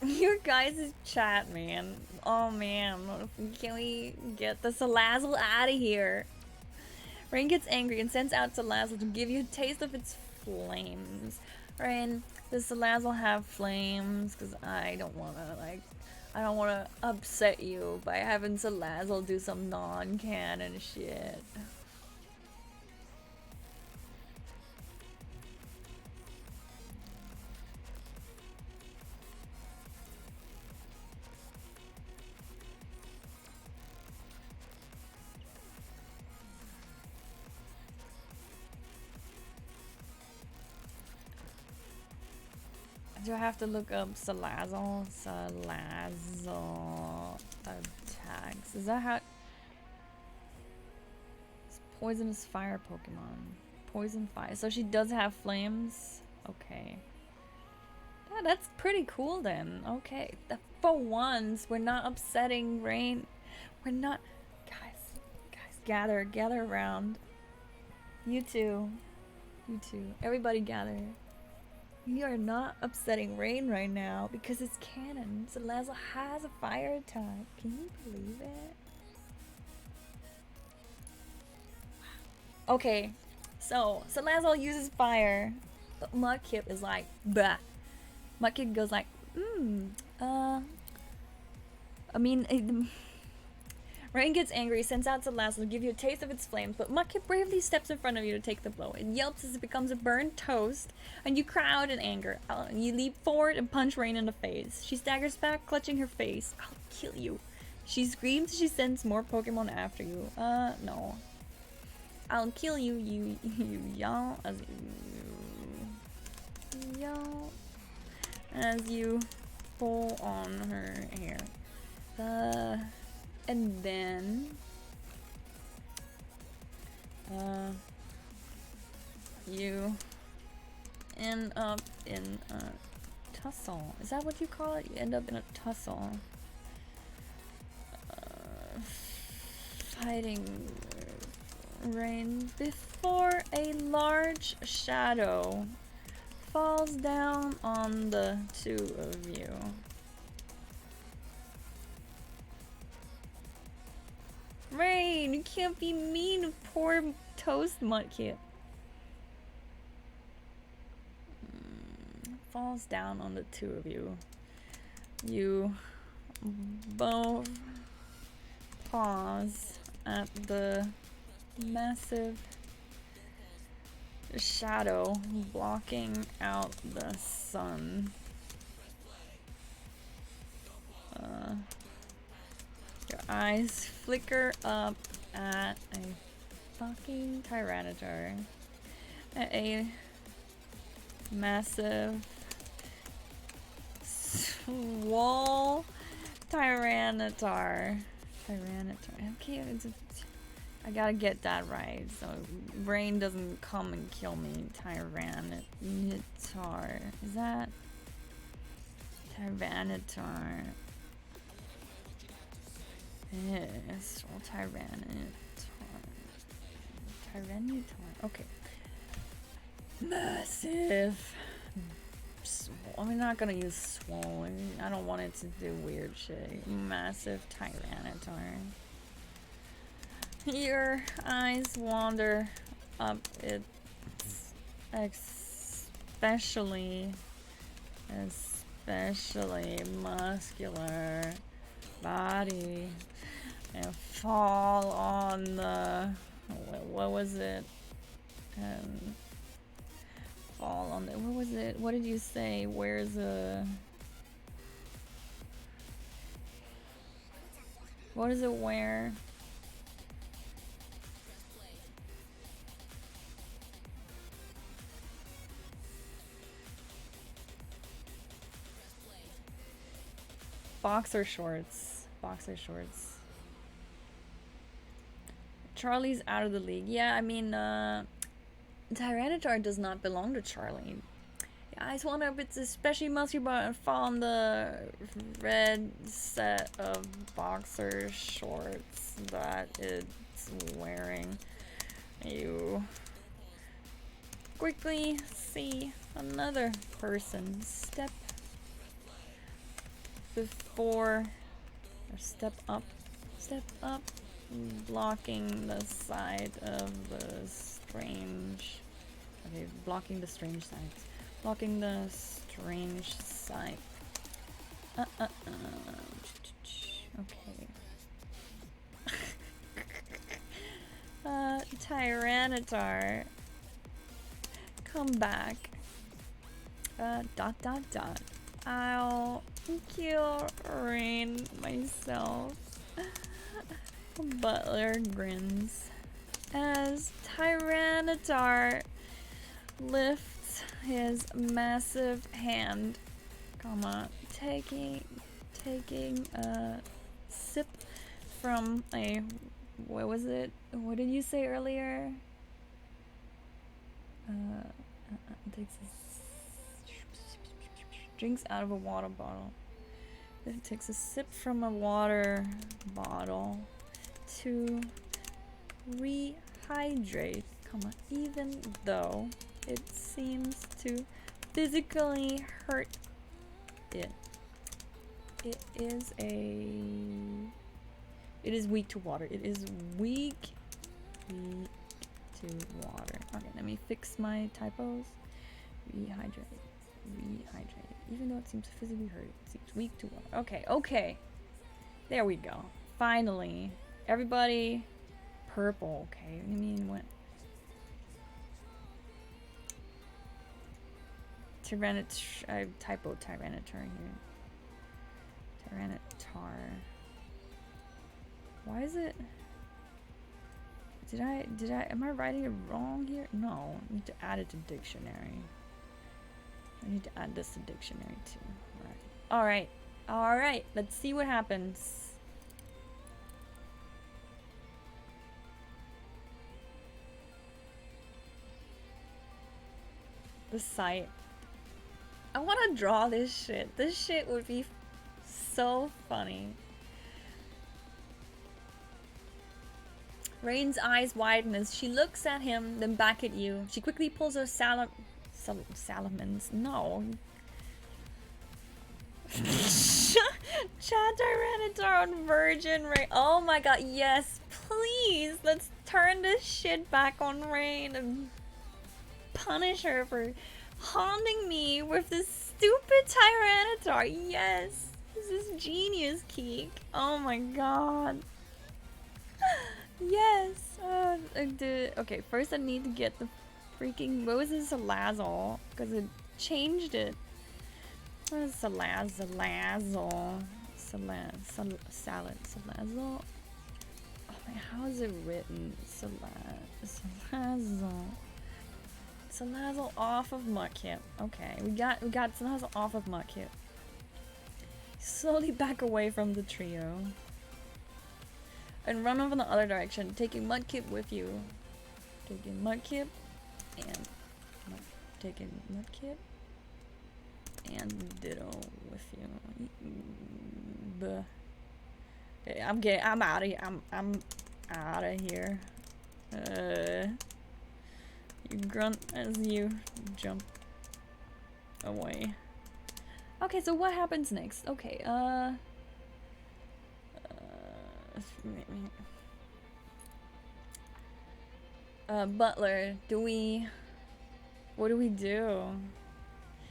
Your guys' chat, man. Oh man, can we get the Salazzle out of here? Rain gets angry and sends out Salazzle to give you a taste of its flames. Rain, does Salazzle have flames? Cause I don't wanna upset you by having Salazzle do some non-canon shit. Do I have to look up Salazzle? Salazzle attacks. Is that how? It's poisonous fire Pokemon. Poison fire. So she does have flames? Okay. Yeah, that's pretty cool then. Okay. For once, we're not upsetting Rain. We're not. Guys, gather around. You two. Everybody gather. We are not upsetting Rain right now because it's canon. Salazzle has a fire attack. Can you believe it? Okay, so Salazzle uses fire, but Mudkip is like, bah. Mudkip goes like, Rain gets angry, sends out Salazzle to give you a taste of its flames, but Mudkip bravely steps in front of you to take the blow. It yelps as it becomes a burned toast, and you cry out in anger. You leap forward and punch Rain in the face. She staggers back, clutching her face. I'll kill you. She screams as she sends more Pokemon after you. No. I'll kill you, you yell as you pull on her hair. And then you end up in a tussle. Is that what you call it? You end up in a tussle. hiding rain before a large shadow falls down on the two of you. Rain, you can't be mean to poor Toast Mudkip. Falls down on the two of you. You both pause at the massive shadow blocking out the sun. Your eyes flicker up at a fucking Tyranitar. At a massive swole Tyranitar. Okay, I gotta get that right so Rain doesn't come and kill me. Tyranitar. Is that Tyranitar? Yes, Tyranitar. Okay. Massive. I'm not gonna use swollen. I don't want it to do weird shit. Massive Tyranitar. Your eyes wander up its especially muscular body and fall on the what was it? Fall on the what was it? What did you say? Where's what does it wear? Boxer shorts. Charlie's out of the league. Yeah, I mean, Tyranitar does not belong to Charlie. Yeah, I just wonder if it's especially muscular and fall on the red set of boxer shorts that it's wearing. You quickly see another person step blocking the side of the strange. Okay, blocking the strange sides. Blocking the strange side. Okay. Tyranitar. Come back. I'll kill Rain myself. Butler grins as Tyranitar lifts his massive hand, taking a sip from a what was it? What did you say earlier? Drinks out of a water bottle. Then takes a sip from a water bottle to rehydrate, even though it seems to physically hurt it. It is weak to water. It is weak to water. Okay, let me fix my typos. Rehydrate. Even though it seems physically hurt, it seems weak to water. Okay. There we go. Finally. Everybody purple, okay? I mean, what? I typoed Tyranitar here. Tyranitar. Why is it? Am I writing it wrong here? No, I need to add it to dictionary. I need to add this to dictionary too. Alright, let's see what happens. The site. I want to draw this shit. This shit would be so funny. Rain's eyes widen as she looks at him, then back at you. She quickly pulls her salamans. No. Chad Tyranitar on Virgin Rain. Oh my god, yes. Please, let's turn this shit back on Rain and punish her for haunting me with this stupid Tyranitar. Yes. This is genius, Keek. Oh my god. Yes. Okay, first I need to get the freaking... What was this? Salazzle? Because it changed it. What is Salazzle? Salazzle? Oh my, how is it written? Salazzle. Salazzle off of Mudkip. Okay, we got Salazzle off of Mudkip. Slowly back away from the trio. And run off in the other direction, taking Mudkip with you. Taking Mudkip and taking Mudkip and Ditto with you. Buh. Okay, I'm out of here. I'm out of here. You grunt as you jump away. Okay, so what happens next? Okay, Butler, what do we do?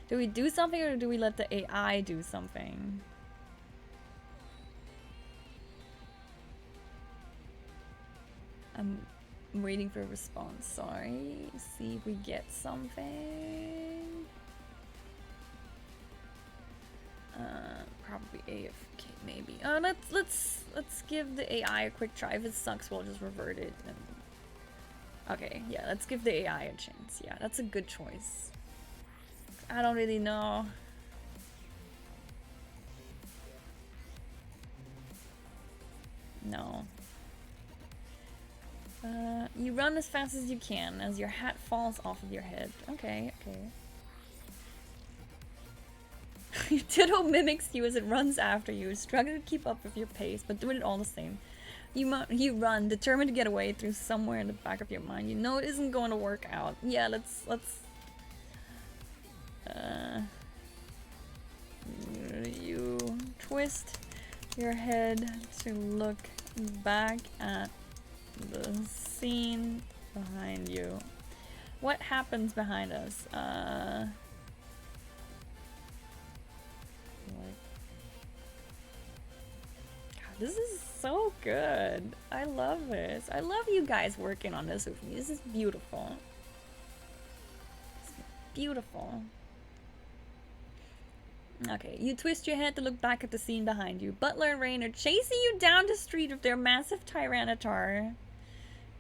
Do we do something or do we let the AI do something? I'm waiting for a response, sorry. See if we get something. Probably AFK maybe. Let's give the AI a quick try. If it sucks, we'll just revert it. And... Okay, yeah, let's give the AI a chance. Yeah, that's a good choice. I don't really know. No. You run as fast as you can as your hat falls off of your head. Okay, okay. Ditto mimics you as it runs after you, struggling to keep up with your pace, but doing it all the same. You run, determined to get away through somewhere in the back of your mind. You know it isn't going to work out. Yeah, let's you twist your head to look back at the scene behind you. What happens behind us? God, this is so good. I love this. I love you guys working on this with me. This is beautiful. It's beautiful. Okay, you twist your head to look back at the scene behind you. Butler and Rain are chasing you down the street with their massive Tyranitar.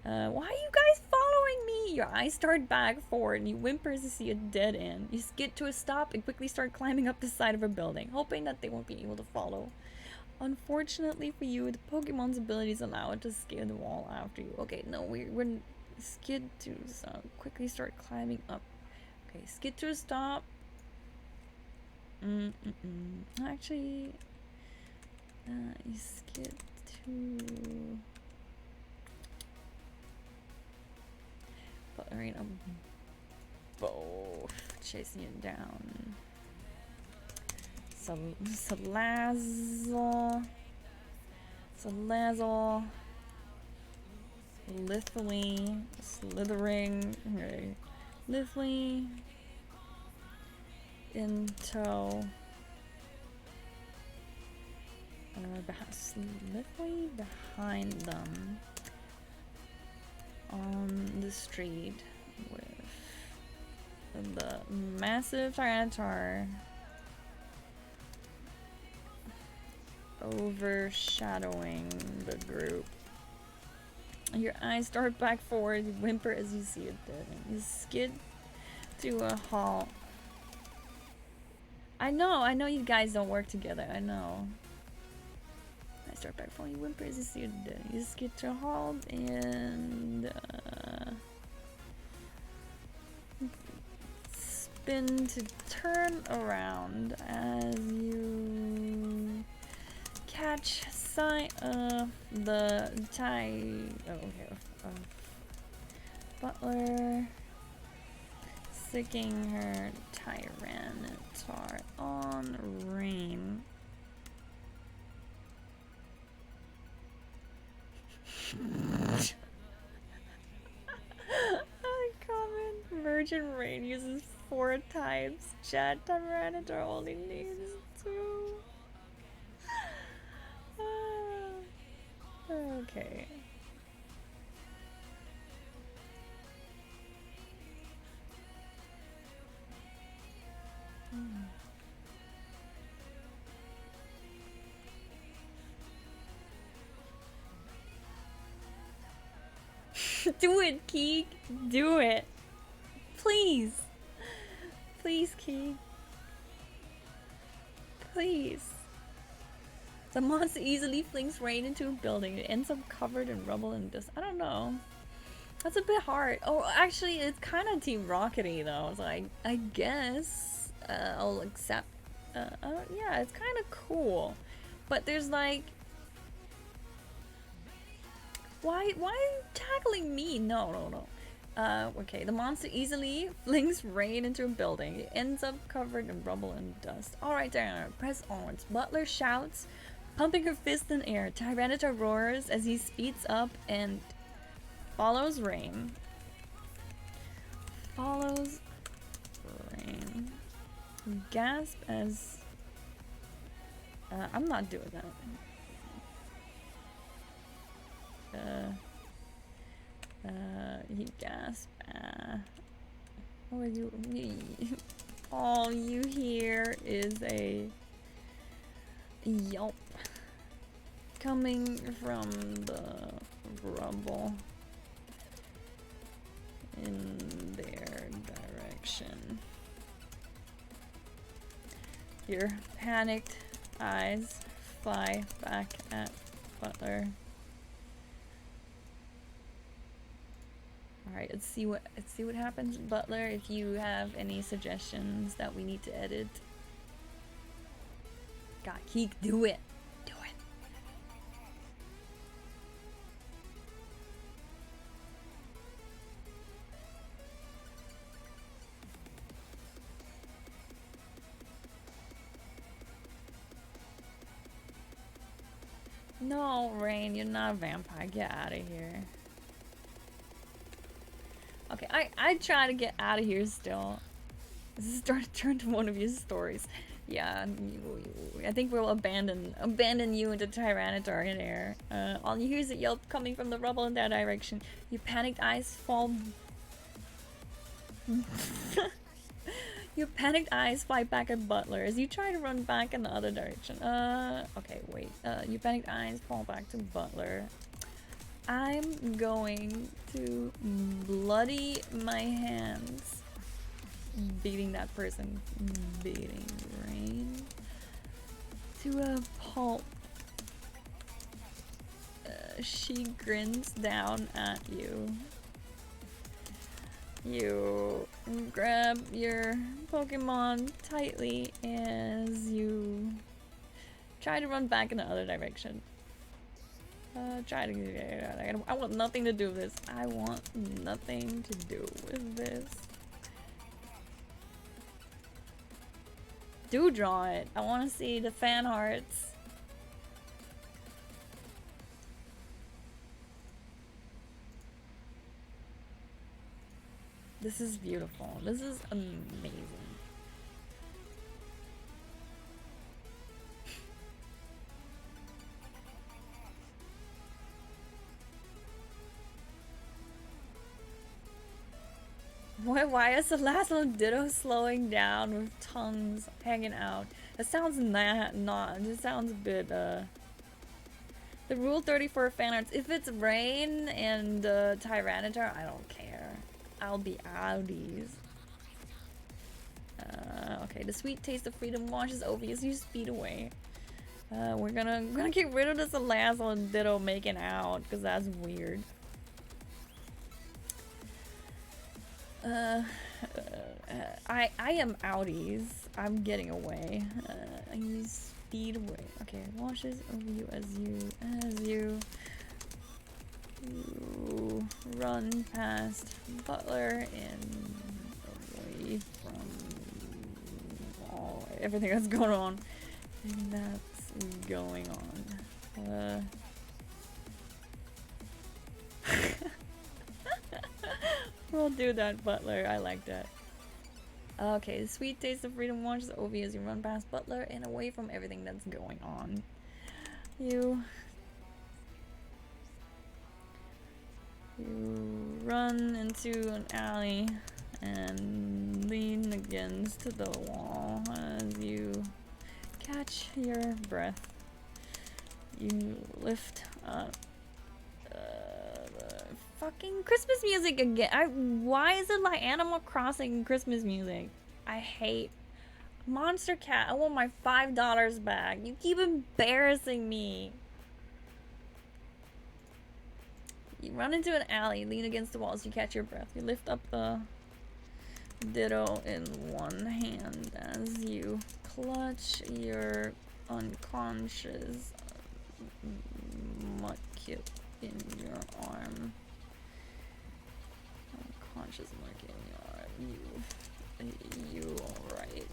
Why are you guys following me? Your eyes start back forward and you whimper as you see a dead end. You skid to a stop and quickly start climbing up the side of a building, hoping that they won't be able to follow. Unfortunately for you, the Pokemon's abilities allow it to skid the wall after you. Okay, no, we're skid to quickly start climbing up. Okay, skid to a stop. Actually, you skid to... But right, I'm both chasing it down. Salazzle. Lithely. Slithering. Okay. Lithely. In tow. Lithely behind them. On the street with the massive Tyranitar overshadowing the group. Your eyes dart back forward, you whimper as you see it dead. You skid to a halt. I know you guys don't work together, I know. I start back forward, you whimper as you see it dead. You skid to a halt and spin to turn around as you catch sign the Butler sicking her Tyranitar on Rain. Uncommon Virgin Rain uses 4 types. Chat Tyranitar only needs 2. Okay. Do it, Keeg. Do it. Please. Please, Keeg. Please. The monster easily flings Rain into a building. It ends up covered in rubble and dust. I don't know. That's a bit hard. Oh, actually, it's kind of Team Rockety, though. So I guess I'll accept. Yeah, it's kind of cool. But there's like... Why are you tackling me? No. Okay, the monster easily flings Rain into a building. It ends up covered in rubble and dust. Alright, Diana, press onwards. Butler shouts, pumping her fist in air. Tyranitar roars as he speeds up and follows Rain. Follows Rain. Gasp as... I'm not doing that. He gasped. All you hear is a yelp coming from the rubble in their direction. Your panicked eyes fly back at Butler. Alright, let's see what happens. Butler, if you have any suggestions that we need to edit. God, Keek, do it. Do it. No, Rain, you're not a vampire. Get out of here. Okay, I try to get out of here still. This is starting to turn to one of your stories. Yeah, I think we'll abandon you into Tyranitar in air. All you hear is a yelp coming from the rubble in that direction. Your panicked eyes fall... Your panicked eyes fly back at Butler as you try to run back in the other direction. Okay, wait. Your panicked eyes fall back to Butler. I'm going to bloody my hands beating that person, beating Rain to a pulp. She grins down at you. You grab your Pokemon tightly as you try to run back in the other direction. I want nothing to do with this. I want nothing to do with this. Do draw it. I want to see the fan hearts. This is beautiful. This is amazing. Why is the last one Ditto slowing down with tongues hanging out? That sounds it sounds a bit, The Rule 34 fan arts, if it's Rain and Tyranitar, I don't care. I'll be outies. Okay, the sweet taste of freedom washes over as you speed away. We're gonna get rid of this Salazzle and Ditto making out, because that's weird. I am outies. I'm getting away. He's lead way. Okay, washes over you as you run past Butler and away from everything that's going on. And that's going on. We'll do that, Butler. I like that. Okay, the sweet taste of freedom washes over you as you run past Butler and away from everything that's going on. You run into an alley and lean against the wall as you catch your breath. You lift up the fucking Christmas music again. Why is it like Animal Crossing Christmas music? I hate Monster Cat. I want my $5 back. You keep embarrassing me. You run into an alley, lean against the walls, you catch your breath. You lift up the ditto in one hand as you clutch your unconscious Mudkip in your arm. Unconscious Mudkip in your arm. You alright.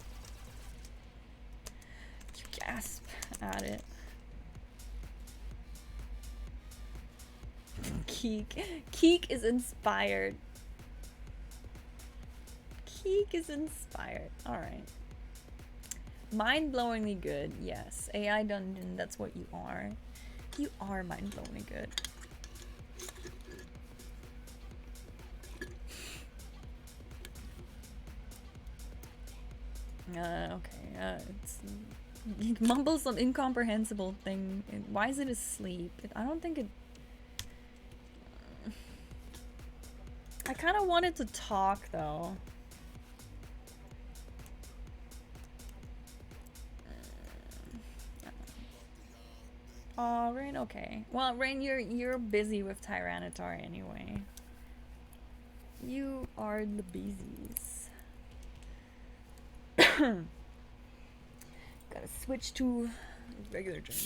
You gasp at it. Keek is inspired. Keek is inspired. Alright. Mind-blowingly good, yes. AI Dungeon, that's what you are. You are mind-blowingly good. Okay, it mumbles some incomprehensible thing. Why is it asleep? I don't think it... I kind of wanted to talk, though. Oh, Rain, okay. Well, Rain, you're busy with Tyranitar anyway. You are the beesies. Gotta switch to regular drink.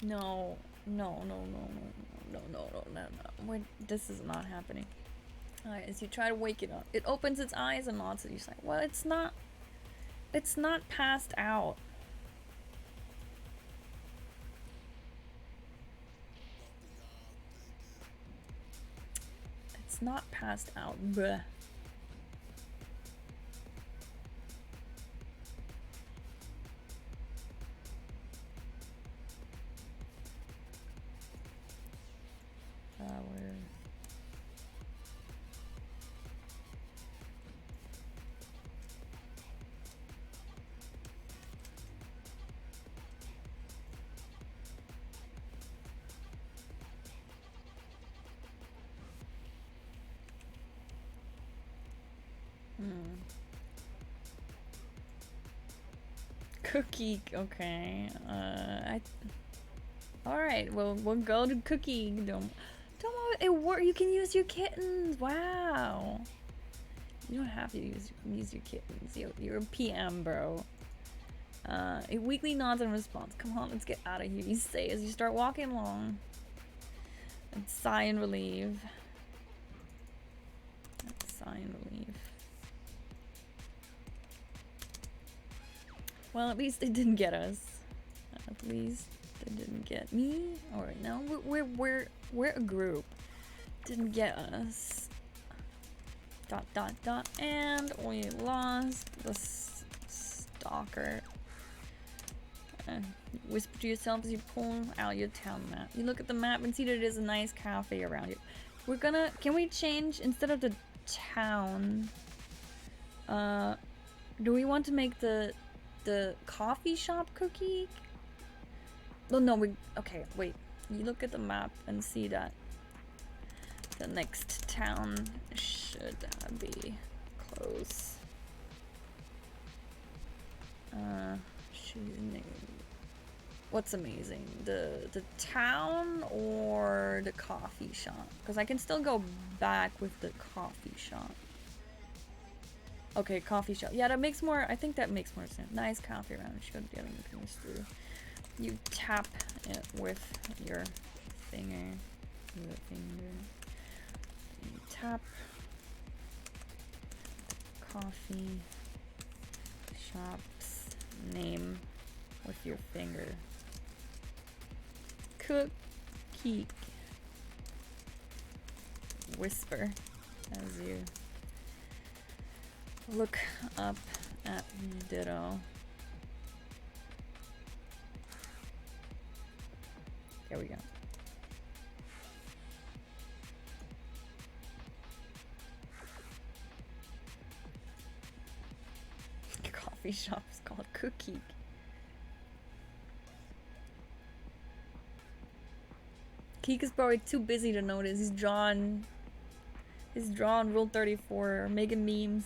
No. Wait, this is not happening. Alright, as you try to wake it up, it opens its eyes and nods at you. Like, well, it's not passed out. It's not passed out. Bleh. Where? Cookie, okay. Alright, well, we'll go to Cookie. Don't it work? You can use your kittens. Wow. You don't have to use your kittens. You're a PM, bro. A weekly nods in response. Come on, let's get out of here. You say as you start walking along. And sigh in relief. Sigh in relief. Well, at least they didn't get us. At least they didn't get me. Or no, we're a group. Didn't get us. ... And we lost the stalker. Whisper to yourself as you pull out your town map. You look at the map and see that it is a nice cafe around you. We're gonna... Can we change, instead of the town... do we want to make the coffee shop Cookie? Oh no, okay, wait. You look at the map and see that the next town should be close. What's amazing? The town or the coffee shop? Because I can still go back with the coffee shop. Okay, coffee shop. Yeah, that makes more. I think that makes more sense. Nice coffee around. Should getting things through. You tap it with your finger. With finger. You tap. Coffee shop's name with your finger. Cookie. Whisper as you look up at Ditto. There we go. Coffee shop is called Cookie. Keek is probably too busy to notice. He's drawn Rule 34, making memes.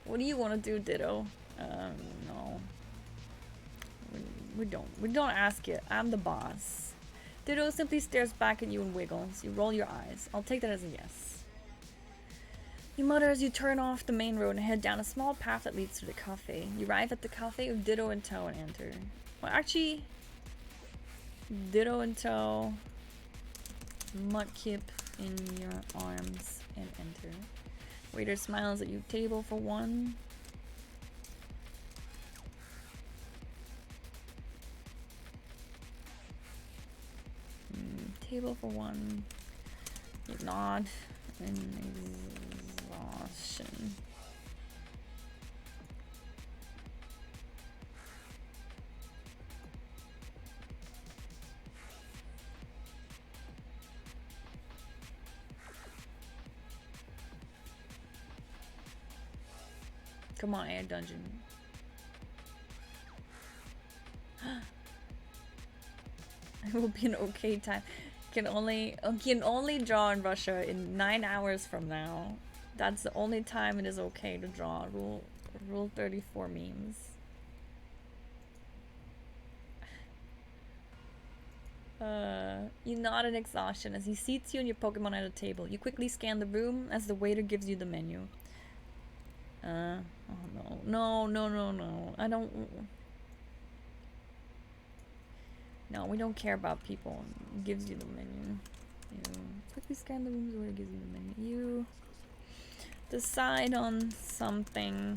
What do you want to do, Ditto? No. We don't ask it. I'm the boss. Ditto simply stares back at you and wiggles. You roll your eyes. I'll take that as a yes. You mutter as you turn off the main road and head down a small path that leads to the cafe. You arrive at the cafe with Ditto in tow and enter. Well, actually, Ditto in tow, Mudkip in your arms, and enter. Waiter smiles at you. Table for one. Table for one. You nod in exhaustion. Come on, air dungeon. It will be an okay time. Can only draw in Russia in 9 hours from now. That's the only time it is okay to draw. Rule 34 memes. You nod in exhaustion as he seats you and your Pokemon at a table. You quickly scan the room as the waiter gives you the menu. Oh no. I don't. No, we don't care about people. It gives you the menu. You quickly scan the rooms where it gives you the menu. You decide on something.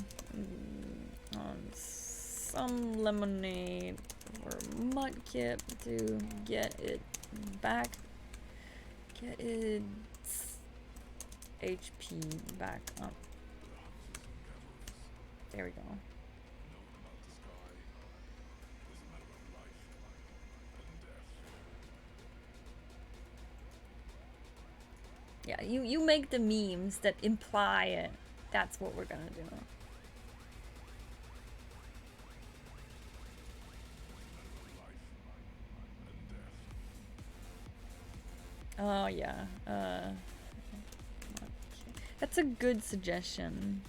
On some lemonade for Mudkip to get it back. Get its HP back up. There we go. Yeah, you make the memes that imply it. That's what we're gonna do. Oh yeah. That's a good suggestion.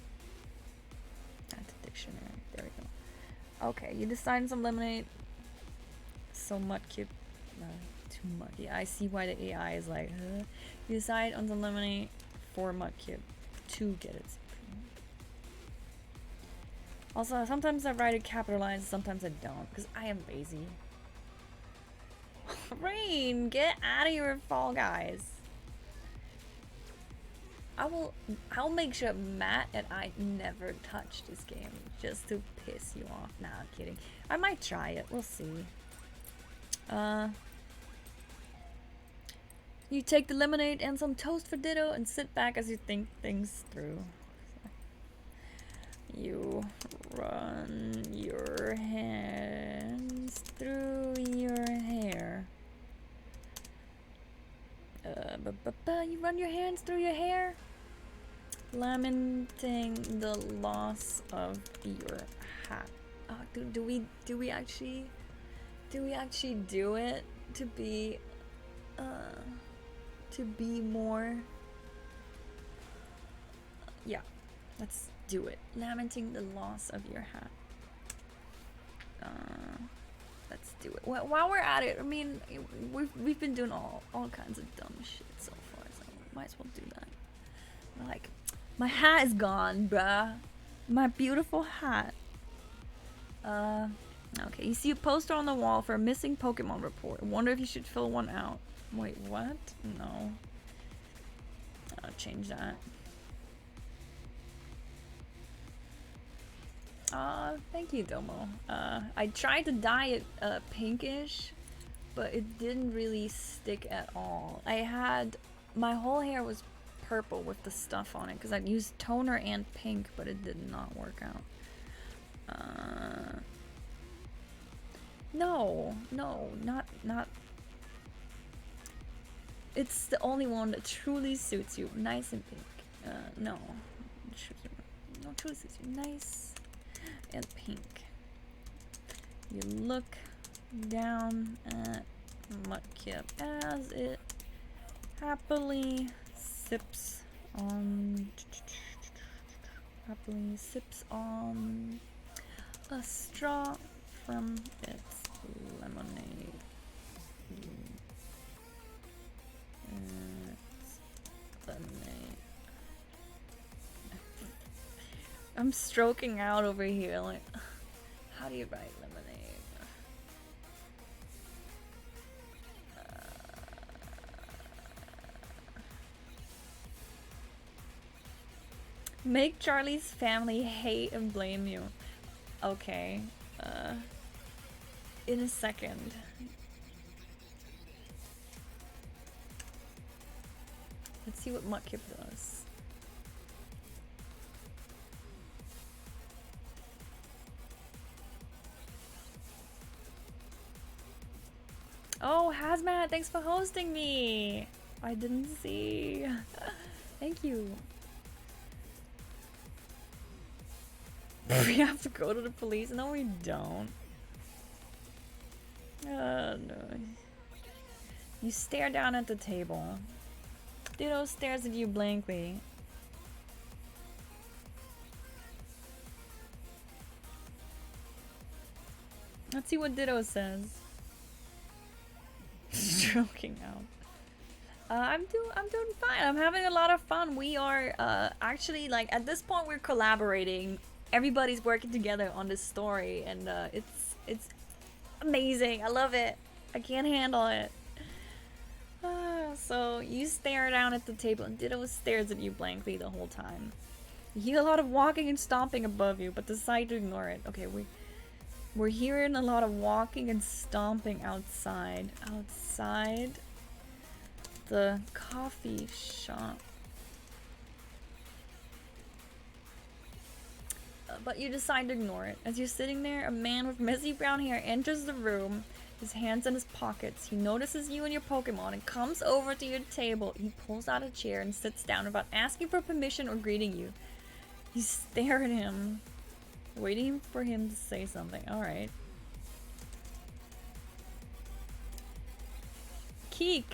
That's a dictionary. There we go. Okay, you decide some lemonade. So Mudkip. Too muddy. I see why the AI is like, huh? You decide on some lemonade for Mudkip to get it. Also, sometimes I write it capitalized, sometimes I don't, because I am lazy. Rain, get out of your Fall Guys. I'll make sure Matt and I never touch this game just to piss you off. Nah, I'm kidding. I might try it. We'll see. You take the lemonade and some toast for Ditto and sit back as you think things through. You run your hands through your hair. You run your hands through your hair, lamenting the loss of your hat. Do we actually do it to be more? Yeah, let's do it. Lamenting the loss of your hat. Let's do it. While we're at it, I mean, we've been doing all kinds of dumb shit so far, so might as well do that. Like, my hat is gone, bruh. My beautiful hat. Okay, you see a poster on the wall for a missing Pokemon report. Wonder if you should fill one out. Wait, what? No. I'll change that. Thank you, Domo. I tried to dye it pinkish, but it didn't really stick at all. My whole hair was purple with the stuff on it because I used toner and pink, but it did not work out. No, not. It's the only one that truly suits you. Nice and pink. No, truly suits you. Nice and pink. You look down at Mudkip as it happily sips on a straw from its lemonade. I'm stroking out over here, like, how do you write lemonade? Make Charlie's family hate and blame you. Okay, in a second. Let's see what Mudkip does. Oh, Hazmat, thanks for hosting me. I didn't see. Thank you. We have to go to the police? No, we don't. No. You stare down at the table. Ditto stares at you blankly. Let's see what Ditto says. Stroking out. I'm doing fine. I'm having a lot of fun. We are actually, like, at this point we're collaborating. Everybody's working together on this story, and it's amazing. I love it. I can't handle it. So you stare down at the table, and Ditto stares at you blankly the whole time. You hear a lot of walking and stomping above you, but decide to ignore it. Okay, we're hearing a lot of walking and stomping outside. Outside the coffee shop. But you decide to ignore it. As you're sitting there, a man with messy brown hair enters the room, his hands in his pockets. He notices you and your Pokemon and comes over to your table. He pulls out a chair and sits down without asking for permission or greeting you. You stare at him, waiting for him to say something. Alright. Keek,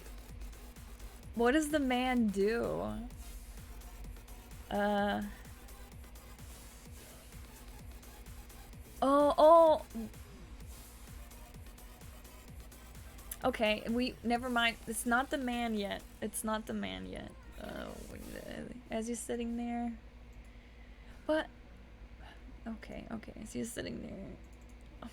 what does the man do? Oh. Okay, never mind. It's not the man yet. It's not the man yet. As you're sitting there. But okay. As you're sitting there. Oh,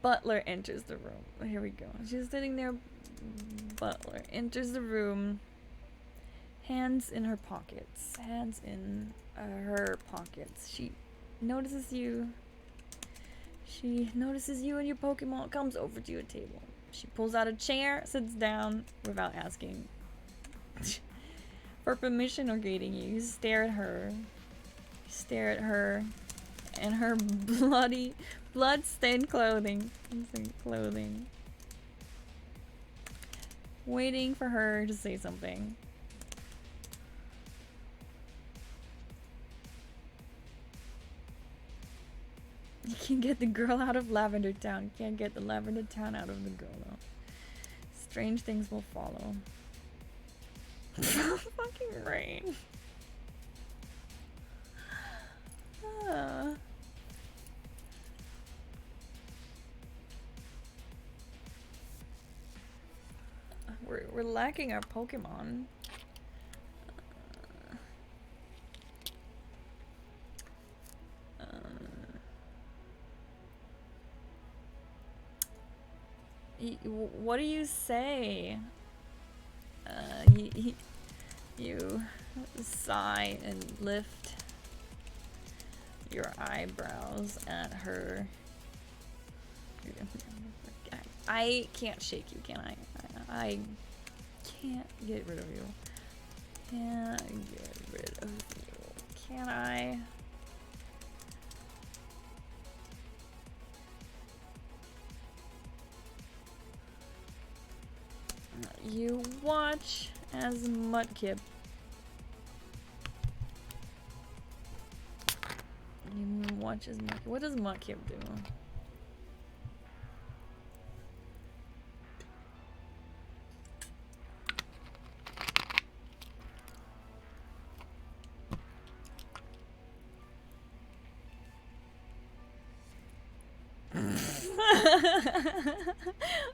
Butler enters the room. Here we go. She's sitting there. Butler enters the room. Hands in her pockets. Hands in her pockets. She notices you. She notices you and your Pokemon, comes over to your table. She pulls out a chair, sits down without asking for permission or greeting you. You stare at her. You stare at her and her blood-stained clothing. Waiting for her to say something. You can get the girl out of Lavender Town. You can't get the Lavender Town out of the girl, though. Strange things will follow. Fucking rain. Uh, we're lacking our Pokemon. What do you say? You sigh and lift your eyebrows at her. I can't shake you, can I? I can't get rid of you. Can't get rid of you. Can I? You watch as Mudkip. You watch as Mudkip. What does Mudkip do?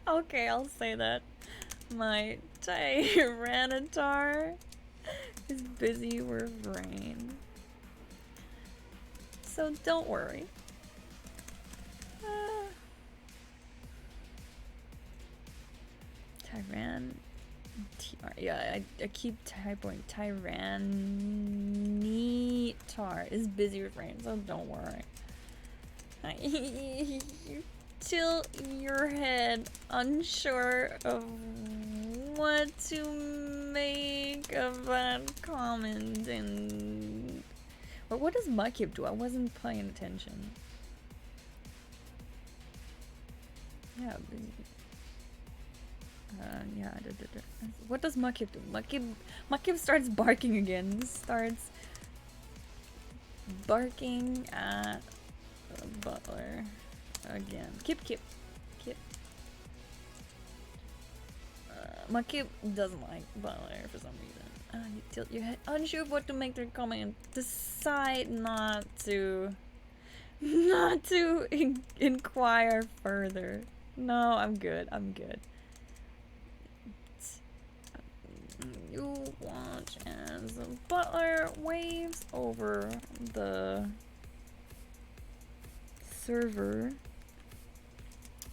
Okay, I'll say that. My Tyranitar is busy with rain. So don't worry. Yeah, I keep typing. Tyranitar is busy with rain, so don't worry. You tilt your head, unsure of what to make of that comment, and what does Mudkip do? I wasn't paying attention. Yeah. Yeah. What does Mudkip do? Mudkip starts barking again. Starts barking at Butler again. Kip. Mudkip doesn't like Butler for some reason. You tilt your head, unsure of what to make their comment. Decide not to inquire further. No, I'm good. You watch as Butler waves over the server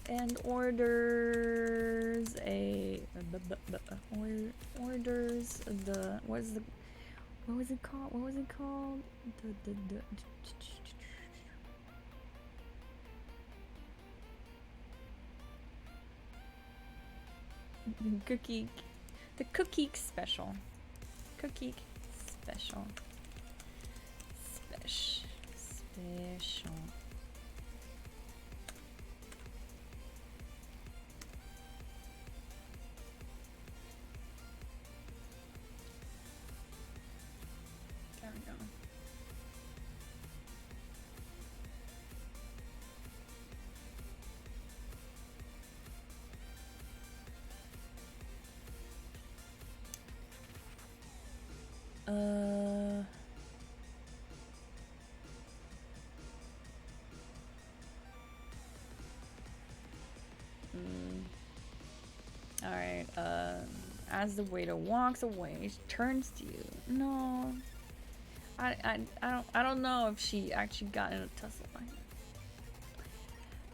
and orders the what was it called? The cookie special. Special. There we go. Alright, as the waiter walks away, she turns to you. No. I don't know if she actually got in a tussle.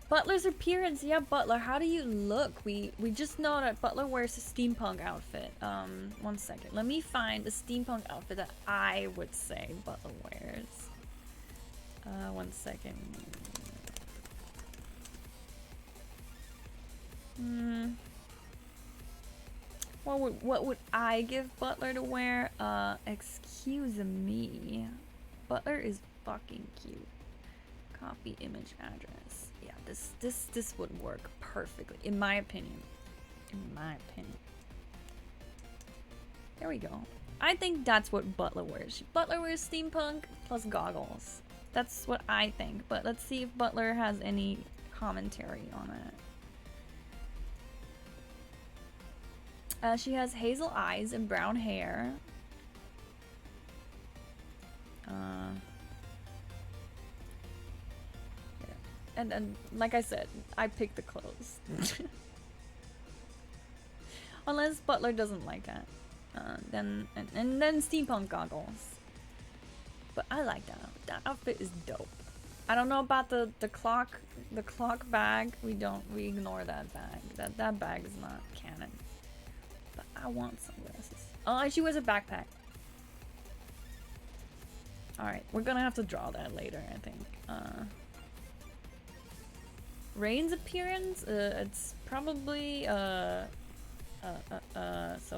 Butler's appearance. Yeah, Butler, how do you look? We just know that Butler wears a steampunk outfit. One second. Let me find the steampunk outfit that I would say Butler wears. One second. What would I give Butler to wear? Excuse me. Butler is fucking cute. Copy image address. Yeah, this would work perfectly, in my opinion. There we go. I think that's what Butler wears. Butler wears steampunk plus goggles. That's what I think, but let's see if Butler has any commentary on it. She has hazel eyes and brown hair. And like I said, I picked the clothes. Unless Butler doesn't like it. Then steampunk goggles. But I like that. That outfit is dope. I don't know about the clock bag. We ignore that bag. That bag is not canon. But I want sunglasses. Oh, and she wears a backpack. Alright, we're gonna have to draw that later, I think. Rain's appearance? It's probably so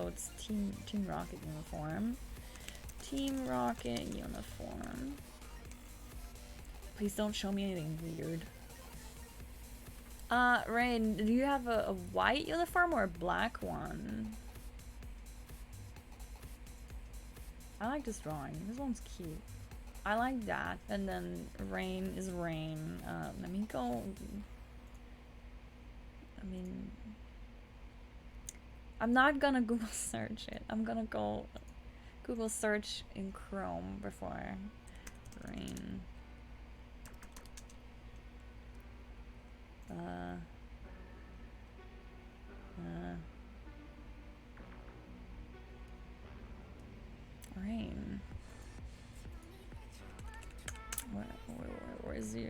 it's Team Rocket uniform. Team Rocket uniform. Please don't show me anything weird. Rain, do you have a white uniform or a black one? I like this drawing. This one's cute. I like that. And then Rain is Rain. Let me go. I mean, I'm not gonna Google search it. I'm gonna go Google search in Chrome before Rain. Rain. Where is he?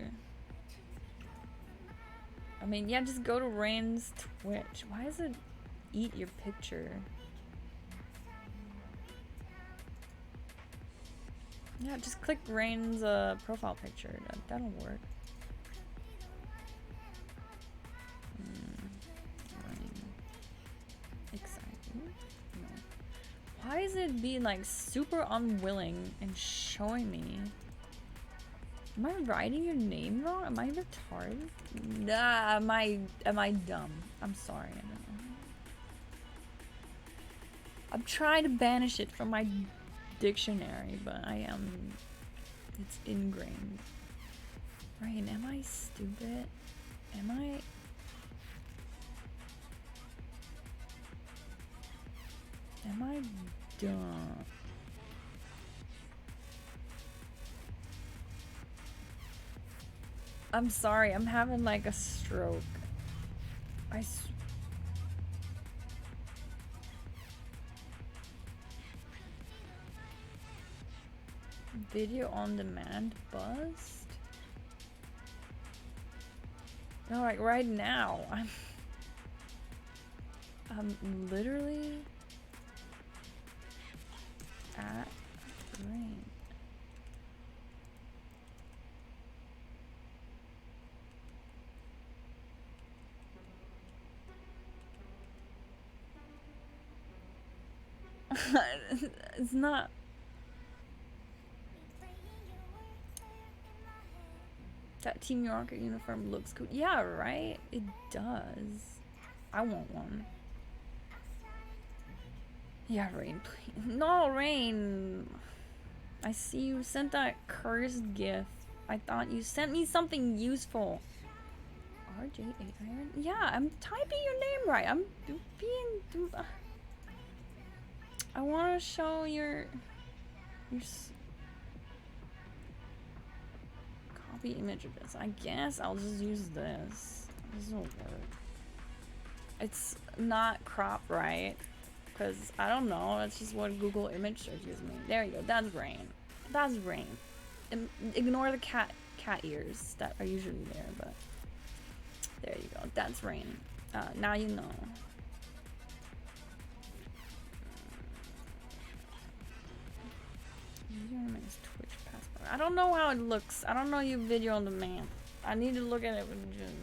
I mean, yeah, just go to Rain's Twitch. Why does it eat your picture? Yeah, just click Rain's profile picture. That'll work. Rain. Exciting. No. Why is it being like super unwilling and showing me? Am I writing your name wrong? Am I retarded? Nah, am I dumb? I'm sorry, I don't know. I'm trying to banish it from my dictionary, but it's ingrained. Rain, am I stupid? Am I dumb? I'm sorry, I'm having like a stroke. Video on demand bust? No, like right now. I'm literally at Rain. It's not. That Team Rocket uniform looks cool. Yeah, right? It does. I want one. Yeah, Rain, please. No, Rain! I see you sent that cursed gift. I thought you sent me something useful. RJ8 Iron? Yeah, I'm typing your name right. I'm being... I want to show your copy image of this. I guess I'll just use this. This will work. It's not cropped right. Because, I don't know, that's just what Google image search gives me. There you go, that's Rain. That's Rain. Ignore the cat ears that are usually there, but there you go, that's Rain. Now you know. Username is Twitch passport. I don't know how it looks. I don't know your video on demand. I need to look at it with just,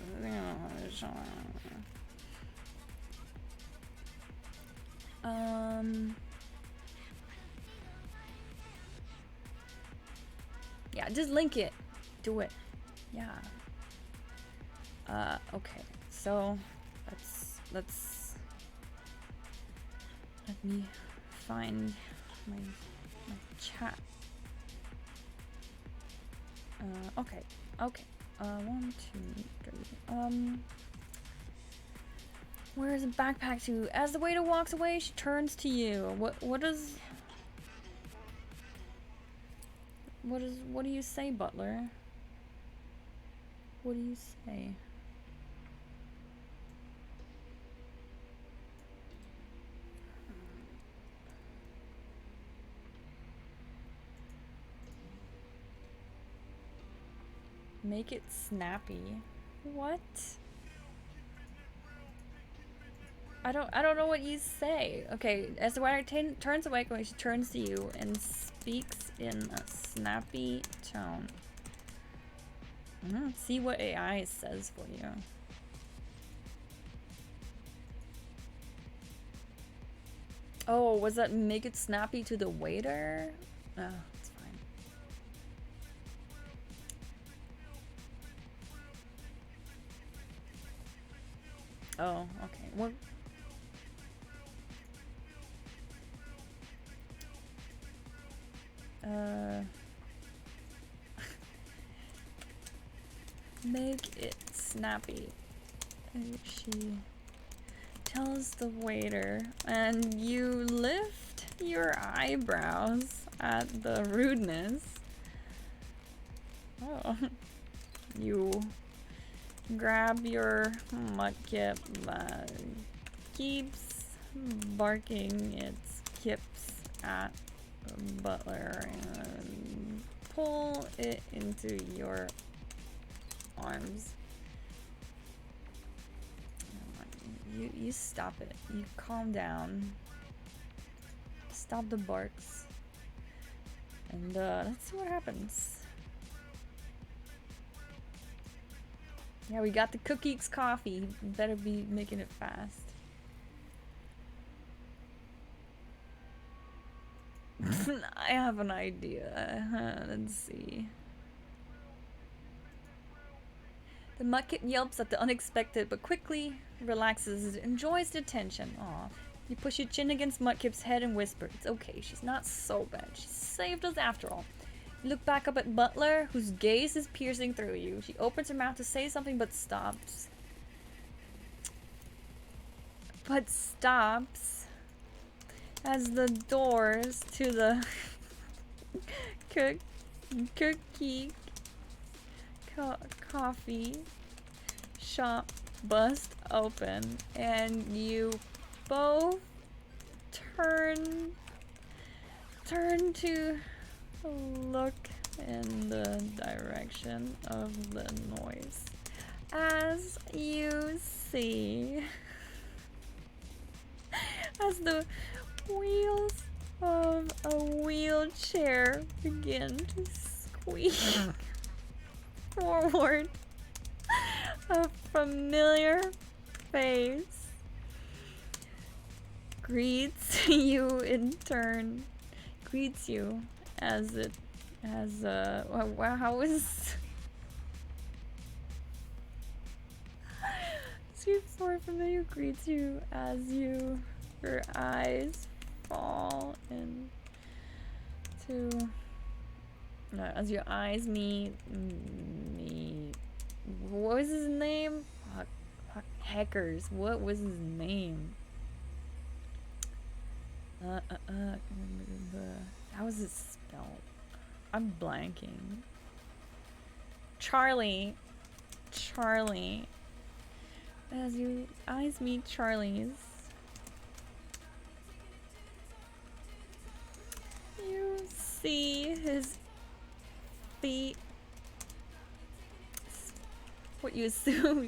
yeah, just link it. Do it. Yeah. Okay. So let me find my chat. Okay. 1, 2, 3. Where's the backpack to? As the waiter walks away, she turns to you. What do you say, Butler? What do you say? Make it snappy. What? I don't know what you say. Okay, as the waiter turns away, she turns to you and speaks in a snappy tone. See what AI says for you. Oh, was that make it snappy to the waiter? Oh, it's fine. Oh, okay. Well, make it snappy. She tells the waiter, and you lift your eyebrows at the rudeness. Oh. You grab your mudkip that keeps barking its kips at the butler and pull it into your arms. You stop it. You calm down. Stop the barks. And let's see what happens. Yeah, we got the Cookies coffee. Better be making it fast. I have an idea. Let's see. The mudkip yelps at the unexpected, but quickly relaxes as it enjoys the tension. Aw. You push your chin against Mudkip's head and whisper, "It's okay, she's not so bad. She saved us after all." You look back up at Butler, whose gaze is piercing through you. She opens her mouth to say something, but stops. As the doors to the cookie coffee shop bust open, and you both turn to look in the direction of the noise. As you see, as the wheels of a wheelchair begin to squeak forward, a familiar face greets you in turn. Greets you as it has wow, how is seems so familiar. Greets you as your eyes fall into as your eyes meet. What was his name? Heckers. What was his name? How was it spelled? I'm blanking. Charlie. As your eyes meet Charlie's, you see his feet. What you assume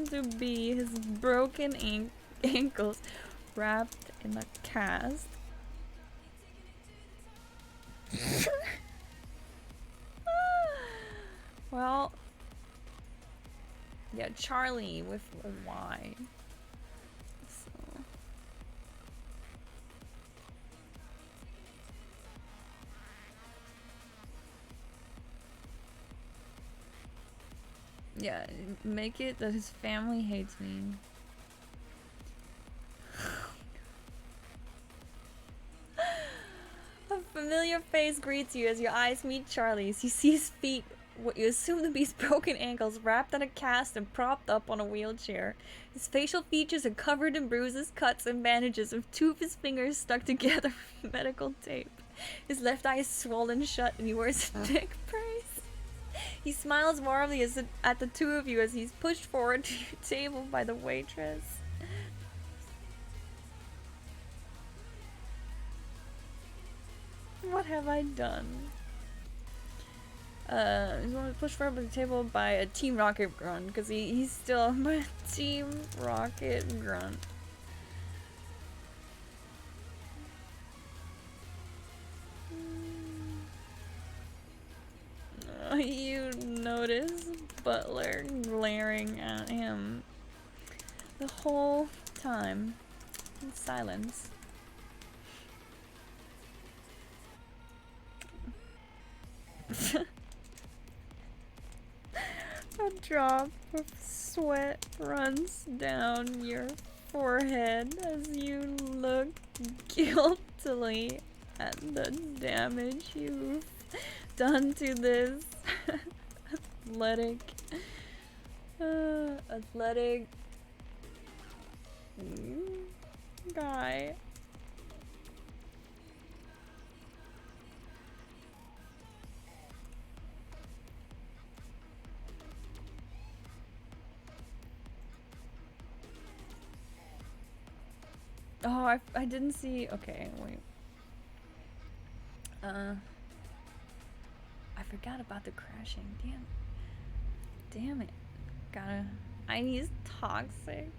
to be his broken ankles wrapped in a cast. Well, yeah, Charlie with a Y. So. Yeah, make it that his family hates me. A familiar face greets you as your eyes meet Charlie's. You see his feet, what you assume to be his broken ankles, wrapped in a cast and propped up on a wheelchair. His facial features are covered in bruises, cuts, and bandages, with two of his fingers stuck together with medical tape. His left eye is swollen shut and he wears a neck brace. He smiles warmly at the two of you as he's pushed forward to your table by the waitress. What have I done? He's pushed forward by the table by a Team Rocket grunt, because he's still my Team Rocket grunt. You notice Butler glaring at him the whole time in silence. A drop of sweat runs down your forehead as you look guiltily at the damage you've done to this athletic guy. Oh, I didn't see. Okay, wait. I forgot about the crashing. Damn it. He's toxic.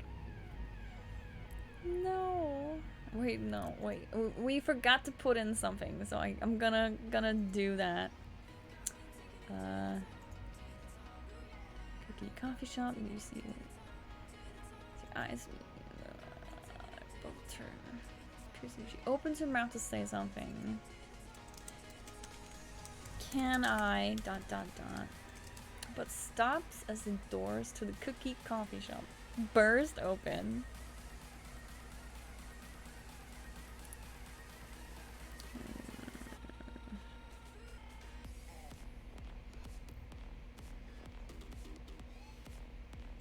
No. Wait, no, wait. We forgot to put in something, so I'm gonna do that. Cookie coffee shop. You see eyes. Both turn. She opens her mouth to say something. Can I ... but stops as the doors to the cookie coffee shop burst open.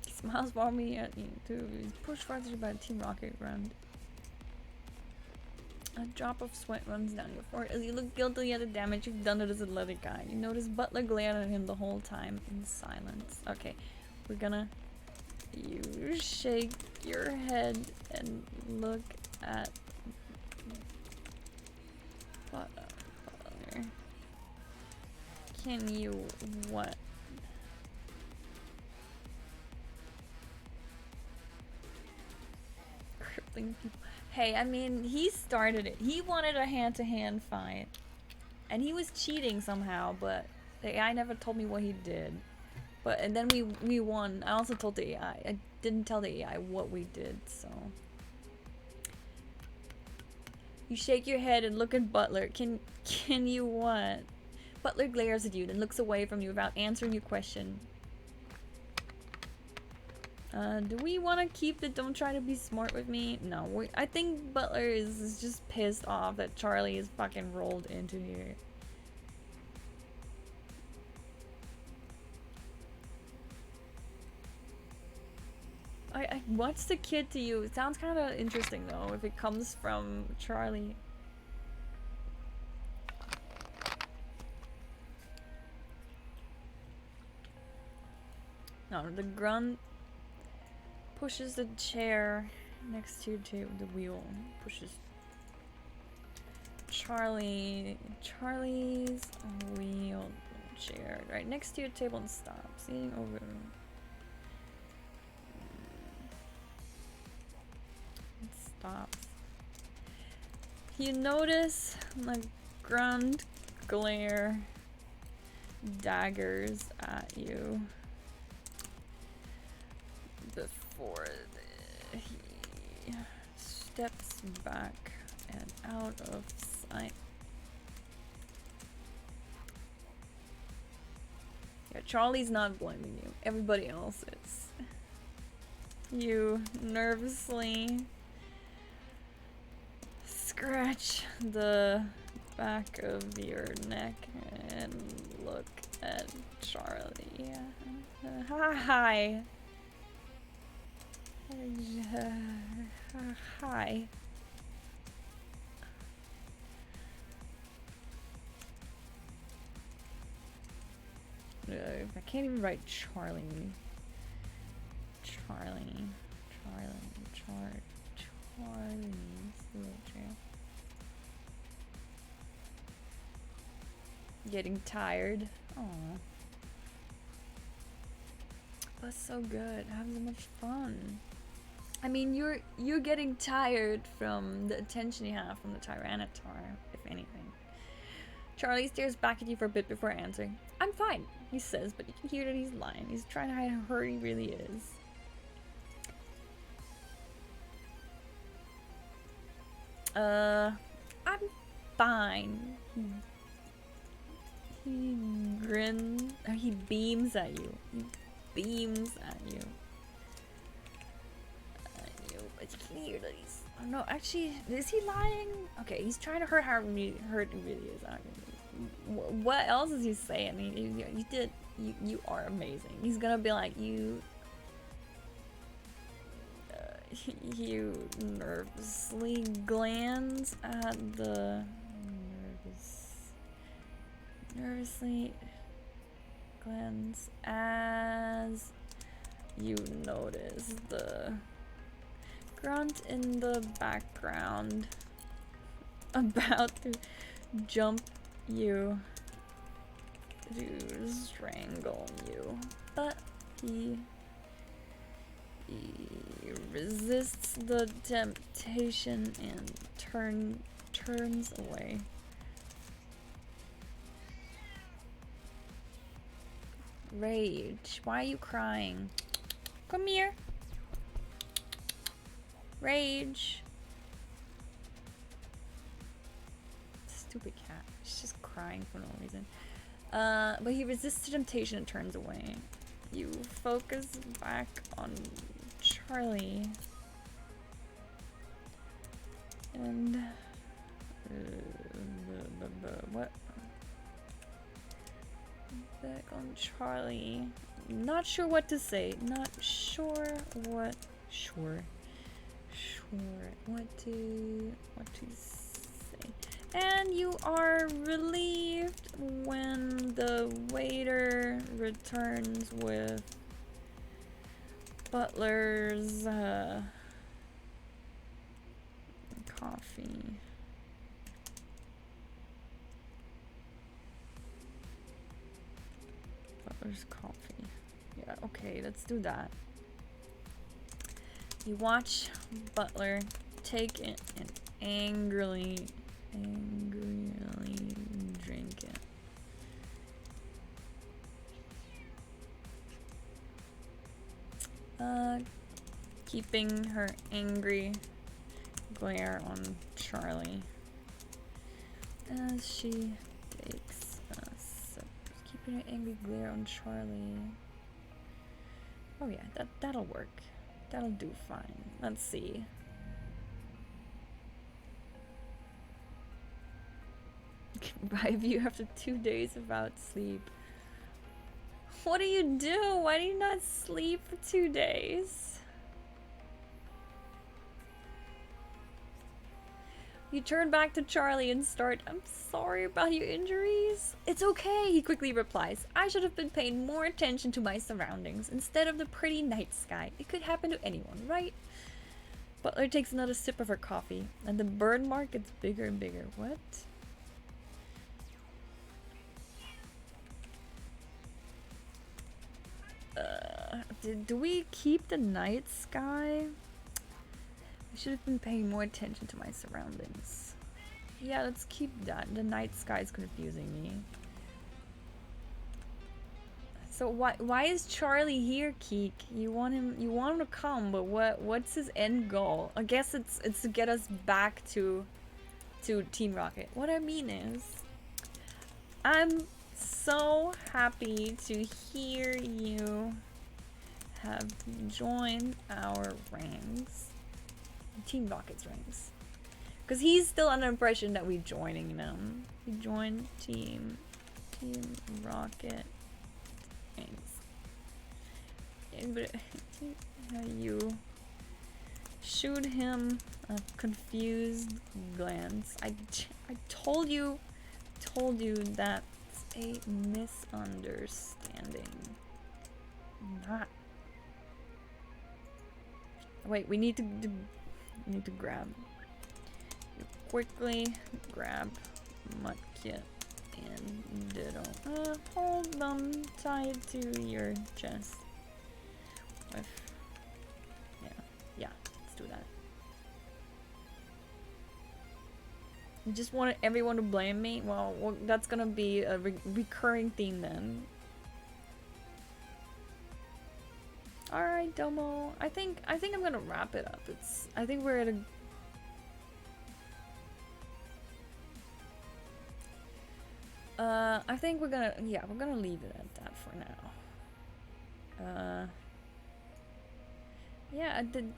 He smiles warmly at you too. He's pushed farther by Team Rocket grunt. A drop of sweat runs down your forehead as you look guiltily at the damage you've done to this athletic guy. You notice Butler glared at him the whole time in silence. Okay, we're gonna... You shake your head and look at... Butler. Can you... what? Crippling people... Hey, I mean, he started it. He wanted a hand-to-hand fight. And he was cheating somehow, but the AI never told me what he did. And then we won. I also told the AI. I didn't tell the AI what we did, so... You shake your head and look at Butler. Can you what? Butler glares at you, then looks away from you without answering your question. Do we want to keep the don't try to be smart with me? No, I think Butler is just pissed off that Charlie is fucking rolled into here. What's the kid to you? It sounds kind of interesting though, if it comes from Charlie. No, the grunt pushes the chair next to the wheel. Pushes Charlie's wheel chair right next to your table and stops. Seeing over. It stops. You notice the grunt glare daggers at you before he steps back and out of sight. Yeah, Charlie's not blaming you. Everybody else is. You nervously scratch the back of your neck and look at Charlie. Hi. Hi. can't even write Charlie. Charlie. Getting tired. Aw. That's so good. Having so much fun. I mean, you're getting tired from the attention you have from the Tyranitar, if anything. Charlie stares back at you for a bit before answering. I'm fine, he says, but you can hear that he's lying. He's trying to hide how hurt he really is. I'm fine. He grins, or he beams at you. He beams at you. But you can hear that he's... Oh no, actually, is he lying? Okay, he's trying to hurt how hurt he really is. I mean, what else is he saying? You are amazing. He's gonna be like, you nervously glance at the... Nervously glance as you notice the grunt in the background about to jump you to strangle you, but he resists the temptation and turns away. Rage, why are you crying? Come here. Rage. Stupid cat. She's just crying for no reason. But he resists the temptation and turns away. You focus back on Charlie. And... what? Back on Charlie. Not sure what to say. Not sure what... Sure what to say. And you are relieved when the waiter returns with Butler's coffee. Butler's coffee. Yeah, okay, let's do that. You watch Butler take it and angrily drink it. Keeping her angry glare on Charlie as she takes a sip. Keeping her angry glare on Charlie. Oh yeah, that'll work. That'll do fine. Let's see. Revive you after 2 days without sleep. What do you do? Why do you not sleep for 2 days? You turn back to Charlie and start, I'm sorry about your injuries. It's okay, he quickly replies. I should have been paying more attention to my surroundings instead of the pretty night sky. It could happen to anyone, right? Butler takes another sip of her coffee, and the burn mark gets bigger and bigger. What? Do we keep the night sky? I should have been paying more attention to my surroundings. Yeah, let's keep that. The night sky is confusing me. So why is Charlie here, Keek? You want him to come, but what's his end goal? I guess it's to get us back to Team Rocket. What I mean is, I'm so happy to hear you have joined our ranks. Team Rocket's ranks. Because he's still under the impression that we're joining them. We joined Team Rocket ranks. But you shoot him a confused glance. I told you that's a misunderstanding. standing. Not. Wait, we need to grab. Quickly grab Mudkip and Ditto. Hold them tied to your chest. Yeah, let's do that. You just wanted everyone to blame me? Well, that's gonna be a recurring theme then. Alright, Domo. I think I'm gonna wrap it up. I think we're at a... I think we're gonna leave it at that for now. Yeah, I did...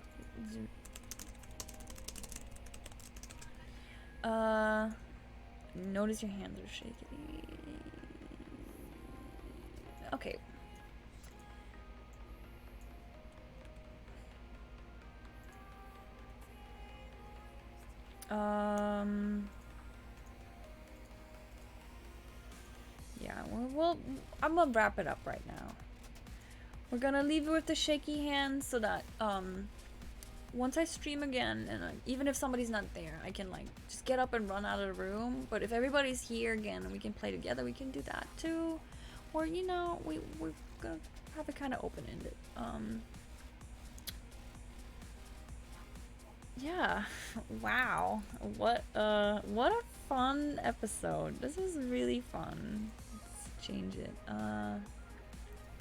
Notice your hands are shaky. Okay. Yeah, I'm gonna wrap it up right now. We're gonna leave it with the shaky hands so that, once I stream again, and even if somebody's not there, I can, like, just get up and run out of the room. But if everybody's here again and we can play together, we can do that too. Or, you know, we're gonna have it kind of open-ended. Yeah. Wow. What a fun episode. This was really fun. Let's change it.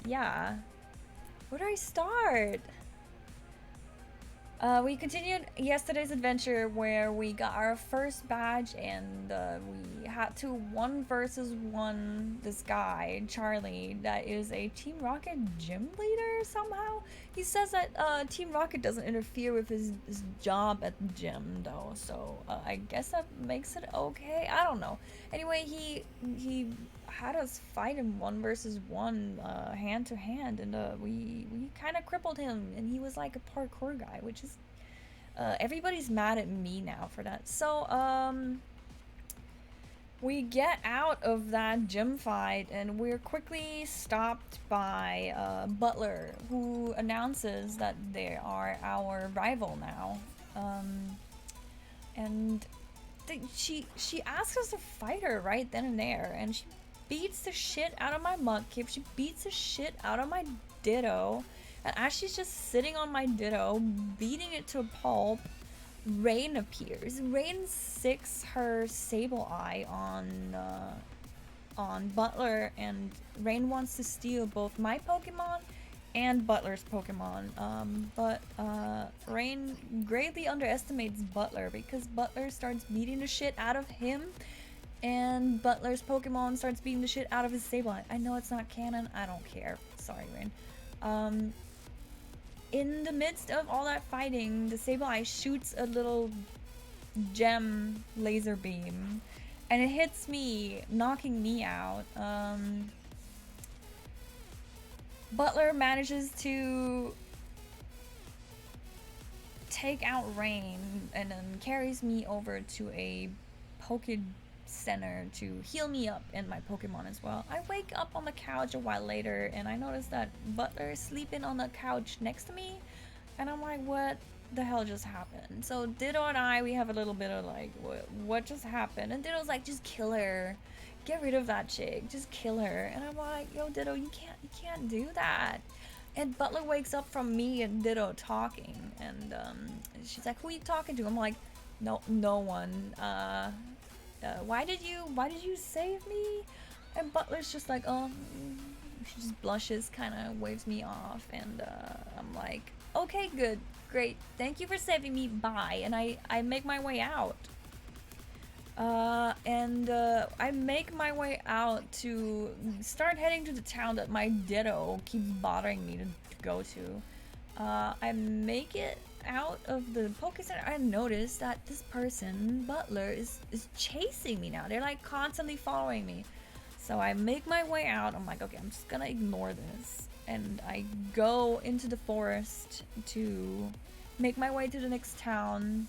Yeah. Where do I start? We continued yesterday's adventure where we got our first badge and we had to 1 versus 1 this guy, Charlie, that is a Team Rocket gym leader somehow. He says that Team Rocket doesn't interfere with his job at the gym though, so I guess that makes it okay. I don't know. Anyway, he had us fight him 1 versus 1 hand to hand, and we kind of crippled him, and he was like a parkour guy, which is everybody's mad at me now for that. So we get out of that gym fight and we're quickly stopped by Butler, who announces that they are our rival now. And she asks us to fight her right then and there, and she beats the shit out of my Mudkip. She beats the shit out of my Ditto. And as she's just sitting on my Ditto, beating it to a pulp, Rain appears. Rain sicks her Sableye on Butler, and Rain wants to steal both my Pokemon and Butler's Pokemon. But Rain greatly underestimates Butler because Butler starts beating the shit out of him, and Butler's Pokemon starts beating the shit out of his Sableye. I know it's not canon. I don't care. Sorry, Rain. In the midst of all that fighting, the Sableye shoots a little gem laser beam, and it hits me, knocking me out. Butler manages to take out Rain and then carries me over to a Poke Center to heal me up and my Pokemon as well. I wake up on the couch a while later and I notice that Butler is sleeping on the couch next to me, and I'm like, what the hell just happened? So Ditto and I, we have a little bit of like, what just happened? And Ditto's like, just kill her, get rid of that chick, just kill her. And I'm like, yo Ditto, you can't do that. And Butler wakes up from me and Ditto talking, and she's like, who are you talking to? I'm like, no one. Why did you save me? And Butler's just like, oh, she just blushes, kind of waves me off, and I'm like, okay, good, great, thank you for saving me, bye. And I make my way out. I make my way out to start heading to the town that my Ditto keeps bothering me to go to. I make it out of the Poke Center. I notice that this person, Butler, is chasing me now. They're like constantly following me. So I make my way out. I'm like, okay, I'm just gonna ignore this. And I go into the forest to make my way to the next town.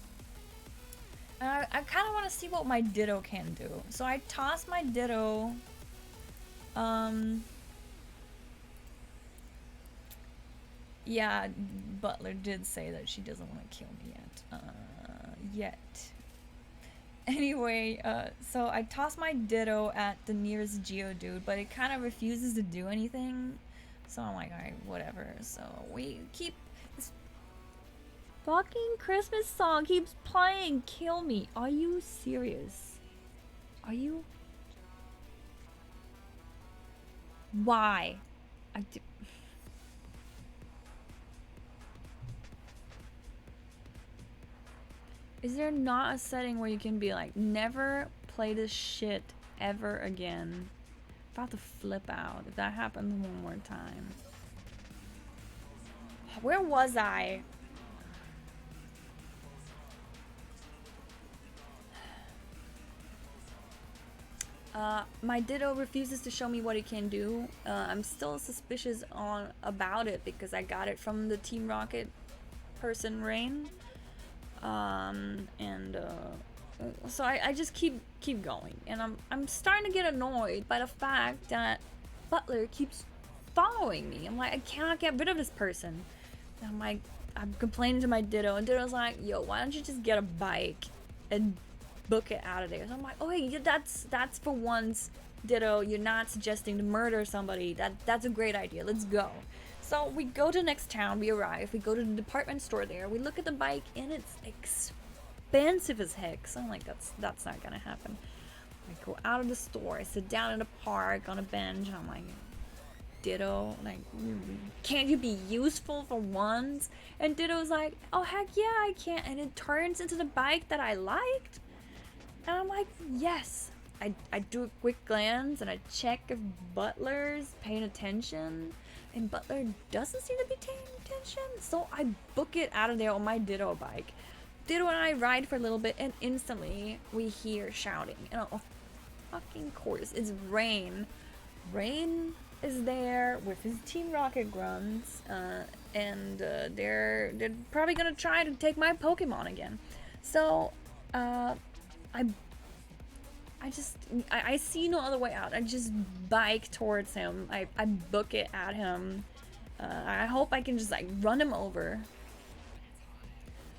And I kind of want to see what my Ditto can do. So I toss my Ditto Yeah, Butler did say that she doesn't want to kill me yet. Anyway, so I toss my Ditto at the nearest Geodude, but it kind of refuses to do anything. So I'm like, alright, whatever. So we keep... This fucking Christmas song keeps playing. Kill me. Are you serious? Are you... Why? Is there not a setting where you can be like, never play this shit ever again? I'm about to flip out if that happens one more time. Where was I? My Ditto refuses to show me what it can do. I'm still suspicious about it because I got it from the Team Rocket person, Rain. So I just keep going, and I'm starting to get annoyed by the fact that Butler keeps following me. I'm like, I cannot get rid of this person. And I'm complaining to my Ditto, and Ditto's like, yo, why don't you just get a bike and book it out of there? So I'm like, oh hey, that's for once, Ditto, you're not suggesting to murder somebody. That's a great idea. Let's go. So we go to the next town, we arrive, we go to the department store there, we look at the bike, and it's expensive as heck. So I'm like, that's not gonna happen. I go out of the store, I sit down in a park on a bench, and I'm like, Ditto, like, can't you be useful for once? And Ditto's like, oh heck yeah, I can. And it turns into the bike that I liked. And I'm like, yes. I do a quick glance and I check if Butler's paying attention. And Butler doesn't seem to be paying attention. So I book it out of there on my Ditto bike. Ditto and I ride for a little bit, and instantly we hear shouting. And of fucking course, it's Rain. Rain is there with his Team Rocket grunts, and they're probably gonna try to take my Pokemon again. So I see no other way out. I just bike towards him. I book it at him. I hope I can just like run him over.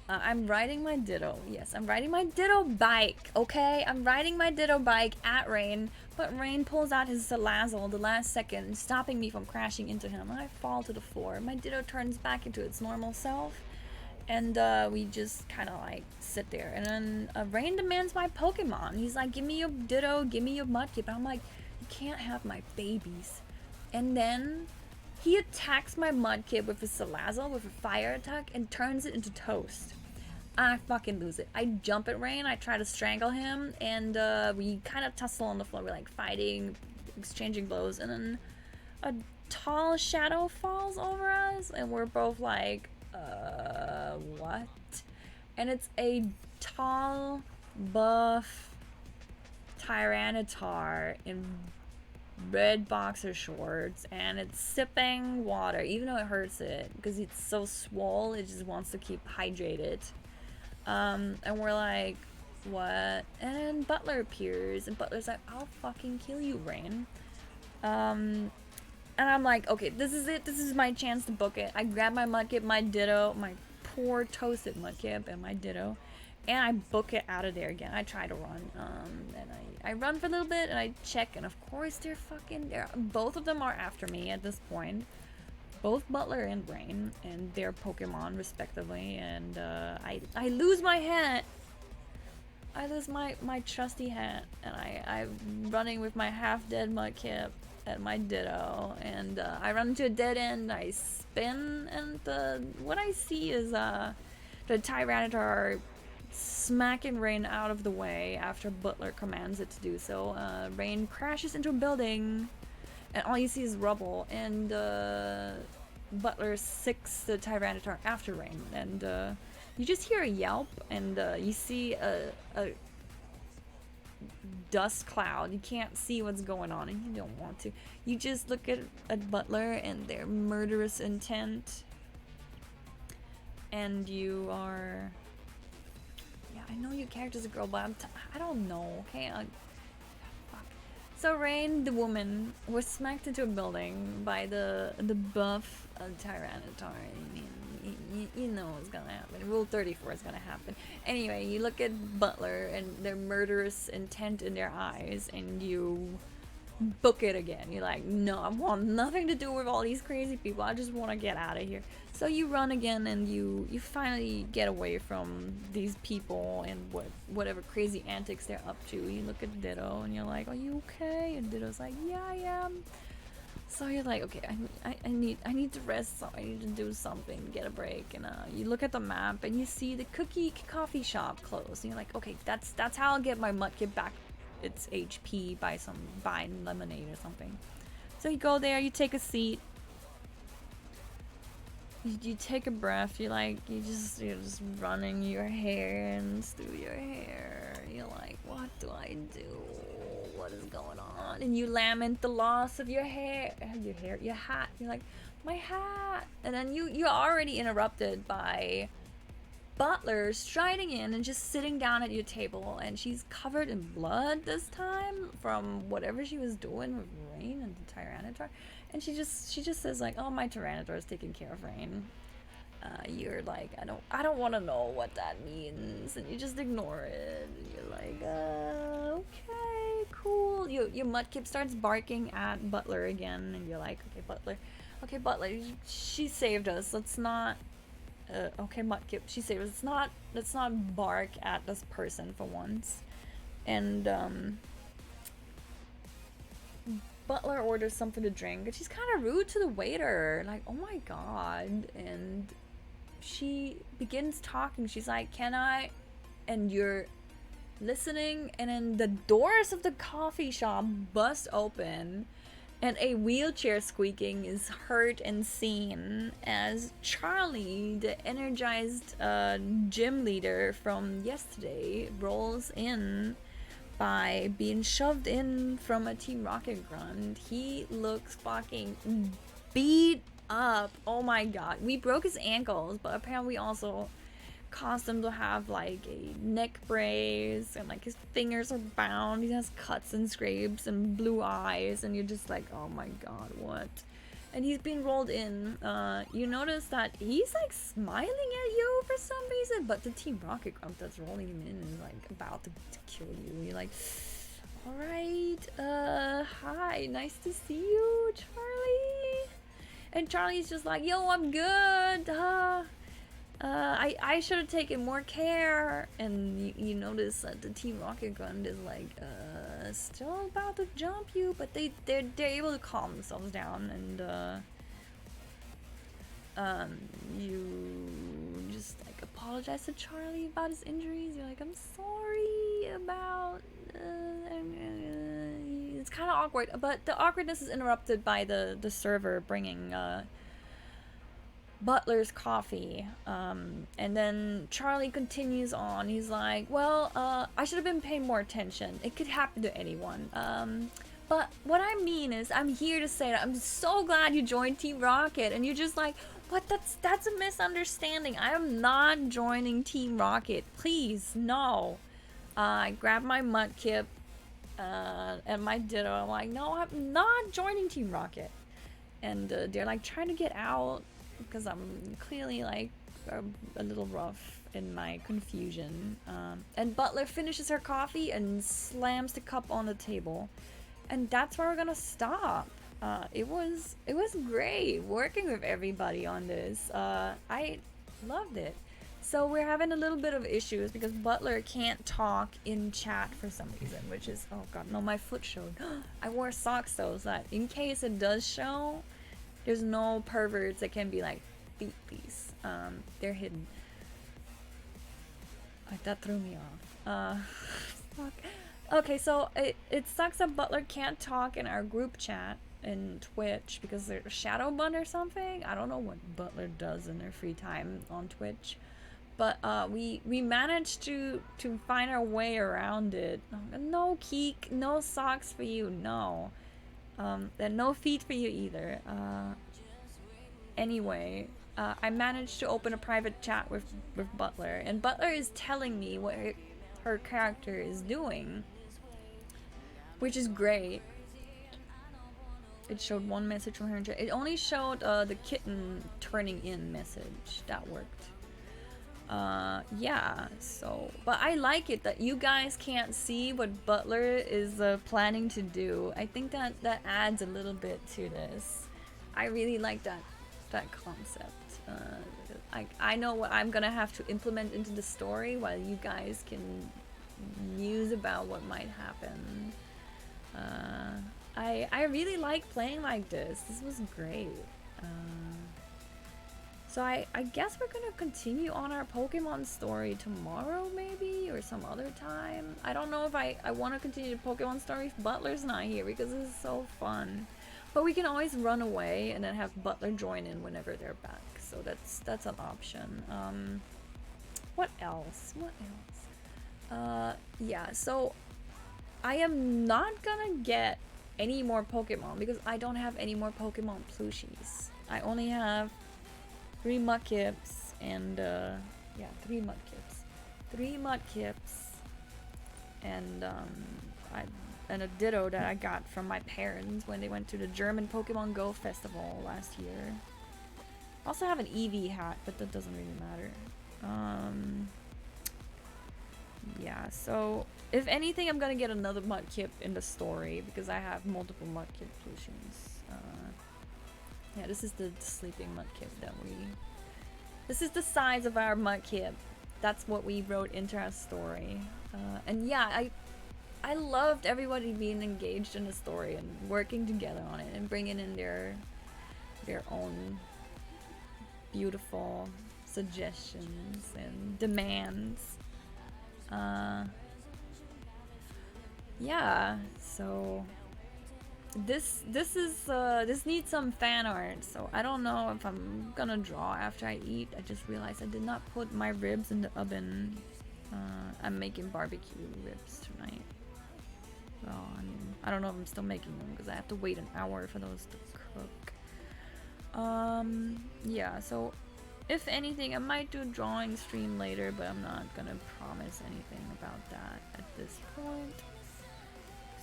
I'm riding my Ditto. Yes, I'm riding my Ditto bike, okay? I'm riding my Ditto bike at Rain, but Rain pulls out his Salazzle the last second, stopping me from crashing into him. I fall to the floor. My Ditto turns back into its normal self, and we just kind of like sit there. And then Rain demands my Pokemon. He's like, give me your Ditto, give me your Mudkip. And I'm like, you can't have my babies. And then he attacks my Mudkip with his Salazzle with a fire attack and turns it into toast. I fucking lose it. I jump at Rain, I try to strangle him, and we kind of tussle on the floor. We're like fighting, exchanging blows, and then a tall shadow falls over us, and we're both like, what? And it's a tall, buff Tyranitar in red boxer shorts, and it's sipping water, even though it hurts it, because it's so swole, it just wants to keep hydrated. And we're like, what? And then Butler appears, and Butler's like, I'll fucking kill you, Rain. And I'm like, okay, this is it. This is my chance to book it. I grab my Mudkip, my Ditto, my poor toasted Mudkip, and my Ditto, and I book it out of there again. I try to run, and I run for a little bit, and I check, and of course they're both of them are after me at this point. Both Butler and Rain, and their Pokemon respectively, and I lose my hat. I lose my trusty hat, and I'm running with my half-dead Mudkip and my Ditto, and I run into a dead end, I spin, and what I see is the Tyranitar smacking Rain out of the way after Butler commands it to do so. Rain crashes into a building, and all you see is rubble, and Butler sicks the Tyranitar after Rain, and you just hear a yelp, and you see a dust cloud. You can't see what's going on, and you don't want to. You just look at Butler and their murderous intent, and you are... Yeah, I know your character's a girl, but I don't know, okay? Fuck. So Rain, the woman, was smacked into a building by the buff Tyranitar. I mean, you know what's gonna happen. Rule 34 is gonna happen. Anyway, you look at Butler and their murderous intent in their eyes, and you book it again. You're like, no, I want nothing to do with all these crazy people. I just want to get out of here. So you run again, and you finally get away from these people and whatever crazy antics they're up to. You look at Ditto, and you're like, are you okay? And Ditto's like, yeah, I am. So you're like, okay, I need to rest, so I need to do something, get a break. And you look at the map, and you see the Cookie coffee shop closed. And you're like, okay, that's how I'll get my Mudkip back its HP by buying lemonade or something. So you go there, you take a seat, you take a breath, you're just running your hands through your hair. You're like, what do I do? What is going on? And you lament the loss of your hair, your hat. You're like, my hat. And then you're already interrupted by Butler striding in and just sitting down at your table, and she's covered in blood this time from whatever she was doing with Rain and the Tyranitar. And she just says like, oh, my Tyranitar is taking care of Rain. You're like, I don't want to know what that means, and you just ignore it. And you're like, okay, cool. Your Mudkip starts barking at Butler again, and you're like, okay, Butler, she saved us. Let's not. Okay, Mudkip, she saved us. Let's not bark at this person for once. And Butler orders something to drink, and she's kind of rude to the waiter. Like, oh my god. And she begins talking. She's like, can I? And you're listening, and then the doors of the coffee shop bust open, and a wheelchair squeaking is heard and seen as Charlie, the energized gym leader from yesterday, rolls in by being shoved in from a Team Rocket grunt. He looks fucking beat up. Oh my god. We broke his ankles, but apparently we also caused him to have like a neck brace, and like his fingers are bound. He has cuts and scrapes and blue eyes, and you're just like, oh my god, what? And he's being rolled in. You notice that he's like smiling at you for some reason, but the Team Rocket grunt that's rolling him in is like about to kill you. You're like, all right, hi, nice to see you, Charlie. And Charlie's just like, yo, I'm good. I should have taken more care. And you notice that the Team Rocket grunt is like, still about to jump you, but they're able to calm themselves down, and you just like apologize to Charlie about his injuries. You're like, I'm sorry about. It's kind of awkward, but the awkwardness is interrupted by the server bringing Butler's coffee, and then Charlie continues on. He's like, well, I should have been paying more attention. It could happen to anyone. But what I mean is, I'm here to say that I'm so glad you joined Team Rocket. And you're just like, what? That's a misunderstanding. I am not joining Team Rocket. Please, no. I grab my Mudkip and my Ditto. I'm like, no, I'm not joining Team Rocket. And they're like trying to get out, because I'm clearly like a little rough in my confusion. And Butler finishes her coffee and slams the cup on the table, and that's where we're gonna stop. It was great working with everybody on this. I loved it. So we're having a little bit of issues because Butler can't talk in chat for some reason, which is, oh god, no, my foot showed. I wore socks though, so that in case it does show, there's no perverts that can be like, beat these. They're hidden. Like, that threw me off. Fuck. Okay, so it sucks that Butler can't talk in our group chat in Twitch because they're shadow banned or something. I don't know what Butler does in their free time on Twitch. But we managed to find our way around it. No Keek, no socks for you, no. And no feet for you either. Anyway, I managed to open a private chat with Butler, and Butler is telling me what her character is doing, which is great. It showed one message from her in chat. It only showed the kitten turning in message. That worked. Yeah, so, but I like it that you guys can't see what Butler is planning to do. I think that adds a little bit to this. I really like that concept. I know what I'm gonna have to implement into the story while you guys can muse about what might happen. I really like playing like this. This was great. So I guess we're gonna continue on our Pokemon story tomorrow maybe, or some other time. I don't know if I want to continue the Pokemon story if Butler's not here, because this is so fun. But we can always run away and then have Butler join in whenever they're back. So that's an option. What else? What else? Yeah, so I am not gonna get any more Pokemon because I don't have any more Pokemon plushies. I only have 3 Mudkips and yeah, 3 Mudkips. 3 Mudkips and and a Ditto that I got from my parents when they went to the German Pokemon Go festival last year. I also have an Eevee hat, but that doesn't really matter. Yeah, so if anything, I'm gonna get another Mudkip in the story because I have multiple Mudkip plushies. Yeah, this is the sleeping Mudkip that we... This is the size of our Mudkip. That's what we wrote into our story. And yeah, I loved everybody being engaged in the story and working together on it and bringing in their own beautiful suggestions and demands. Yeah, so this needs some fan art, so I don't know if I'm gonna draw after I eat. I just realized I did not put my ribs in the oven. I'm making barbecue ribs tonight. Well, I mean, I don't know if I'm still making them because I have to wait an hour for those to cook. Yeah, so if anything, I might do a drawing stream later, but I'm not gonna promise anything about that at this point.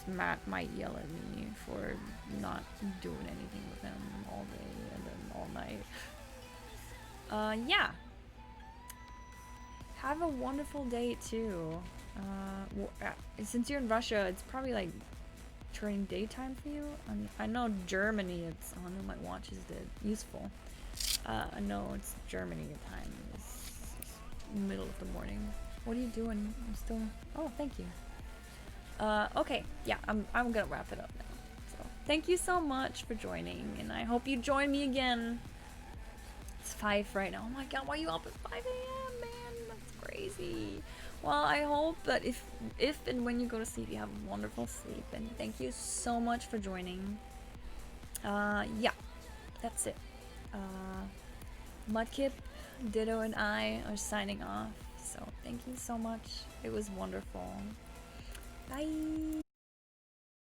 Matt might yell at me for not doing anything with him all day and then all night. Yeah. Have a wonderful day too. Since you're in Russia, it's probably like turning daytime for you. I know Germany, it's on my watch is useful. No, it's Germany time. It's middle of the morning. What are you doing? I'm still... Oh, thank you. Okay, yeah, I'm gonna wrap it up now. So, thank you so much for joining, and I hope you join me again. It's 5 right now. Oh my god, why are you up at 5 a.m., man? That's crazy. Well, I hope that if and when you go to sleep, you have a wonderful sleep, and thank you so much for joining. Yeah, that's it. Mudkip, Ditto, and I are signing off. So, thank you so much. It was wonderful. Bye!